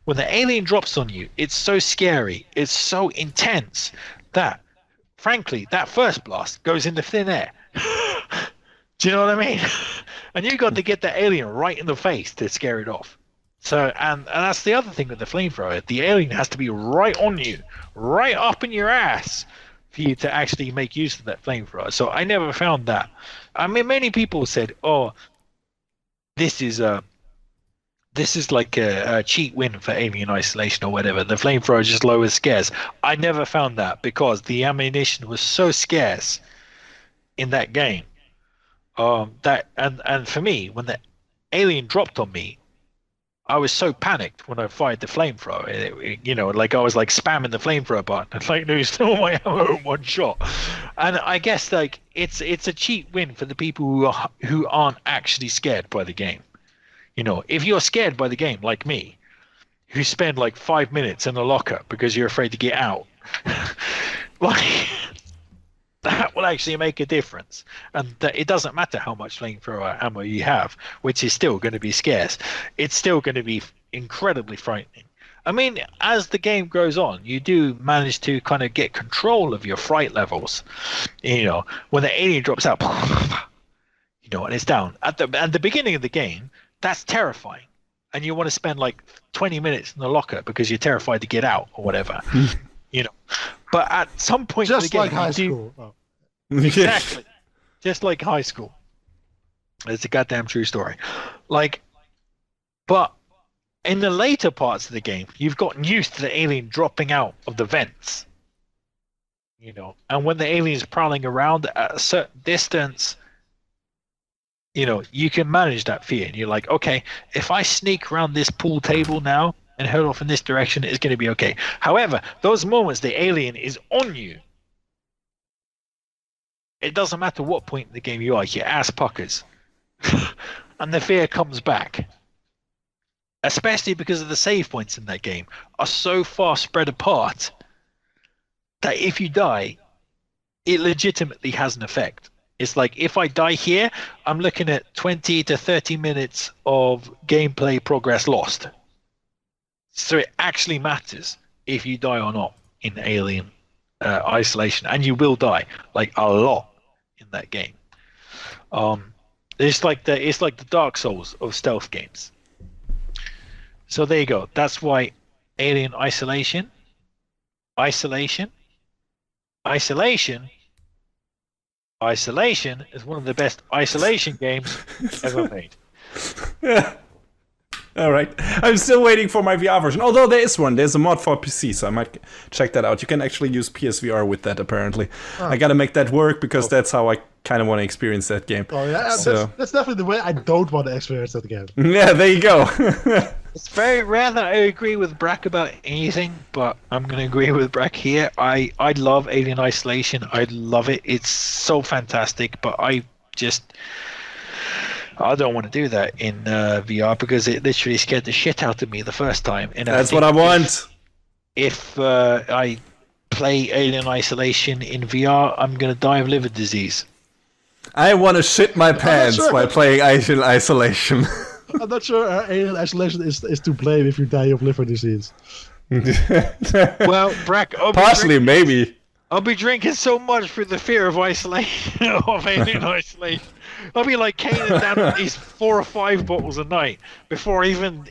When the alien drops on you, it's so scary, it's so intense that, frankly, that first blast goes into thin air. Do you know what I mean? And you got to get the alien right in the face to scare it off. So, and that's the other thing with the flamethrower. The alien has to be right on you, right up in your ass, for you to actually make use of that flamethrower. So I never found that. I mean, many people said, "Oh, this is like a cheat win for Alien Isolation or whatever. The flamethrower just lowers scares." I never found that, because the ammunition was so scarce in that game. That and for me, when the alien dropped on me, I was so panicked when I fired the flamethrower. You know, like I was like spamming the flamethrower button and like losing all my ammo in one shot. And I guess like it's a cheat win for the people who aren't actually scared by the game. You know, if you're scared by the game like me, who spend like 5 minutes in a locker because you're afraid to get out, like that will actually make a difference. And it doesn't matter how much flamethrower ammo you have, which is still going to be scarce. It's still going to be incredibly frightening. I mean, as the game goes on, you do manage to kind of get control of your fright levels. You know, when the alien drops out, you know, and it's down. At the beginning of the game, that's terrifying. And you want to spend like 20 minutes in the locker because you're terrified to get out or whatever. You know, but at some point Just in the game, like high school. Oh. Exactly, just like high school. It's a goddamn true story. Like, but in the later parts of the game, you've gotten used to the alien dropping out of the vents. You know, and when the alien's prowling around at a certain distance, you know, you can manage that fear. And you're like, okay, if I sneak around this pool table now and head off in this direction, it's going to be okay. However, those moments the alien is on you, it doesn't matter what point in the game you are, your ass puckers. And the fear comes back. Especially because of the save points in that game are so far spread apart that if you die, it legitimately has an effect. It's like, if I die here, I'm looking at 20 to 30 minutes of gameplay progress lost. So it actually matters if you die or not in Alien Isolation, and you will die like a lot in that game. It's like the Dark Souls of stealth games. So there you go. That's why Alien Isolation is one of the best isolation games ever made. Yeah. All right. I'm still waiting for my VR version. Although there is one. There's a mod for PC, so I might check that out. You can actually use PSVR with that, apparently. Oh. I gotta make that work because that's how I kind of want to experience that game. Oh, yeah. So. That's definitely the way I don't want to experience that game. Yeah, there you go. It's very rare that I agree with Brack about anything, but I'm going to agree with Brack here. I love Alien Isolation. I love it. It's so fantastic, but I don't want to do that in VR because it literally scared the shit out of me the first time. And that's what I want. If I play Alien Isolation in VR, I'm going to die of liver disease. I want to shit my pants while playing Alien Isolation. I'm not sure Alien Isolation is to blame if you die of liver disease. Well, Brack, partially maybe. I'll be drinking so much for the fear of isolation, of Alien Isolation. I'll be like caning down at least 4 or 5 bottles a night before I even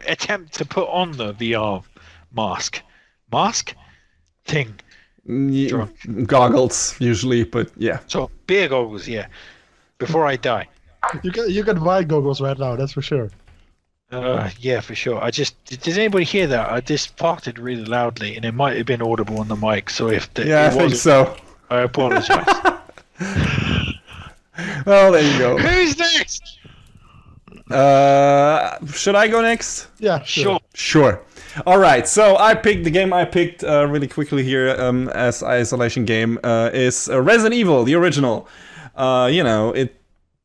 attempt to put on the VR mask thing. Goggles usually, but yeah. So beer goggles, yeah. Before I die. You can buy goggles right now, that's for sure. Yeah, for sure. Did anybody hear that? I just farted really loudly, and it might have been audible on the mic. So if I think so. I apologize. Well, there you go. Who's next? Should I go next? Yeah, sure. Sure. All right. So I picked the game I picked really quickly here as isolation game is Resident Evil, the original. It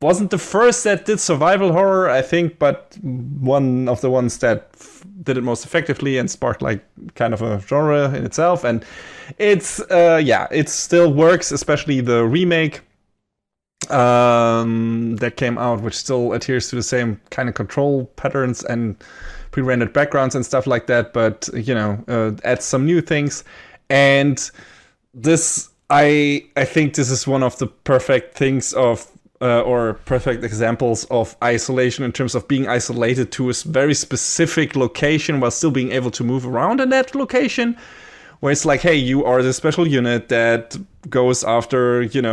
wasn't the first that did survival horror, I think, but one of the ones that did it most effectively and sparked like kind of a genre in itself. And it's it still works, especially the remake that came out, which still adheres to the same kind of control patterns and pre-rendered backgrounds and stuff like that, but adds some new things. And this, I think this is one of the perfect things of or perfect examples of isolation in terms of being isolated to a very specific location while still being able to move around in that location, where it's like, hey, you are the special unit that goes after, you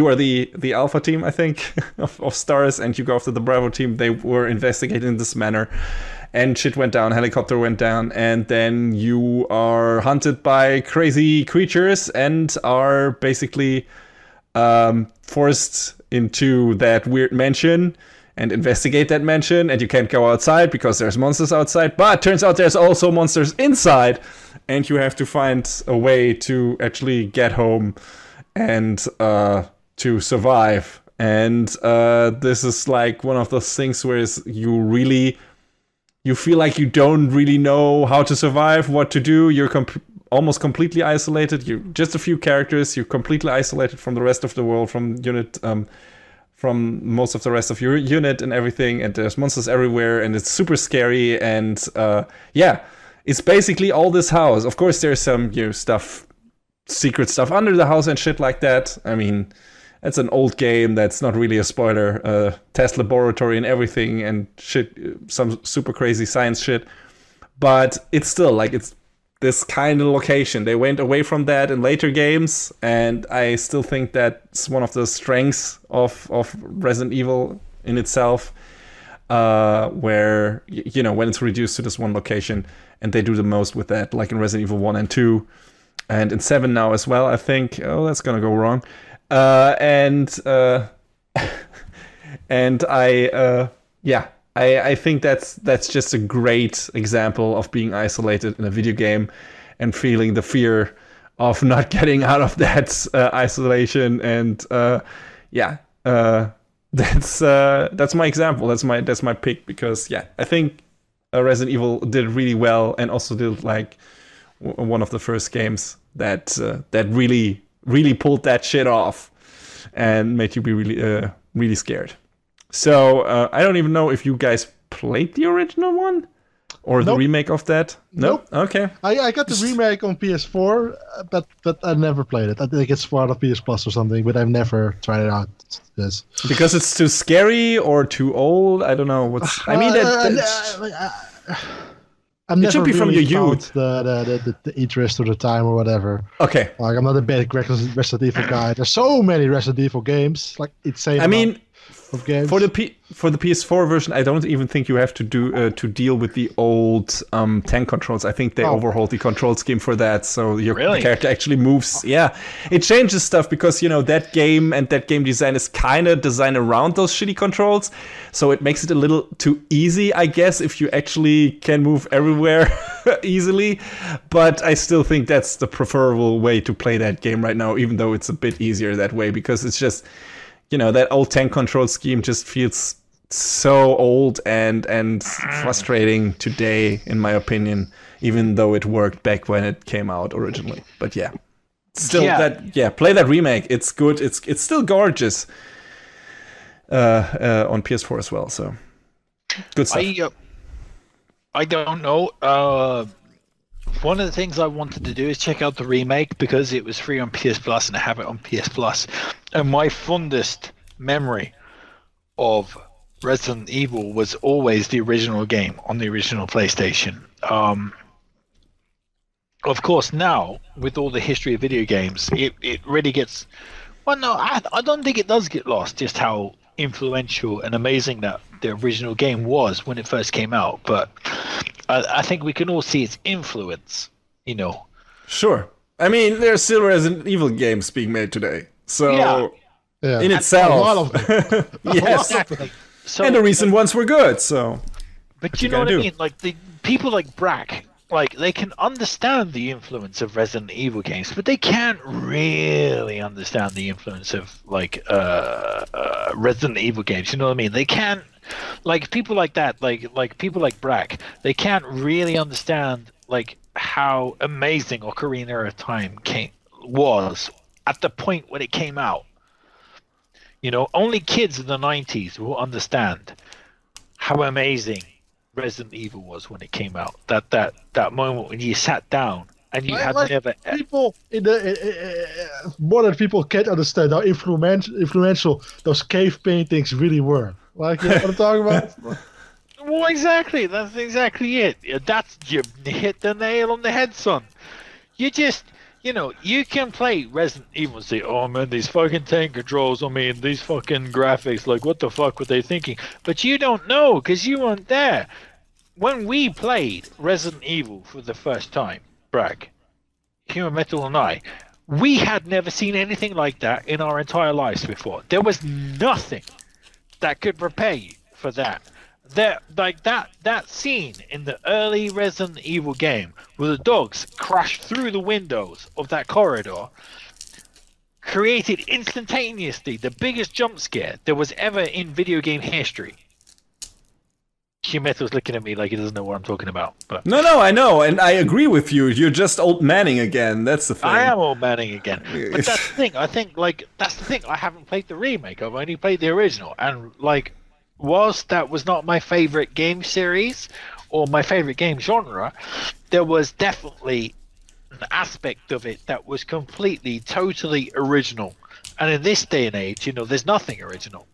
are the Alpha team, I think, of stars, and you go after the Bravo team. They were investigated in this manner, and shit went down, helicopter went down, and then you are hunted by crazy creatures and are basically forced into that weird mansion and investigate that mansion, and you can't go outside because there's monsters outside, but turns out there's also monsters inside, and you have to find a way to actually get home and to survive. And this is like one of those things where you feel like you don't really know how to survive, what to do. You're almost completely isolated. You're just a few characters. You're completely isolated from the rest of the world, from most of the rest of your unit and everything. And there's monsters everywhere, and it's super scary. And it's basically all this house. Of course, there's some secret stuff under the house and shit like that. I mean, it's an old game. That's not really a spoiler. Test laboratory and everything and shit. Some super crazy science shit. But it's still like it's this kind of location. They went away from that in later games, and I still think that's one of the strengths of Resident Evil in itself, where, when it's reduced to this one location, and they do the most with that, like in Resident Evil 1 and 2, and in 7 now as well, I think. Oh, that's gonna go wrong. I think that's just a great example of being isolated in a video game and feeling the fear of not getting out of that isolation. And that's my example. That's my pick, because I think Resident Evil did really well, and also did like one of the first games that really pulled that shit off and made you be really scared. So I don't even know if you guys played the original one or the remake of that. Nope. Okay. I got the remake on PS4, but I never played it. I think it's part of PS Plus or something, but I've never tried it out. Yes. Because it's too scary or too old. I don't know what's. I mean, it should be from your youth. The interest or the time or whatever. Okay. Like, I'm not a big Resident Evil guy. There's so many Resident Evil games. Like, insane. I mean, of games. For the PS4 version, I don't even think you have to deal with the old tank controls. I think they overhauled the control scheme for that, so your character actually moves. Yeah, it changes stuff because that game and that game design is kind of designed around those shitty controls, so it makes it a little too easy, I guess, if you actually can move everywhere easily. But I still think that's the preferable way to play that game right now, even though it's a bit easier that way, because it's just. That old tank control scheme just feels so old and frustrating today, in my opinion, even though it worked back when it came out originally. But play that remake. It's good. It's still gorgeous on PS4 as well. So good stuff. I don't know. One of the things I wanted to do is check out the remake because it was free on PS Plus and I have it on PS Plus. And my fondest memory of Resident Evil was always the original game on the original PlayStation. Of course, now, with all the history of video games, it really gets... Well, no, I don't think it does get lost, just how influential and amazing that the original game was when it first came out. But I think we can all see its influence, Sure. I mean, there's still Resident Evil games being made today. So, Yeah. in itself... A lot of them. Yes. and the recent ones were good. So, but you know what I mean? Like the people like Brack, like they can understand the influence of Resident Evil games, but they can't really understand the influence of like Resident Evil games. You know what I mean? They can't, like people like that, like people like Brack, they can't really understand like how amazing Ocarina of Time was at the point when it came out. You know, only kids in the 90s will understand how amazing Resident Evil was when it came out. That moment when you sat down and you had never. People in the modern people can't understand how influential those cave paintings really were. Like, you know what I'm talking about? Well, exactly. That's exactly it. You hit the nail on the head, son. You just. You know, you can play Resident Evil and say, oh man, these fucking tank controls, I mean, these fucking graphics, like, what the fuck were they thinking? But you don't know, because you weren't there. When we played Resident Evil for the first time, Bragg, Human Metal and I, we had never seen anything like that in our entire lives before. There was nothing that could prepare you for that. That scene in the early Resident Evil game where the dogs crashed through the windows of that corridor created instantaneously the biggest jump scare there was ever in video game history. Shumeto's looking at me like he doesn't know what I'm talking about. But No, I know, and I agree with you. You're just old manning again. That's the thing. I am old manning again. But that's the thing. I think, like, that's the thing. I haven't played the remake. I've only played the original. And, like, whilst that was not my favorite game series or my favorite game genre, there was definitely an aspect of it that was completely, totally original. And in this day and age, you know, there's nothing original.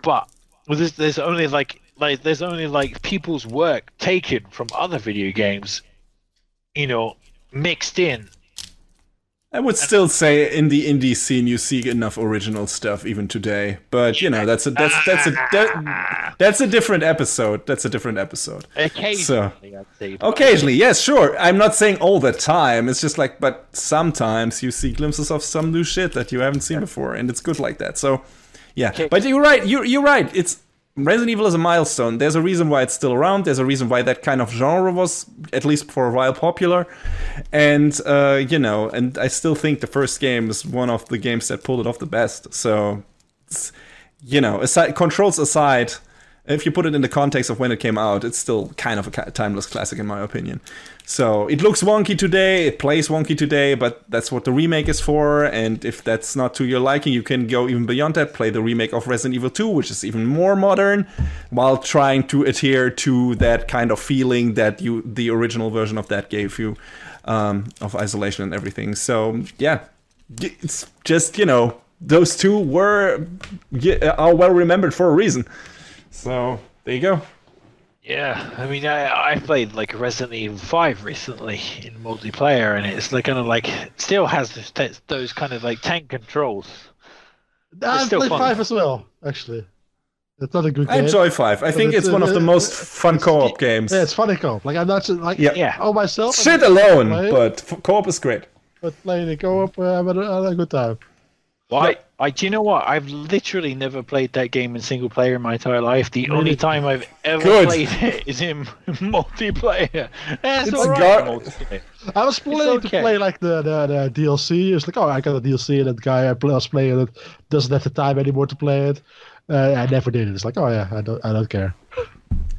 But there's only like people's work taken from other video games, you know, mixed in. I would still say in the indie scene you see enough original stuff even today, but you know that's a different episode. That's a different episode. Occasionally, I'd say. Occasionally, yes, sure. I'm not saying all the time. It's just like, but sometimes you see glimpses of some new shit that you haven't seen before, and it's good like that. So, yeah. Okay. But you're right. You're right. It's Resident Evil is a milestone. There's a reason why it's still around. There's a reason why that kind of genre was, at least for a while, popular. And, you know, and I still think the first game is one of the games that pulled it off the best. So, you know, controls aside, if you put it in the context of when it came out, it's still kind of a timeless classic in my opinion. So it looks wonky today, it plays wonky today, but that's what the remake is for. And if that's not to your liking, you can go even beyond that, play the remake of Resident Evil 2, which is even more modern, while trying to adhere to that kind of feeling that the original version of that gave you, of isolation and everything. So yeah, it's just, you know, those two are well remembered for a reason. So there you go. Yeah, I mean, I played like Resident Evil 5 recently in multiplayer, and it's like kind of like still has those kind of like tank controls. I played 5 as well, actually. It's not a good game. I enjoy 5. I think it's one of the most fun co-op games. Yeah, it's funny co-op. Like I'm not like all myself. Shit alone, but co-op is great. But playing the co-op, I had a good time. Well, do you know what? I've literally never played that game in single player in my entire life. The only time I've ever played it is in multiplayer. That's multiplayer. I was planning to play like the DLC. It's like, oh, I got a DLC, and that guy I was playing it doesn't have the time anymore to play it. I never did it. It's like, oh yeah, I don't care.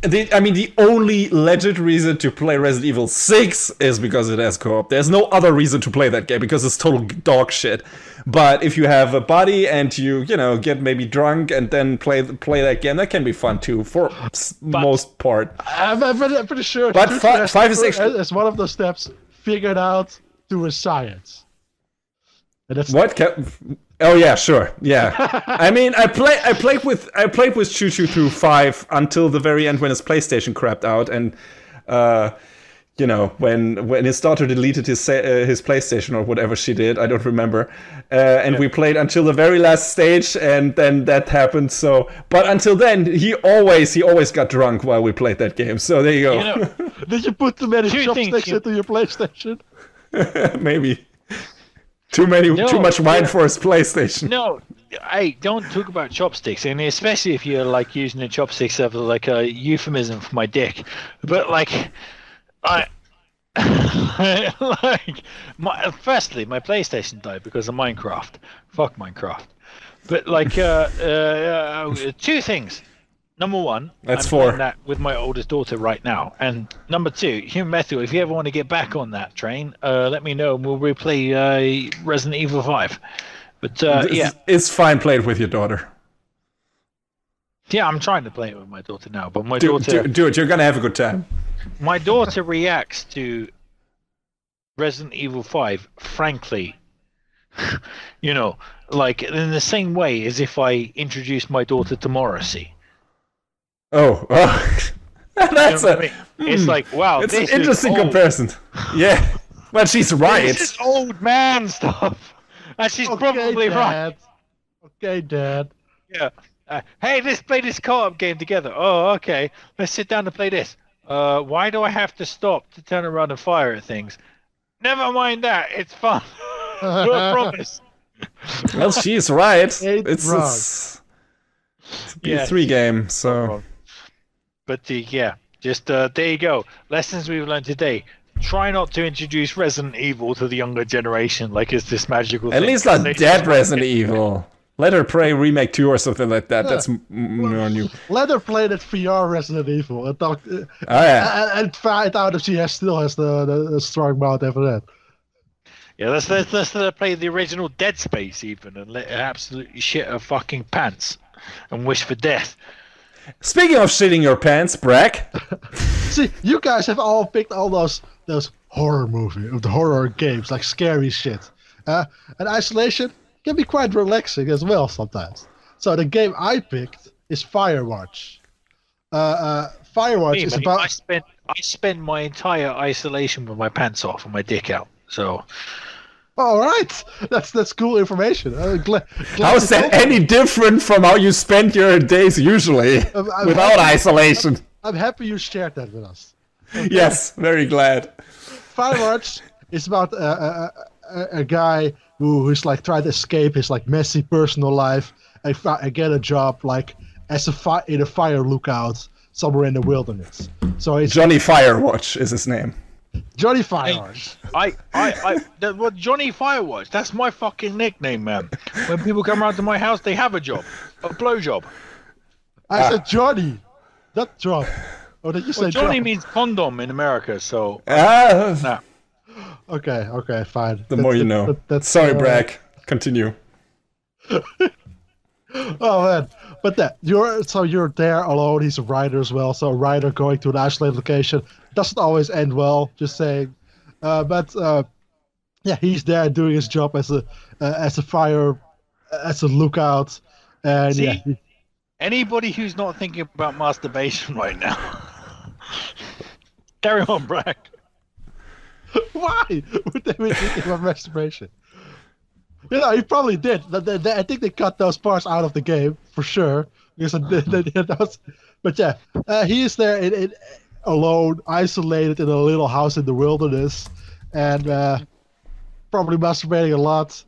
The only legit reason to play Resident Evil 6 is because it has co-op. There's no other reason to play that game because it's total dog shit. But if you have a buddy and you get maybe drunk and then play that game, that can be fun too for most part. I'm pretty sure. But 5 is actually as one of those steps figured out through a science. And that's Oh yeah, sure, yeah. I mean, I played with Choo-Choo through 5 until the very end when his PlayStation crapped out, and when his daughter deleted his PlayStation or whatever she did, I don't remember, and we played until the very last stage, and then that happened. So, but until then, he always got drunk while we played that game. So there you go. Did you put too many chopsticks into your PlayStation? Maybe. Too much wine for his PlayStation. No, hey, don't talk about chopsticks, and especially if you're like using the chopsticks as like a euphemism for my dick. But like, I like firstly, my PlayStation died because of Minecraft. Fuck Minecraft. But like, two things. Number one, That's I'm 4. playing that with my oldest daughter right now. And number 2, Human Metal, if you ever want to get back on that train, let me know and we'll replay Resident Evil 5. But yeah. It's fine played with your daughter. Yeah, I'm trying to play it with my daughter now, but my daughter... Do it, you're gonna have a good time. My daughter reacts to Resident Evil 5, frankly, you know, like in the same way as if I introduced my daughter to Morrissey. Oh, that's I mean? It's like, wow, it's this an interesting is old. comparison. Yeah, but she's right. This is old man stuff, and she's probably right. Okay, Dad. Yeah. Hey, let's play this co-op game together. Oh, okay. Let's sit down and play this. Why do I have to stop to turn around and fire at things? Never mind that. It's fun. I promise. Well, she's right. It's a PS3 game, so. But yeah, just there you go. Lessons we've learned today. Try not to introduce Resident Evil to the younger generation like it's this magical At thing. least not dead Resident Evil. Let her play Remake 2 or something like that. Yeah. That's more new. Let her play that VR Resident Evil and talk. And find out if she still has the strong mouth after that. Yeah, let's let her play the original Dead Space even and let her absolutely shit her fucking pants and wish for death. Speaking of shitting your pants, Brack. See, you guys have all picked all those horror horror games, like scary shit. And Isolation can be quite relaxing as well sometimes. So the game I picked is Firewatch. Firewatch is about... I spend my entire Isolation with my pants off and my dick out. So... All right, that's cool information. How is that any different from how you spend your days usually without Isolation? I'm happy you shared that with us. Okay. Yes, very glad. Firewatch is about a guy who's like trying to escape his like messy personal life and get a job like as in a fire lookout somewhere in the wilderness. So it's Johnny Firewatch is his name. Johnny Firewatch. Johnny Firewatch. That's my fucking nickname, man. When people come around to my house, they have a job, a blowjob. I said Johnny, not job. Or did you say Johnny job? means condom in America, so. Nah. Okay, fine. The more you know. Sorry, Brack. Continue. Oh man, but you're there alone. He's a writer as well, so a writer going to an isolated location doesn't always end well. Just saying, yeah, he's there doing his job as a lookout, and see, yeah. Anybody who's not thinking about masturbation right now, carry on, Brack. Why would they be thinking about masturbation? You know, he probably did. I think they cut those parts out of the game for sure. Because but yeah, he is there alone, isolated in a little house in the wilderness, and probably masturbating a lot.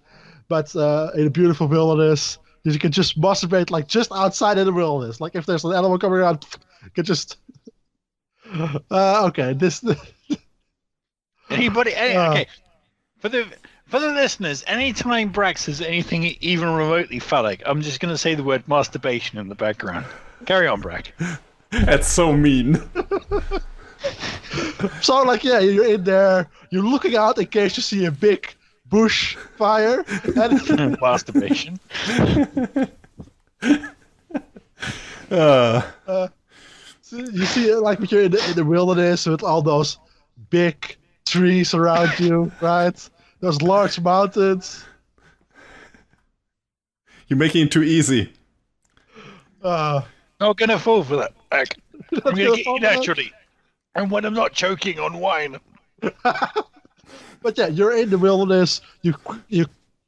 But in a beautiful wilderness, you can just masturbate like just outside in the wilderness. Like if there's an animal coming around, you can just. Okay, this. Okay, for the listeners, anytime Brack says anything even remotely phallic, I'm just going to say the word masturbation in the background. Carry on, Brack. That's so mean. So, like, yeah, you're in there, you're looking out in case you see a big bush fire. And masturbation. So you see, like, you're in the wilderness with all those big trees around you, right? Those large mountains. You're making it too easy. Not gonna fall for that. I'm gonna get you naturally. And when I'm not choking on wine. But yeah, you're in the wilderness. You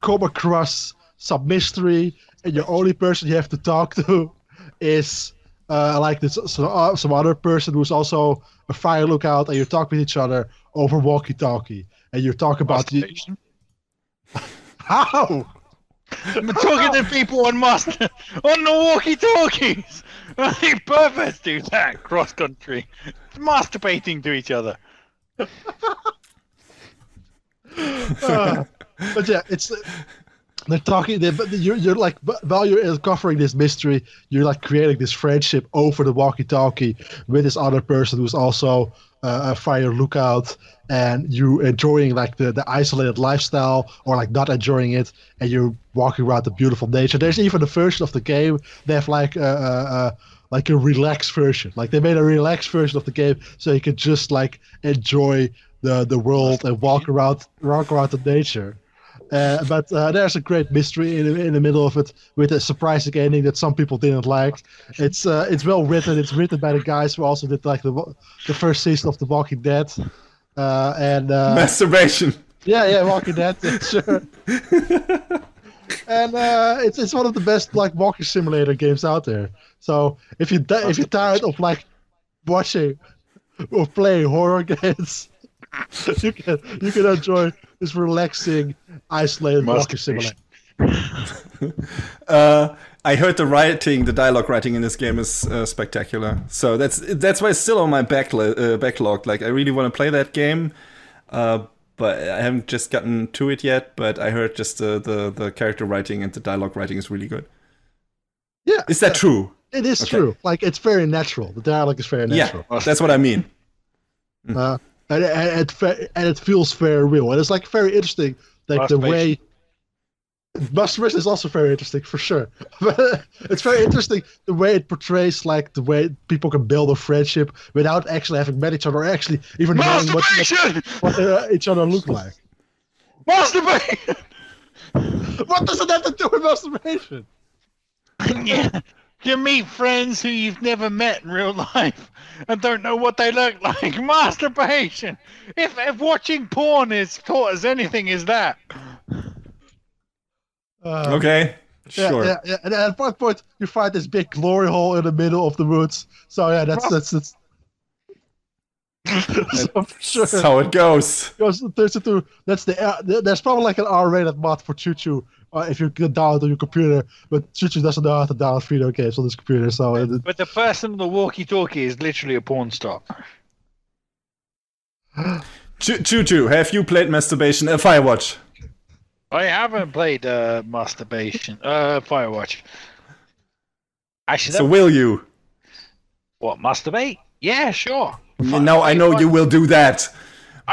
come across some mystery, and your only person you have to talk to is like this some other person who's also a fire lookout, and you talk with each other over walkie-talkie. And you talk about masturbation. How? I'm talking to people on the walkie-talkies. Only perverts do that cross country, masturbating to each other. But yeah, it's they're talking. But you're like while you're covering this mystery, you're like creating this friendship over the walkie-talkie with this other person who's also a fire lookout, and you enjoying like the isolated lifestyle or like not enjoying it, and you're walking around the beautiful nature. There's even a version of the game they have like a relaxed version. Like they made a relaxed version of the game so you can just like enjoy the world and walk around the nature. But there's a great mystery in the middle of it with a surprising ending that some people didn't like. It's well written. It's written by the guys who also did like the first season of The Walking Dead. And masturbation. Yeah, Walking Dead, sure. And it's one of the best like walking simulator games out there. So if you're tired of like watching or playing horror games, you can enjoy this relaxing, isolated walking simulator. I heard the dialogue writing in this game is spectacular. So that's why it's still on my backlog. Like I really want to play that game, but I haven't just gotten to it yet. But I heard just the character writing and the dialogue writing is really good. Yeah, is that true? It is true. Like it's very natural. The dialogue is very natural. Yeah, that's what I mean. And it feels very real, and it's like very interesting, like the way. Masturbation is also very interesting for sure. But it's very interesting the way it portrays like the way people can build a friendship without actually having met each other or actually even knowing what each other look like. Masturbation. What does it have to do with masturbation? Yeah, you meet friends who you've never met in real life and don't know what they look like. Masturbation. If watching porn is taught us anything, is that. Okay, sure. Yeah. And at one point, you find this big glory hole in the middle of the woods. So yeah, that's so sure. That's how it goes. There's probably like an R-rated mod for Choo-Choo if you get download on your computer, but Choo-Choo doesn't know how to download video games on this computer. So, but the person on the walkie-talkie is literally a porn star. Choo-Choo, have you played Masturbation Firewatch? I haven't played Masturbation Firewatch. Actually, so will you? What, masturbate? Yeah, sure. Now I know you will do that,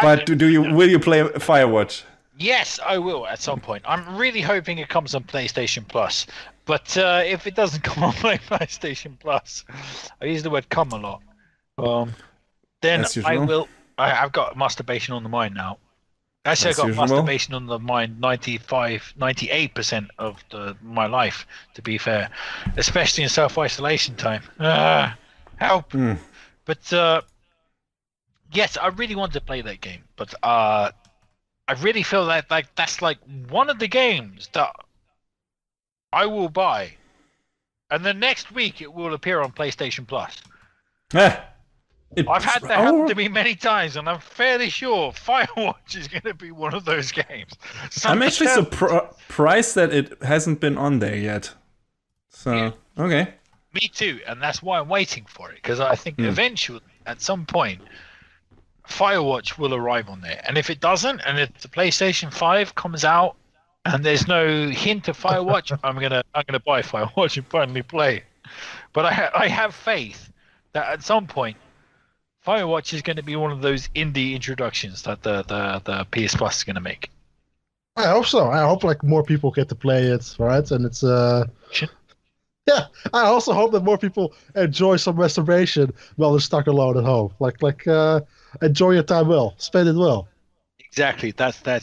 but will you play Firewatch? Yes, I will at some point. I'm really hoping it comes on PlayStation Plus. But if it doesn't come on PlayStation Plus, I use the word "come" a lot. Then I will. I've got masturbation on the mind now. Actually, I got masturbation on the mind 98% of my life, to be fair, especially in self-isolation time. Help! But yes, I really wanted to play that game, but I really feel that that's like one of the games that I will buy, and the next week it will appear on PlayStation Plus. I've had that happen to me many times, and I'm fairly sure Firewatch is going to be one of those games. I'm actually surprised that it hasn't been on there yet. So, yeah. Okay. Me too, and that's why I'm waiting for it, because I think eventually, at some point, Firewatch will arrive on there. And if it doesn't, and if the PlayStation 5 comes out, and there's no hint of Firewatch, I'm gonna buy Firewatch and finally play. But I have faith that at some point, Firewatch is going to be one of those indie introductions that the PS Plus is going to make. I hope so. I hope like more people get to play it, right? And it's yeah. I also hope that more people enjoy some masturbation while they're stuck alone at home. Like enjoy your time well, spend it well. Exactly. That's I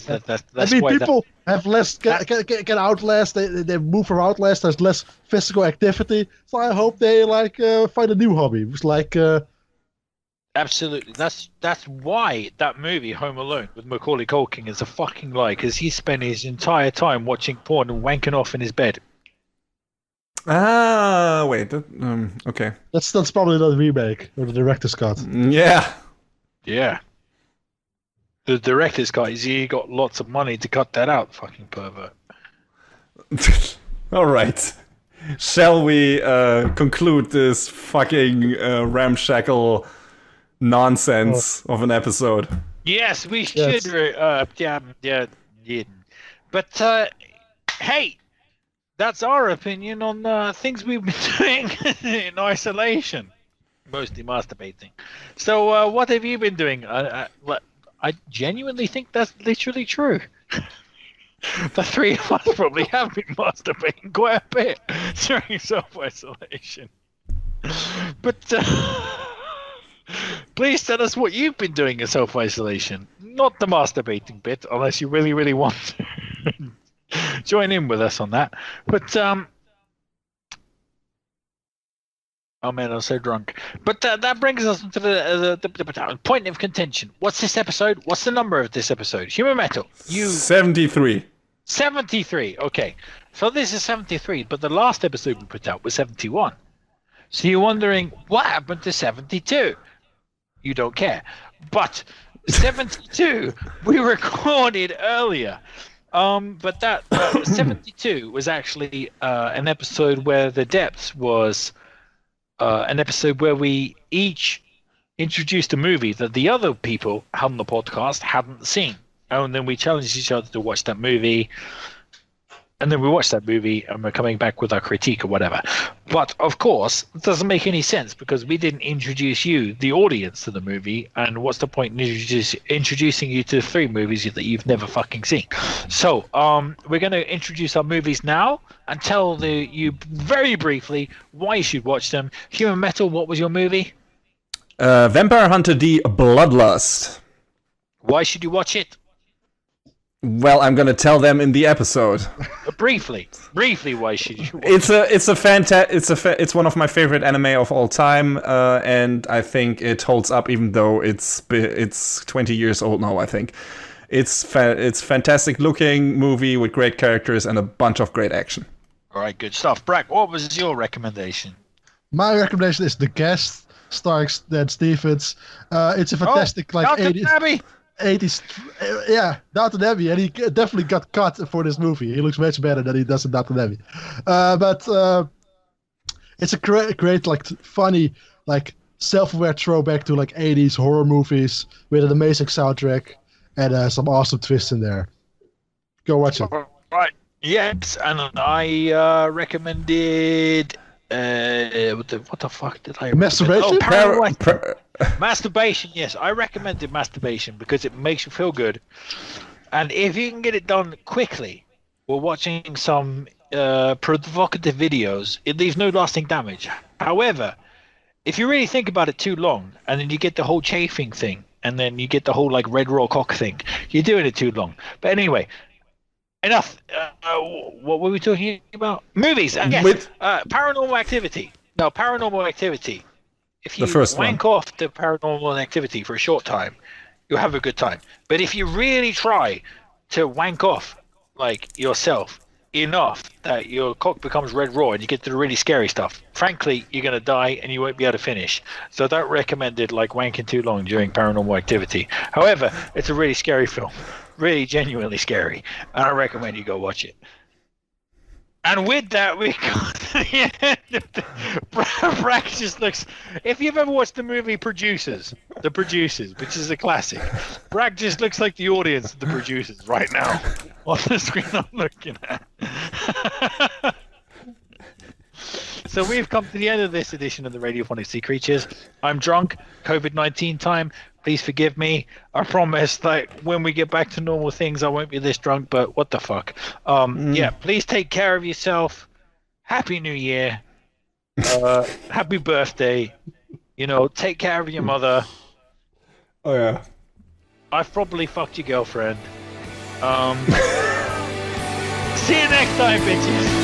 mean, people have less get Outlast. They move from Outlast. There's less physical activity. So I hope they find a new hobby. It's like. Absolutely, that's why that movie Home Alone with Macaulay Culkin is a fucking lie, because he spent his entire time watching porn and wanking off in his bed. Ah, wait, okay. That's probably not the remake or the director's cut. Yeah. The director's cut is he got lots of money to cut that out, fucking pervert. All right. Shall we conclude this fucking ramshackle nonsense of an episode? Yes, we Yes. should. Yeah. But hey, that's our opinion on things we've been doing in isolation, mostly masturbating. So, what have you been doing? I genuinely think that's literally true. The three of us probably have been masturbating quite a bit during self-isolation. But please tell us what you've been doing in self-isolation. Not the masturbating bit, unless you really, really want to join in with us on that. But oh man, I'm so drunk. But that brings us to the point of contention. What's this episode? What's the number of this episode? Human Metal. 73. 73. Okay. So this is 73, but the last episode we put out was 71. So you're wondering, what happened to 72? You don't care. But 72, we recorded earlier. But that 72 was actually an episode where the depths was an episode where we each introduced a movie that the other people on the podcast hadn't seen. And then we challenged each other to watch that movie. And then we watched that movie and we're coming back with our critique or whatever. But of course, it doesn't make any sense because we didn't introduce you, the audience, to the movie. And what's the point in introducing you to 3 movies that you've never fucking seen? So we're going to introduce our movies now and tell you very briefly why you should watch them. Human Metal, what was your movie? Vampire Hunter D Bloodlust. Why should you watch it? Well, I'm gonna tell them in the episode. Briefly, why should you watch It's one of my favorite anime of all time, and I think it holds up even though it's 20 years old now. I think it's fantastic looking movie with great characters and a bunch of great action. All right, good stuff. Brack, what was your recommendation? My recommendation is The Guest, starring Dan Stevens. It's a fantastic Downton Abbey. 80s, yeah, Downton Abbey, and he definitely got cut for this movie. He looks much better than he does in Downton Abbey. But it's a great, like, funny, like, self-aware throwback to, like, 80s horror movies with an amazing soundtrack and some awesome twists in there. Go watch it. Right. Yes, and I recommended. What the fuck did I? Masturbation? Masturbation. Yes, I recommended masturbation because it makes you feel good, and if you can get it done quickly, while watching some provocative videos, it leaves no lasting damage. However, if you really think about it too long, and then you get the whole chafing thing, and then you get the whole like red raw cock thing, you're doing it too long. But anyway. Enough. What were we talking about? Movies. Yes. Paranormal Activity. No, Paranormal Activity. If you wank off the Paranormal Activity for a short time, you'll have a good time. But if you really try to wank off, like, yourself enough that your cock becomes red raw and you get to the really scary stuff, frankly, you're going to die and you won't be able to finish. So I don't recommend it, like, wanking too long during Paranormal Activity. However, it's a really scary film. Really genuinely scary, and I recommend you go watch it. And with that, we got to the end of the Brack just looks. If you've ever watched the movie The Producers, which is a classic, Brack just looks like the audience of The Producers right now on the screen I'm looking at. So we've come to the end of this edition of the Radiophonic Sea Creatures. I'm drunk, COVID-19 time. Please forgive me. I promise that when we get back to normal things, I won't be this drunk, but what the fuck. Yeah, please take care of yourself. Happy New Year. Happy birthday. You know, take care of your mother. Oh, yeah. I've probably fucked your girlfriend. See you next time, bitches.